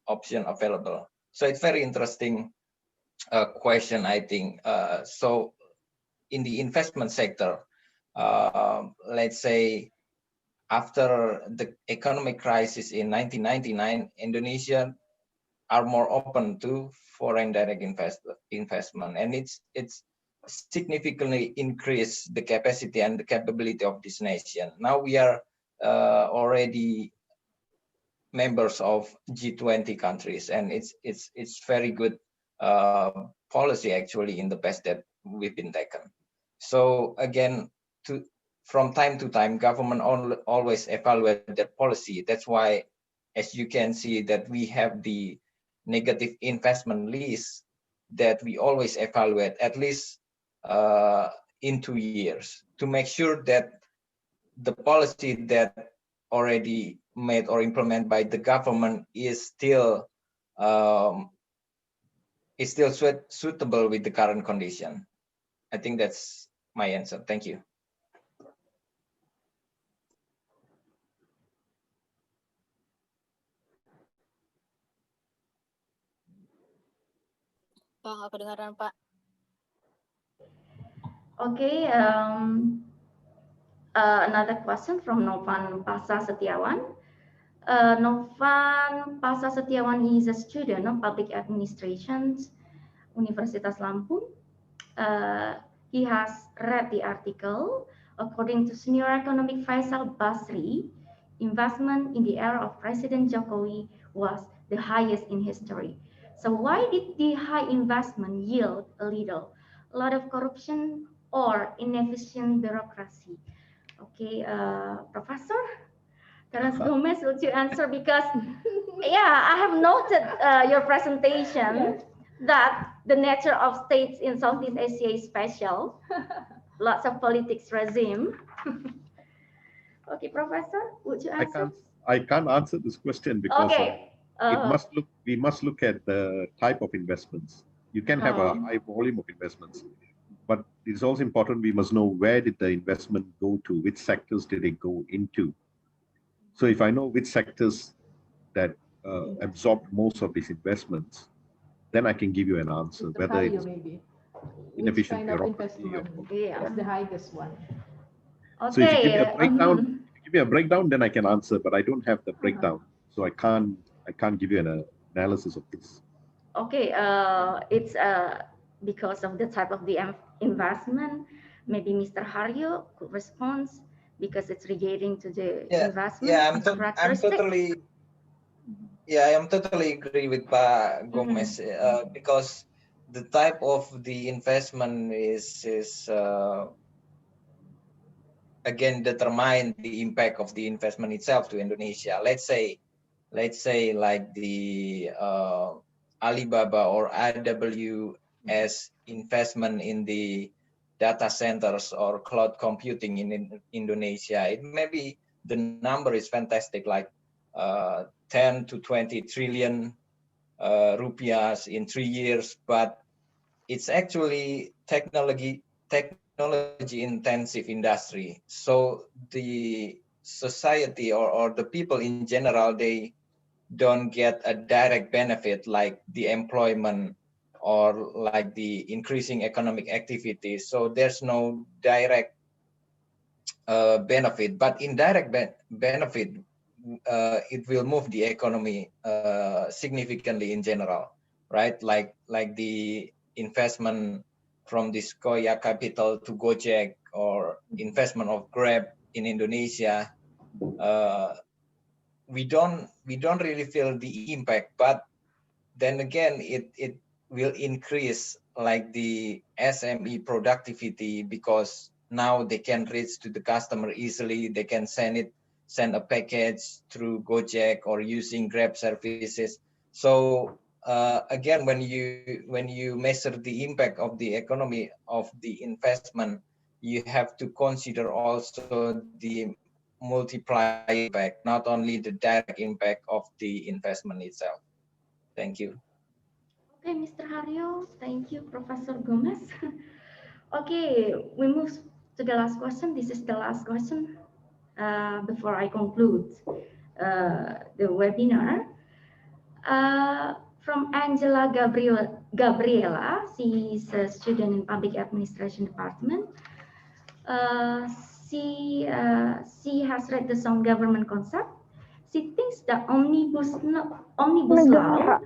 option available. So it's very interesting question, I think. So in the investment sector, let's say after the economic crisis in 1999, Indonesia are more open to foreign direct investment, and it's significantly increased the capacity and the capability of this nation. Now we are already members of G20 countries, and it's very good policy actually in the past that we've been taken. So again, from time to time, government always evaluate their policy. That's why, as you can see, that we have the negative investment list that we always evaluate at least in 2 years to make sure that the policy that already made or implemented by the government is still suitable with the current condition. I think that's my answer. Thank you. Pak, nggak kedengaran, Pak. Okay, another question from Novan Pasa Setiawan. Novan Pasa Setiawan is a student of public administration, Universitas Lampung. He has read the article. According to senior economic Faisal Basri, investment in the era of President Jokowi was the highest in history. So why did the high investment yield a lot of corruption or inefficient bureaucracy? Okay, Professor Terence Gomez, would you answer? Because yeah, I have noted your presentation that the nature of states in Southeast Asia is special. Lots of politics regime. Okay, Professor, would you answer? I can't answer this question because we must look at the type of investments. You can have a high volume of investments, but it's also important we must know where did the investment go to, which sectors did it go into. So if I know which sectors that absorb most of these investments, then I can give you an answer, Mr. whether Haryo, it's maybe. Which inefficient kind of bureaucracy. investment Yeah. is the highest one? So if you give me a Okay. breakdown, then I can answer, but I don't have the breakdown, so I can't give you an analysis of this. Okay. It's because of the type of the investment. Maybe Mr. Haryo could respond because it's relating to the investment characteristic. I am totally agree with Pak Gomez because the type of the investment is again determine the impact of the investment itself to Indonesia. Let's say like the Alibaba or AWS investment in the data centers or cloud computing in Indonesia. It may be the number is fantastic, like 10 to 20 trillion rupiahs in 3 years, but it's actually technology intensive industry. So the society or the people in general, they don't get a direct benefit like the employment or like the increasing economic activity. So there's no direct benefit, but indirect benefit, it will move the economy significantly in general, right? Like the investment from this Koya Capital to Gojek or investment of Grab in Indonesia. We don't really feel the impact, but then again, it will increase like the SME productivity because now they can reach to the customer easily. They can send a package through Gojek or using Grab services. So again, when you measure the impact of the economy of the investment, you have to consider also the multiplier impact, not only the direct impact of the investment itself. Thank you. Okay, Mr. Haryo. Thank you, Professor Gomez. Okay, we move to the last question. This is the last question before I conclude the webinar. From Angela Gabriela, she is a student in Public Administration Department. She has read the sound government concept. She thinks the omnibus law, omnibus law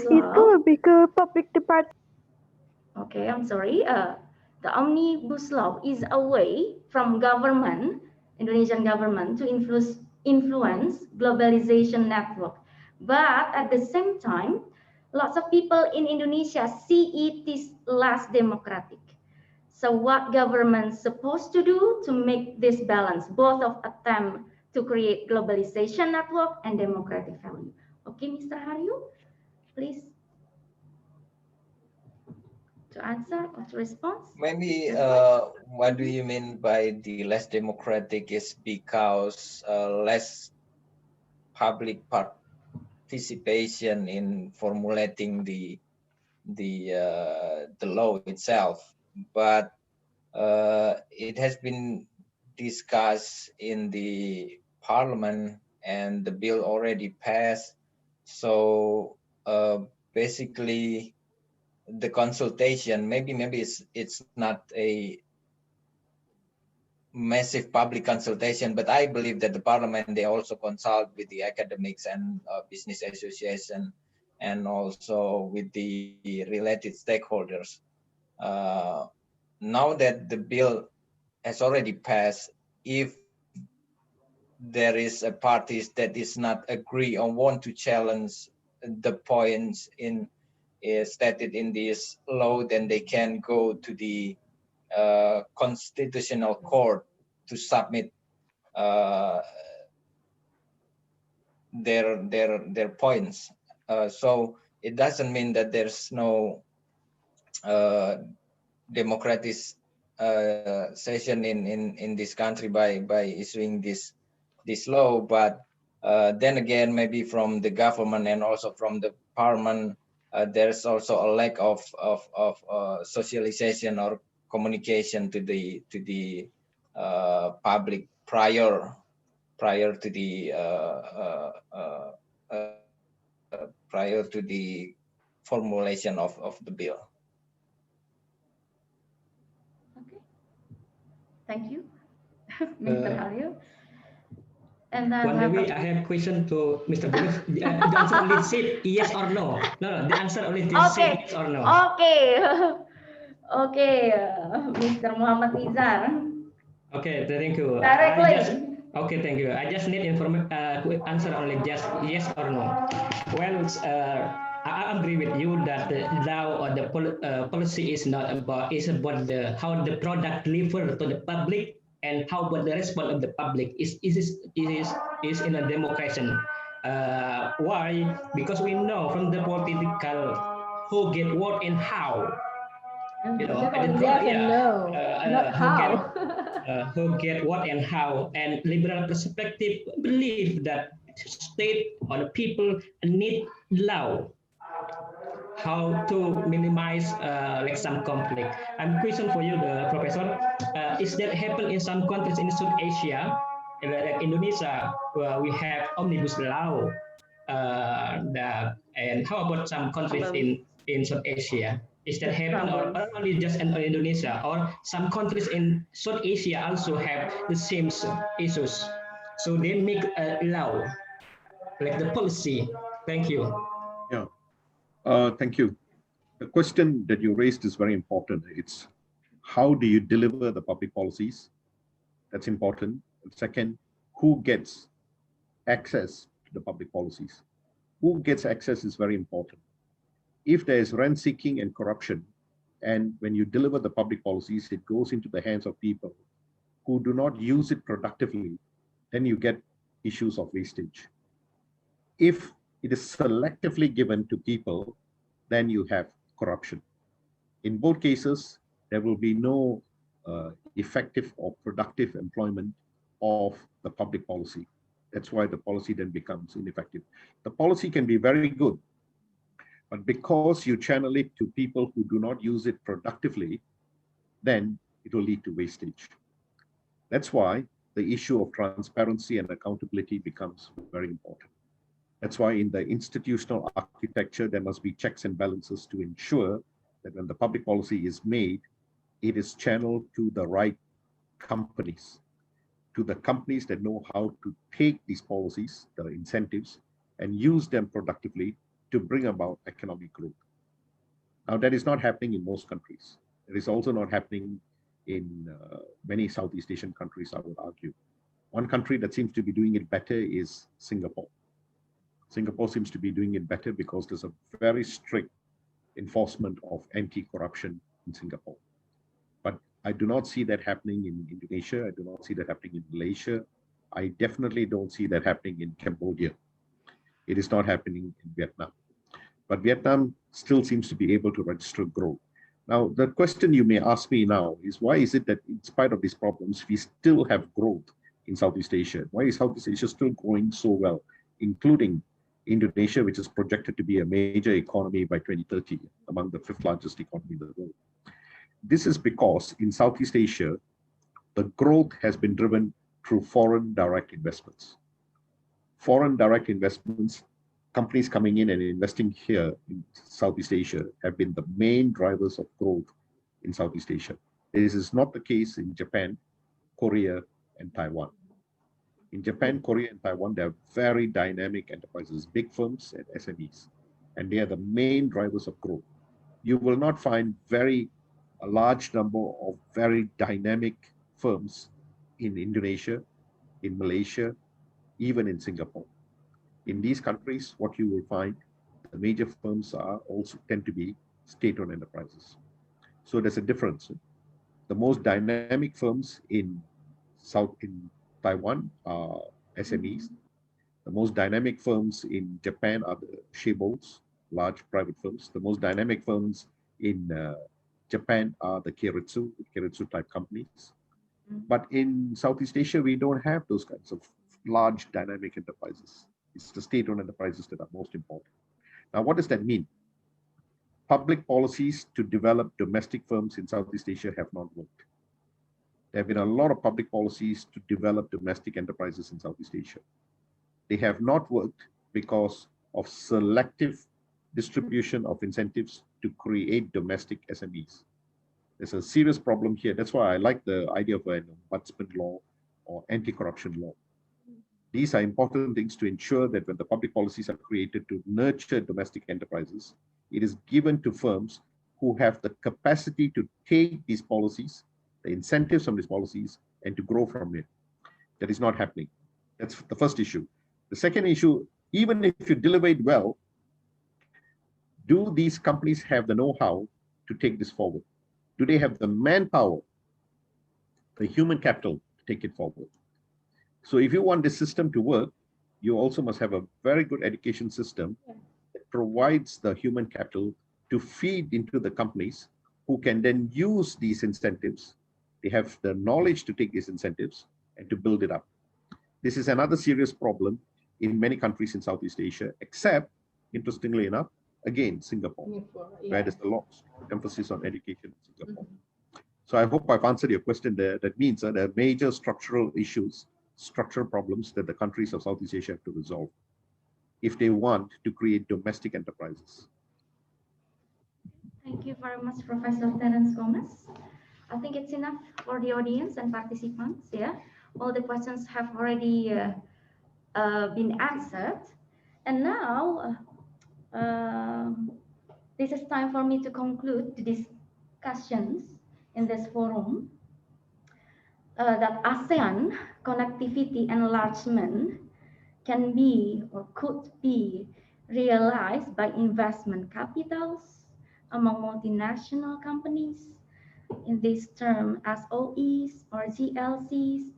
itu lebih ke public department. Okay, I'm sorry. The omnibus law is a way from government, Indonesian government, to influence globalization network. But at the same time, lots of people in Indonesia see it is less democratic. So what government supposed to do to make this balance, both of attempt to create globalization network and democratic value? Okay, Mr. Haryo, please. To answer or to respond? Maybe what do you mean by the less democratic is because less public participation in formulating the law itself, but it has been discussed in the parliament and the bill already passed. So basically the consultation, maybe it's not a massive public consultation, but I believe that the parliament, they also consult with the academics and business association and also with the related stakeholders. Now that the bill has already passed, if there is a parties that is not agree or want to challenge the points in stated in this law, then they can go to the constitutional court to submit their points. So it doesn't mean that there's no democratic session in this country by issuing this law, but then again, maybe from the government and also from the parliament, there's also a lack of socialization or communication to the public prior to the formulation of the bill. Okay, thank you, Mr. Haryo. And then I have a question to Mr. Bonus. The answer only say yes or no. No, the answer only say yes or no. Okay. Okay, Mr. Muhammad Nizar. Okay, thank you. Directly. Okay, thank you. I just need answer only just yes or no. Well, I agree with you that the law or the policy is not about about how the product delivered to the public and how about the response of the public is in a democracy. Why? Because we know from the political who get what and how. You know, and who get what and how, and liberal perspective believe that state or the people need law how to minimize like some conflict. And question for you, the professor, is that happen in some countries in South Asia, like Indonesia, where we have omnibus law, and how about some countries in South Asia? Is that happen or only just in Indonesia, or some countries in South Asia also have the same issues? So they make a law, like the policy. Thank you. Yeah, thank you. The question that you raised is very important. It's how do you deliver the public policies? That's important. And second, who gets access to the public policies? Who gets access is very important. If there is rent seeking and corruption, and when you deliver the public policies, it goes into the hands of people who do not use it productively, then you get issues of wastage. If it is selectively given to people, then you have corruption. In both cases, there will be no effective or productive employment of the public policy. That's why the policy then becomes ineffective. The policy can be very good, but because you channel it to people who do not use it productively, then it will lead to wastage. That's why the issue of transparency and accountability becomes very important. That's why in the institutional architecture, there must be checks and balances to ensure that when the public policy is made, it is channeled to the right companies, to the companies that know how to take these policies, the incentives, and use them productively to bring about economic growth. Now, that is not happening in most countries. It is also not happening in many Southeast Asian countries, I would argue. One country that seems to be doing it better is Singapore. Singapore seems to be doing it better because there's a very strict enforcement of anti-corruption in Singapore. But I do not see that happening in Indonesia. I do not see that happening in Malaysia. I definitely don't see that happening in Cambodia. It is not happening in Vietnam. But Vietnam still seems to be able to register growth. Now, the question you may ask me now is, why is it that in spite of these problems, we still have growth in Southeast Asia? Why is Southeast Asia still growing so well, including Indonesia, which is projected to be a major economy by 2030, among the 5th largest economy in the world? This is because in Southeast Asia, the growth has been driven through foreign direct investments. Foreign direct investments, companies coming in and investing here in Southeast Asia, have been the main drivers of growth in Southeast Asia. This is not the case in Japan, Korea, and Taiwan. In Japan, Korea, and Taiwan, they are very dynamic enterprises, big firms and SMEs, and they are the main drivers of growth. You will not find a large number of very dynamic firms in Indonesia, in Malaysia, even in Singapore. In these countries, what you will find, the major firms also tend to be state-owned enterprises. So there's a difference. The most dynamic firms in Taiwan are SMEs. The most dynamic firms in Japan are the Shaibos, large private firms. The most dynamic firms in Japan are the Keiretsu type companies. But in Southeast Asia, we don't have those kinds of large dynamic enterprises. It's the state-owned enterprises that are most important. Now, what does that mean? Public policies to develop domestic firms in Southeast Asia have not worked. There have been a lot of public policies to develop domestic enterprises in Southeast Asia. They have not worked because of selective distribution of incentives to create domestic SMEs. There's a serious problem here. That's why I like the idea of an ombudsman law or anti-corruption law. These are important things to ensure that when the public policies are created to nurture domestic enterprises, it is given to firms who have the capacity to take these policies, the incentives from these policies, and to grow from it. That is not happening. That's the first issue. The second issue, even if you deliver it well, do these companies have the know-how to take this forward? Do they have the manpower, the human capital to take it forward? So if you want this system to work, you also must have a very good education system that provides the human capital to feed into the companies who can then use these incentives. They have the knowledge to take these incentives and to build it up. This is another serious problem in many countries in Southeast Asia, except, interestingly enough, again, Singapore, where there's a lot of emphasis on education in Singapore. So I hope I've answered your question there. That means that there are major structural issues, structural problems that the countries of Southeast Asia have to resolve if they want to create domestic enterprises. Thank you very much, Professor Terence Gomez. I think it's enough for the audience and participants. Yeah, all the questions have already been answered. And now, this is time for me to conclude the discussions in this forum. That ASEAN connectivity enlargement can be or could be realized by investment capitals among multinational companies, in this term SOEs or GLCs,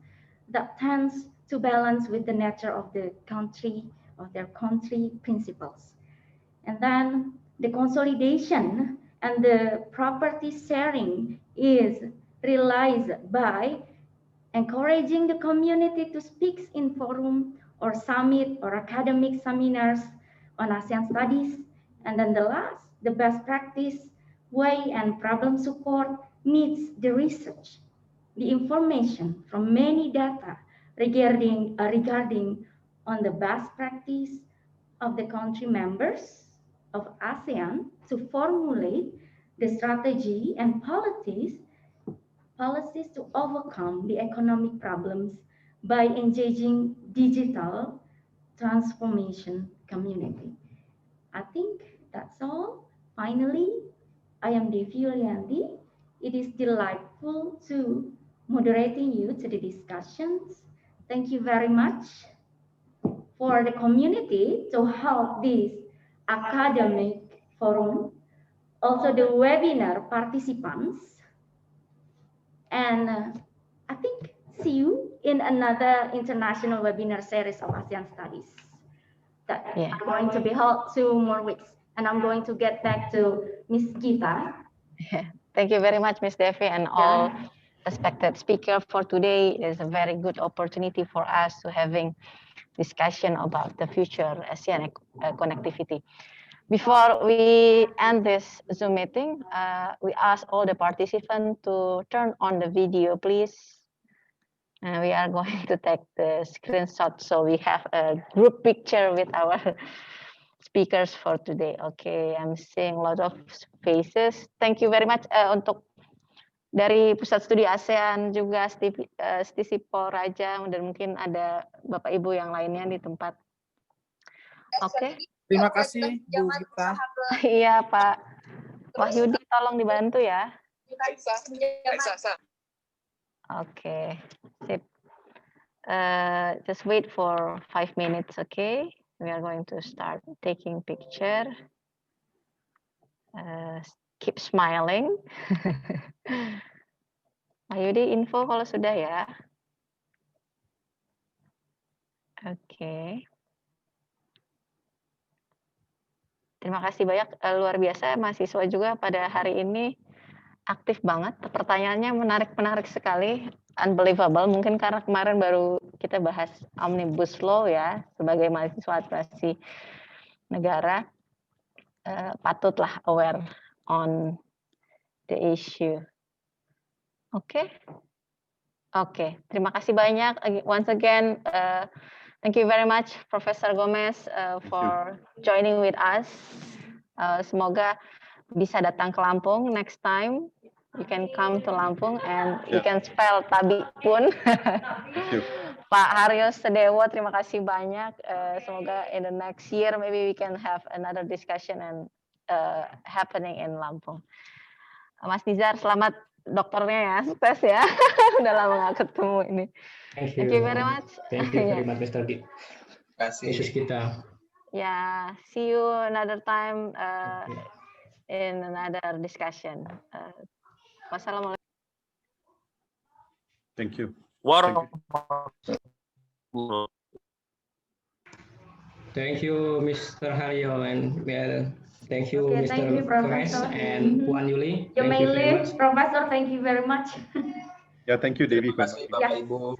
that tends to balance with the nature of the country, of their country principles. And then the consolidation and the property sharing is realized by encouraging the community to speak in forum or summit or academic seminars on ASEAN studies. And then the last, the best practice way and problem support needs the research, the information from many data regarding on the best practice of the country members of ASEAN to formulate the strategy and policies to overcome the economic problems by engaging digital transformation community. I think that's all. Finally, I am Devi Yulianti. It is delightful to moderating you to the discussions. Thank you very much for the community to help this academic forum, also the webinar participants. And I think see you in another international webinar series of ASEAN Studies that are going to be held 2 more weeks. And I'm going to get back to Ms. Gita. Thank you very much, Ms. Devi, and all respected speaker for today. It's a very good opportunity for us to having discussion about the future ASEAN connectivity. Before we end this Zoom meeting, we ask all the participants to turn on the video, please. We are going to take the screenshot so we have a group picture with our speakers for today. Okay, I'm seeing a lot of faces. Thank you very much untuk dari Pusat Studi ASEAN juga Stisipol Raja, dan mungkin ada Bapak Ibu yang lainnya di tempat. Oke. Terima kasih, Bu Gita. Iya, Pak Wahyudi, tolong dibantu ya. Oke, sip. Just wait for 5 minutes, okay? We are going to start taking picture. Keep smiling. Wahyudi, info kalau sudah ya. Oke. Terima kasih banyak, luar biasa mahasiswa juga pada hari ini aktif banget. Pertanyaannya menarik sekali, unbelievable. Mungkin karena kemarin baru kita bahas Omnibus Law ya, sebagai mahasiswa administrasi negara, patutlah aware on the issue. Oke. Oke, terima kasih banyak. Once again, thank you very much, Professor Gomez, for joining with us. Semoga bisa datang ke Lampung next time. You can come to Lampung and you can spell tabi pun. Pak Haryo, Sedewo, terima kasih banyak. Semoga in the next year maybe we can have another discussion and happening in Lampung. Mas Nizar, selamat dokternya ya, sukses ya. Udah lama nggak ketemu ini. Thank you very much. Thank you very much, Mr. D. Kasih kita. Yeah, see you another time in another discussion. Wassalamualaikum. Thank you. Thank you, Mr. Haryo, and thank you, Okay, Mr. thank you, Gomez Professor. and Puan Yuli. You Thank may you very leave, much. Professor. Thank you very much. Yeah, thank you, Devi. Terima kasih Bapak Ibu.